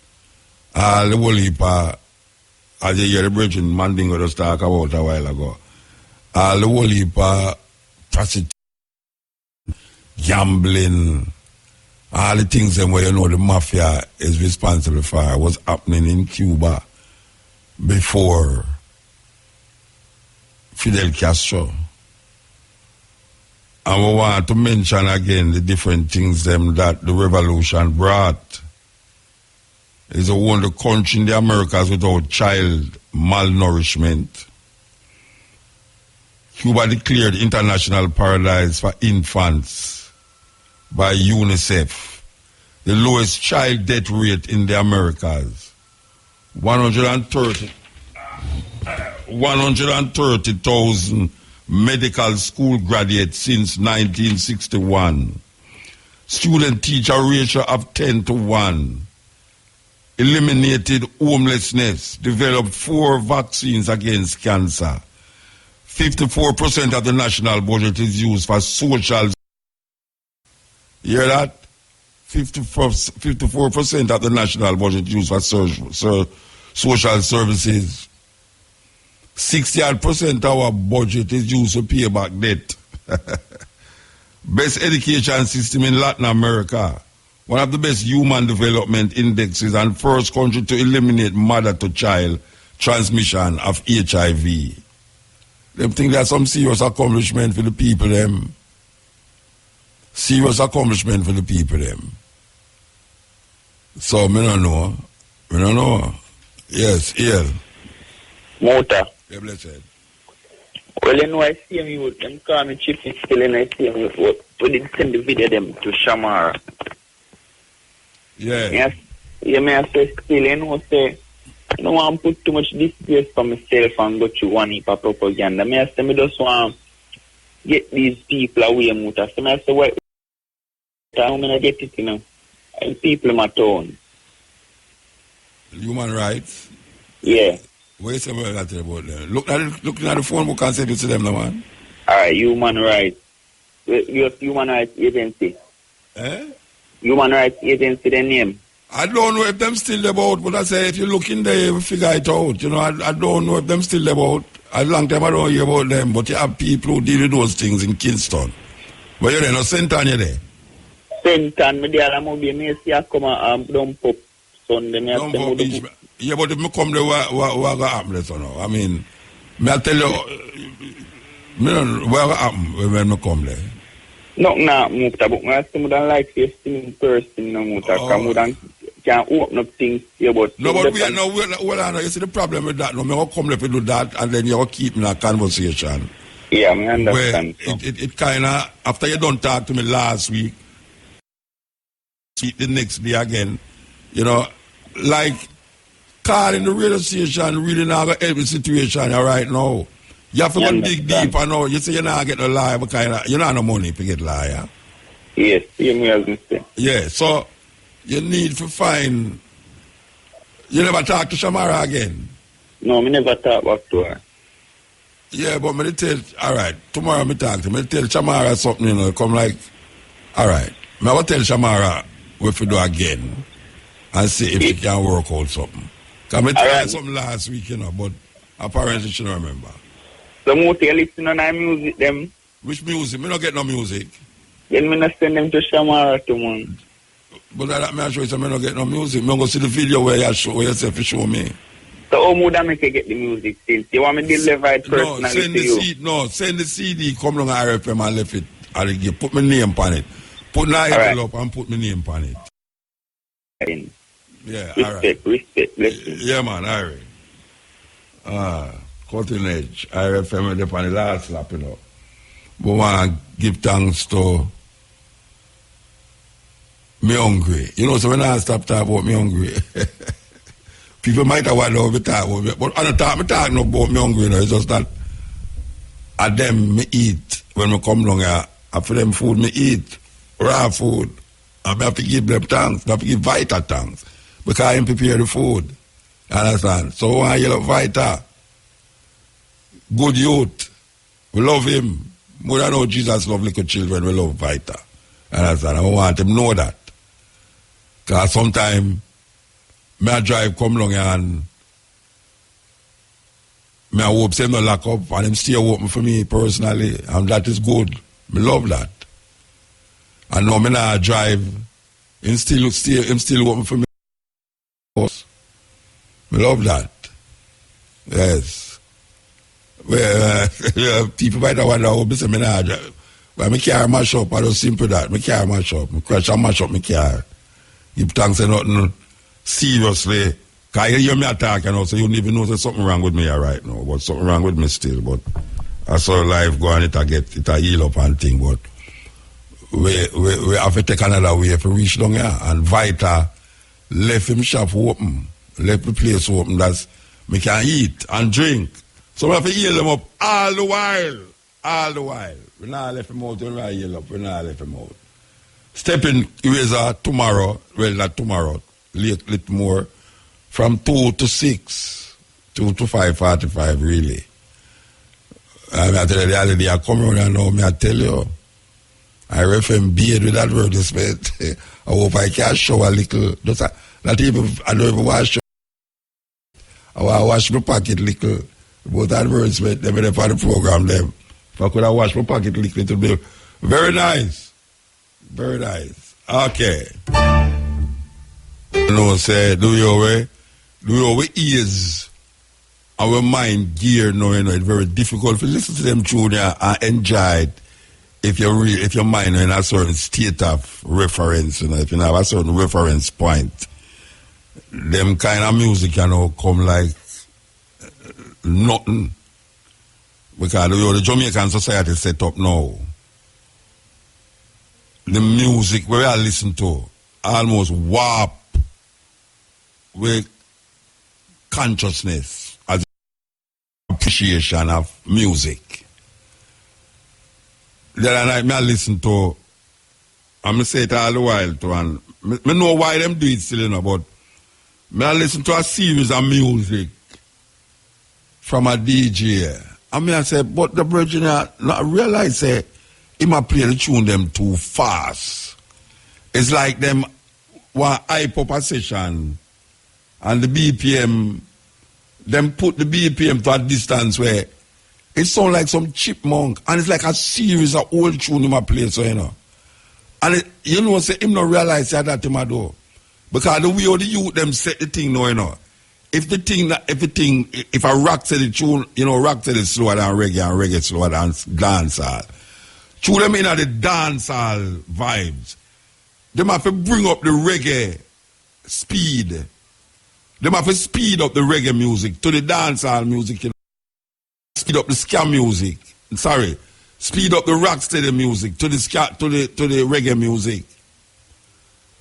All the whole heap, as you hear the bridge in Mandingo just talk about a while ago. All the whole heap, prostitution, gambling, all the things where you know the mafia is responsible for was happening in Cuba before Fidel Castro. And we want to mention again the different things that the revolution brought. It's the only country in the Americas without child malnourishment. Cuba declared international paradise for infants by UNICEF. The lowest child death rate in the Americas. 130,000 medical school graduates since 1961. Student-teacher ratio of 10-1. Eliminated homelessness. Developed 4 vaccines against cancer. 54% of the national budget is used for social. You hear that? 54% of the national budget used for social services. 60% of our budget is used to pay back debt. Best education system in Latin America. One of the best human development indexes and first country to eliminate mother-to-child transmission of HIV. Them think that's some serious accomplishment for the people, them. Serious accomplishment for the people, them. So, me don't know. Yes, here. Motor. Yeah, blessed. Well, you know, I see him with them call me Chief still and I see him with we did send the video them to Shamara. Yeah. Yes. Yeah, me I say still, you know, say, I don't want to put too much disgrace for myself and go through one heap of propaganda. Me I say, me just want to get these people away, Muta. So me I say, why? I'm going to get it, you know. And people in my town. Human rights? Yeah. What you say about them? Looking at the phone book and say this to them, no, man. Alright, human rights. Your human rights agency. Eh? Human rights agency, their name. I don't know if them still about, but I say if you look in there, you figure it out. You know, I don't know if them still about. A long time I don't hear about them, but you have people who deal with those things in Kingston. But you're there, no Senton, you're there. Senton, me there, I'm going to see I come and dump up Sunday. Yeah, but if me come there, what going to happen there, so no? I mean, may I tell you, what going to happen when me come there? No, Muta, but I still don't like to see in person, no, Muta, because I can't open up things here, but... No, but you see the problem with that, no, me come there to do that, and then you keep in a conversation. Yeah, I understand. It kind of, after you don't talk to me last week, the next day again, you know, like, calling the radio station really not going to help the situation right now. You have to go dig deep, I know. You say you're not getting a lie, but kind of, you don't have no money to get lie, yeah? Yes, you as me say. Yeah, so you need to find... You never talk to Shamara again? No, me never talk back to her. Yeah, but me tell... All right, tomorrow me talk to me tell Shamara something, you know, come like... All right, me will tell Shamara what to do again and see if she can work out something. Because I tried something last week, you know, but apparently she don't remember. So most you listen to our music, them. Which music? Me not get no music. Then me not send them to Shamara tomorrow. But that me show you so me not get no music. Me go see the video where you say to show me. So how would I make you get the music since? You want me to deliver it personally to you? Send the CD, come along RFM and left it. And put my name on it. Put my envelope and put my name on it. Yeah, respect. Yeah, man, alright. Cutting edge. RFM up on the last lap, you know. But I want to give thanks to me hungry. You know, so when I stop talking about me hungry, people might have wondered how me talk about me. But I don't talk no about me hungry, you know. It's just that at them me eat when me come along here. After them food me eat, raw food. And I have to give them thanks. I have to give Vita thanks. Because I prepare the food. You understand? So I yell Vita. Good youth. We love him. More than how Jesus love little children, we love Vita. You understand? I want him to know that. Because sometimes I drive come along and I hope him no lock up and him stay open for me personally. And that is good. I love that. And now I not drive. Him still open for me. I love that. Yes. Well, people might have wondered how I say I drive. Well, I carry my shop. I don't simple that. I carry my shop. I crash on my shop. I carry. Give thanks and nothing seriously. Because you hear me attack, you know, so you don't even know there's something wrong with me right now. But something wrong with me still. But I saw life go on, it a heal up and thing. But we have to take another way to reach down here. And Vita left him shop open. Left the place open. That's me can eat and drink. So we have to heal them up all the while. All the while. We not left him out when we heal up. We not left him out. Stepping eraser tomorrow. Well, not tomorrow. Little more. From 2 to 6. 2 to 5:45 really. I tell you the other day I come around and now I tell you. I reference beard with advertisement. I hope I can show a little. Not even, I don't even wash. I want to wash my pocket little. Both advertisements, they made for the program them. If I could have washed my pocket little, it would be very nice. Very nice. Okay. You know, say, do your ears, our mind gear, no, you know, it's very difficult to listen to them tune and enjoy it. If your mind is in a certain state of reference, you know, if you have a certain reference point, them kind of music, you know, come like nothing. Because the Jamaican society set up now. The music where I listen to almost warp with consciousness as appreciation of music. The other night, I listen to, I'm say it all the while too, and I know why them do it still, you know, but I listen to a series of music from a DJ. I say, but the virgin, I realize he might play the tune them too fast. It's like them want hype up a session and the BPM, them put the BPM to a distance where it sounds like some chipmunk, and it's like a series of old tune in my place, so you know. And you know, say him not realize that him a do. Because the way how the youth them set the thing now, you know. If a rock set the tune, you know, rock set is slower than reggae and reggae slower than dancehall. Tune them in at the dancehall vibes. Them have to bring up the reggae speed. Them have to speed up the reggae music to the dancehall music, you know. Speed up the ska music. Sorry. Speed up the rocksteady music to the ska, to the reggae music.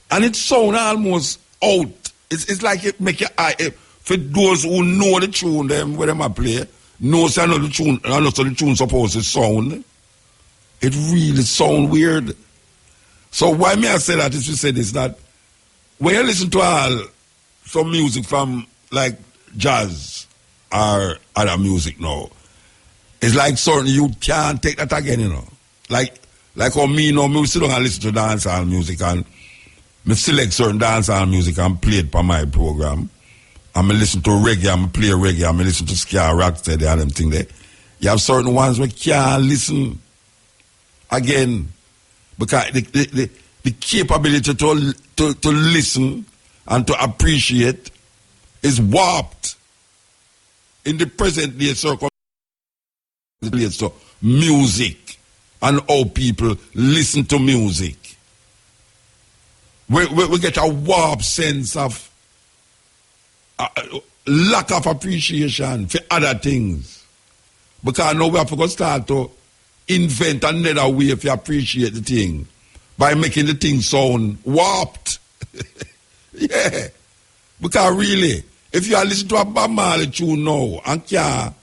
And it sound almost out. It's like it make your eye. For those who know the tune, them where them a play, knows I know the tune, I know so the tune supposed to sound. It really sound weird. So why may I say that is to say this, that when you listen to some music from like jazz or other music now, it's like certain you can't take that again, you know. Like how me, you know, me sit down and listen to dancehall music and me select certain dancehall music and play it for my program. And me listen to reggae, and me play reggae, and me listen to ska, rocksteady, and them thing there. You have certain ones where you can't listen again because the capability to listen and to appreciate is warped in the present day circumstance. To music and how people listen to music. We get a warped sense of lack of appreciation for other things. Because now we have to start to invent another way to appreciate the thing by making the thing sound warped. Yeah. Because really, if you are listening to a Bob Marley tune now and can't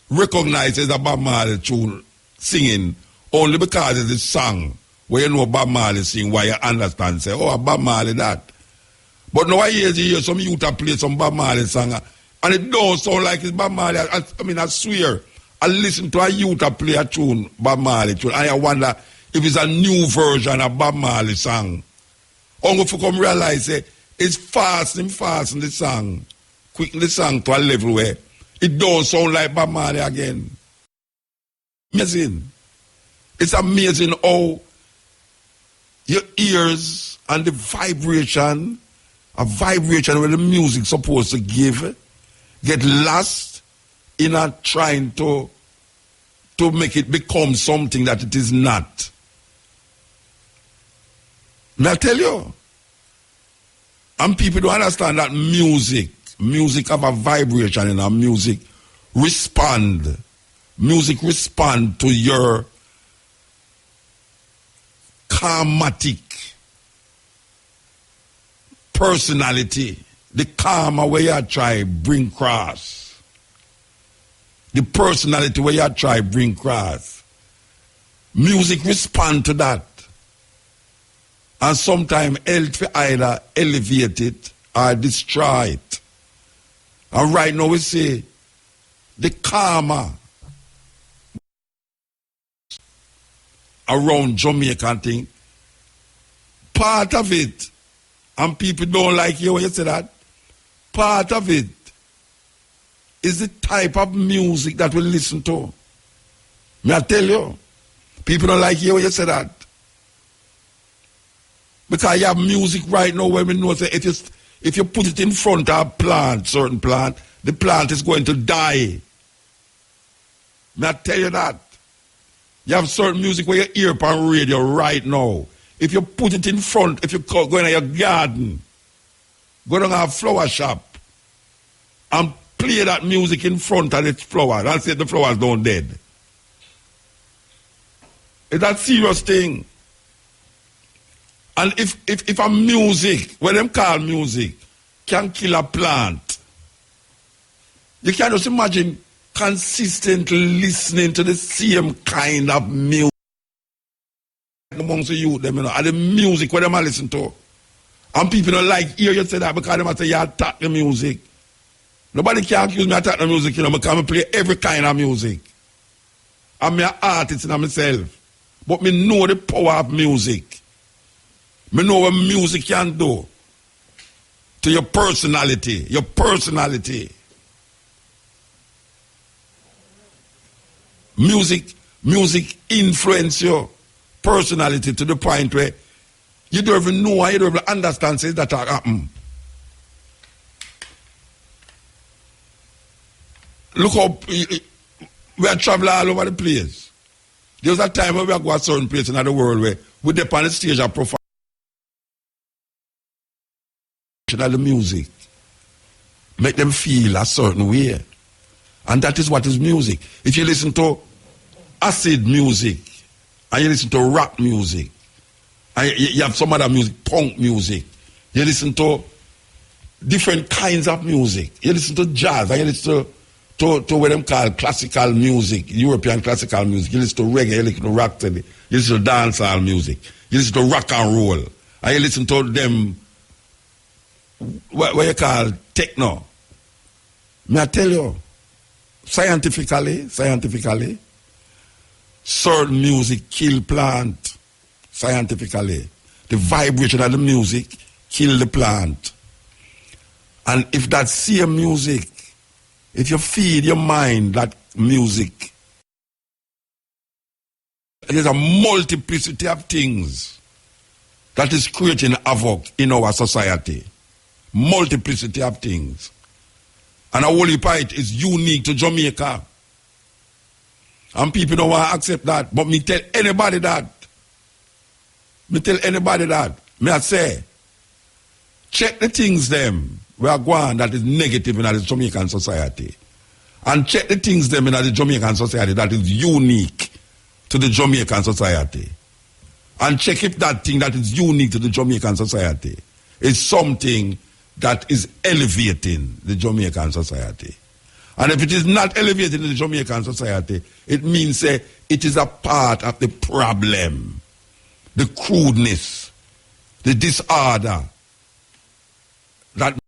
recognize it as a Bob Marley tune singing only because it's a song where you know Bob Marley sing, why you understand, say, oh, Bob Marley that. But now I hear some youth play some Bob Marley song and it don't sound like it's Bob Marley. I mean, I swear, I listen to a youth play a tune, Bob Marley tune, and I wonder if it's a new version of Bob Marley song. Only if you come realize, say, it's fast the song, quicken the song to a level where it don't sound like Bob Marley again. Amazing. It's amazing how your ears and the vibration, a vibration where the music supposed to give, get lost in a trying to make it become something that it is not. May I tell you? And people don't understand that music have a vibration in our music. Music respond to your karmatic personality. The karma where you try bring cross. The personality where you try bring cross. Music respond to that. And sometimes help either elevate it or destroy it. And right now we say the karma around Jamaican thing, part of it, and people don't like you when you say that, part of it is the type of music that we listen to. May I tell you? People don't like you when you say that. Because you have music right now where we know that if you put it in front of a plant, certain plant, the plant is going to die. May I tell you that? You have certain music where you hear on radio right now. If you put it in front, if you go in your garden, go down to a flower shop and play that music in front of the flower, and say the flowers don't dead. It's that serious thing. And if a music, what them call music, can kill a plant, you can just imagine consistently listening to the same kind of music amongst the youth, them, you know, and the music what them a listen to. And people don't like hear you say that because them say you attack the music. Nobody can accuse me of attack the music, you know, because I play every kind of music. I'm an artist in myself. But me know the power of music. Me know what music can do to your personality. Your personality. Music influence your personality to the point where you don't even know and you don't even understand things that are happening. Look up, we are traveling all over the place. There was a time when we are going to a certain place in the world where we dip on the stage and profile the music. Make them feel a certain way. And that is what is music. If you listen to acid music, and you listen to rap music, and you have some other music, punk music, you listen to different kinds of music. You listen to jazz, and you listen to what them call classical music, European classical music. You listen to reggae, you listen to rock, you listen to dancehall music, you listen to rock and roll, and you listen to them, what you call techno. May I tell you, scientifically, certain music kill plant. Scientifically, the vibration of the music kill the plant. And if that same music, if you feed your mind that music, there's a multiplicity of things that is creating havoc in our society. Multiplicity of things. And a whole heap of it is unique to Jamaica. And people don't want to accept that. But me tell anybody that. Me I say, check the things them we are going that is negative in the Jamaican society. And check the things them in the Jamaican society that is unique to the Jamaican society. And check if that thing that is unique to the Jamaican society is something that is elevating the Jamaican society. And if it is not elevating the Jamaican society, it means it is a part of the problem, the crudeness, the disorder that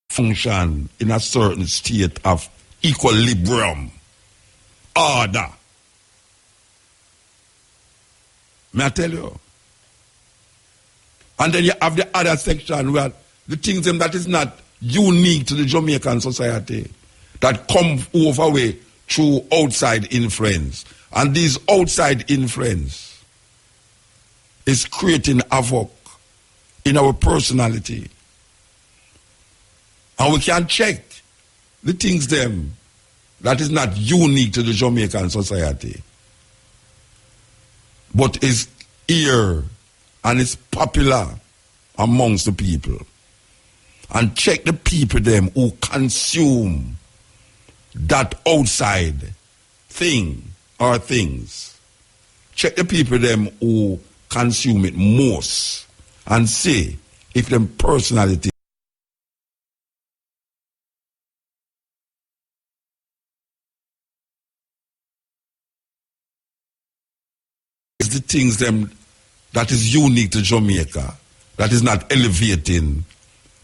function in a certain state of equilibrium, order. May I tell you? And then you have the other section where the things that is not unique to the Jamaican society that come over way through outside influence. And these outside influence is creating havoc in our personality. And we can check the things them that is not unique to the Jamaican society, but is here and is popular amongst the people. And check the people them who consume that outside thing or things. Check the people them who consume it most and see if them personality is the things them that is unique to Jamaica, that is not elevating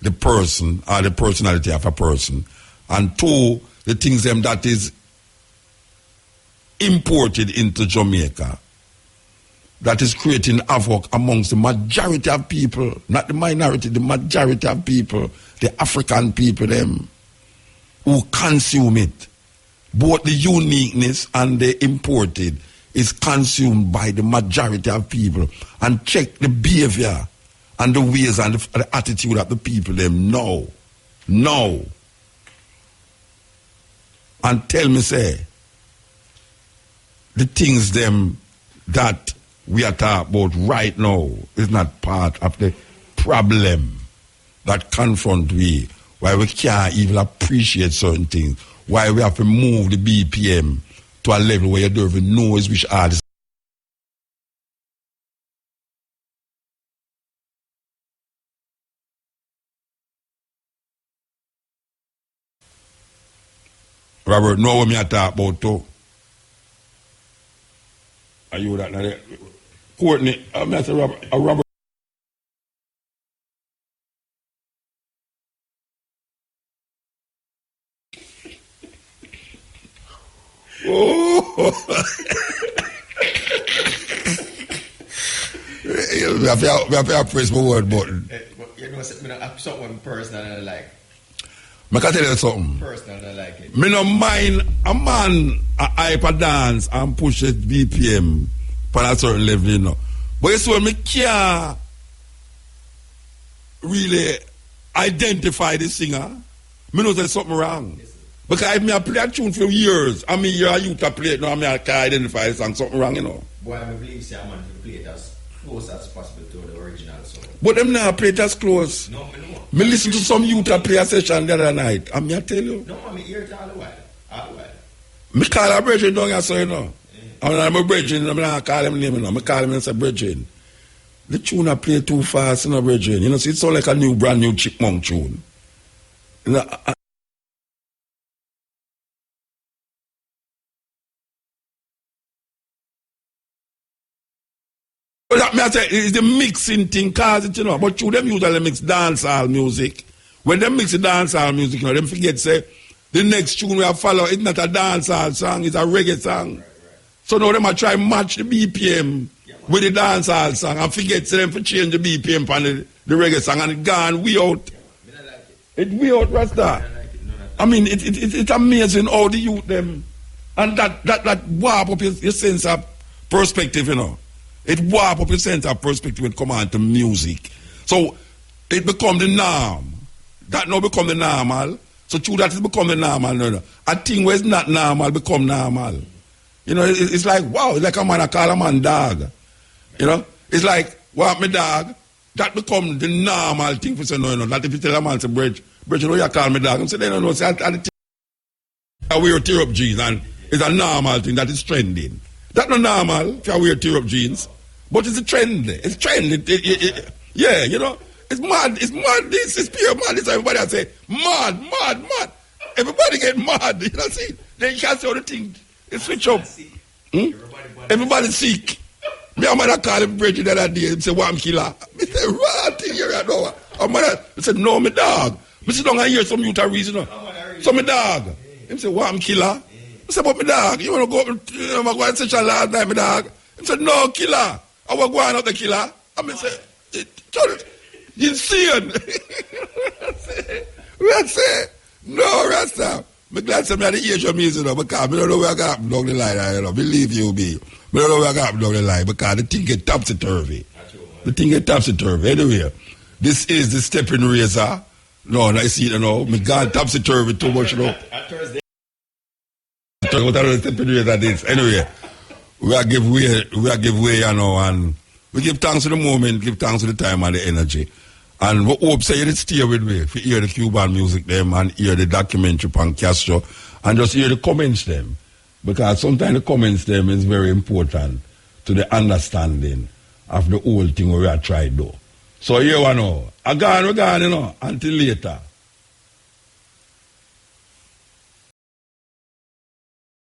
the person or the personality of a person. And two, the things them that is imported into Jamaica, that is creating havoc amongst the majority of people, not the minority, the majority of people, the African people them, who consume it. Both the uniqueness and the imported is consumed by the majority of people. And check the behavior and the ways and the attitude of the people them know. And tell me, say, the things them that we are talking about right now is not part of the problem that confront we, why we can't even appreciate certain things, why we have to move the BPM to a level where you don't even know which artist Robert, know what me I talk about too. Are you that? Courtney, I say Robert. Oh. We have to press my word button. You know, something personal like. I can tell you something. Personal like it. Me no mind a man a hyper dance and push it BPM for a certain level, you know. But it's when me can't really identify the singer, me know there's something wrong. Because if me a play a tune for years, I mean you're a youth to play it now, I mean I can't identify the song, something wrong, you know. Boy, I believe say a man to play it as close as possible to the original song. But them now play it as close. No, me listen to some youth play a session the other night, and me I tell you. No, I hear it all the while. All the while. Me call a brethren down here, so you know. And when I'm a brethren, I'm not call him name, you know. I call him and say, brethren. The tune I play too fast, you know, brethren. You know, see, it sounds like a brand new chipmunk tune. You know, but that me I say, it's the mixing thing, cause it, you know. But you them usually mix dancehall music. When they mix the dancehall music, you know, them forget, say, the next tune we have follow, it's not a dancehall song, it's a reggae song. Right. So now them a try match the BPM with the dancehall song and forget to them for change the BPM on the reggae song and it gone way out. It way out, Rasta. I mean, it's amazing how the youth them, and that warp up your sense of perspective, you know. It warp up your sense of perspective when it come on to music. So it become the norm. That now become the normal. So true that it become the normal. No. A thing where it's not normal become normal. You know, it's like, wow, it's like a man I call a man dog. You know? It's like, what me dog? That become the normal thing for say, no, you know. That if you tell a man, say, Bridge, you know you call me dog. I say, they don't know. Say, I wear tear-up jeans and it's a normal thing that is trending. That's not normal if I wear tear-up jeans. But it's a trend. It's trend. Yeah, you know. It's mad. It's mad. This is pure mad. This everybody I say, mad. Everybody get mad. You know, see? Then you can't say all the things. It switch up. Everybody sick. Me and mother call him Bridget the other day. He say, what I'm killer. I say, right thing here right now. And mother said, no, me dog. I sit down and hear some youth reason. So me dog. He say, what I'm killer. I said, but me dog, you want to go, go and session last night, me dog. He said, no, killer. I was going out the killer. I mean, say, insane. I say, no, Rasta. I'm glad some of the age of music, because I don't know where I got down the line, you know. Believe you me. I don't know where I got down the line, because the thing get topsy-turvy. The thing get topsy-turvy. Anyway, this is the stepping razor. No, I see it now. Me gone topsy-turvy too much, you know. At Thursday. What are the stepping razor this? Anyway, we are give way, you know, and we give thanks to the moment, give thanks to the time and the energy. And we hope say you stay with me for hear the Cuban music them and hear the documentary on Castro and just hear the comments them. Because sometimes the comments them is very important to the understanding of the whole thing we are trying to do. So here we know. We're gone, you know, until later.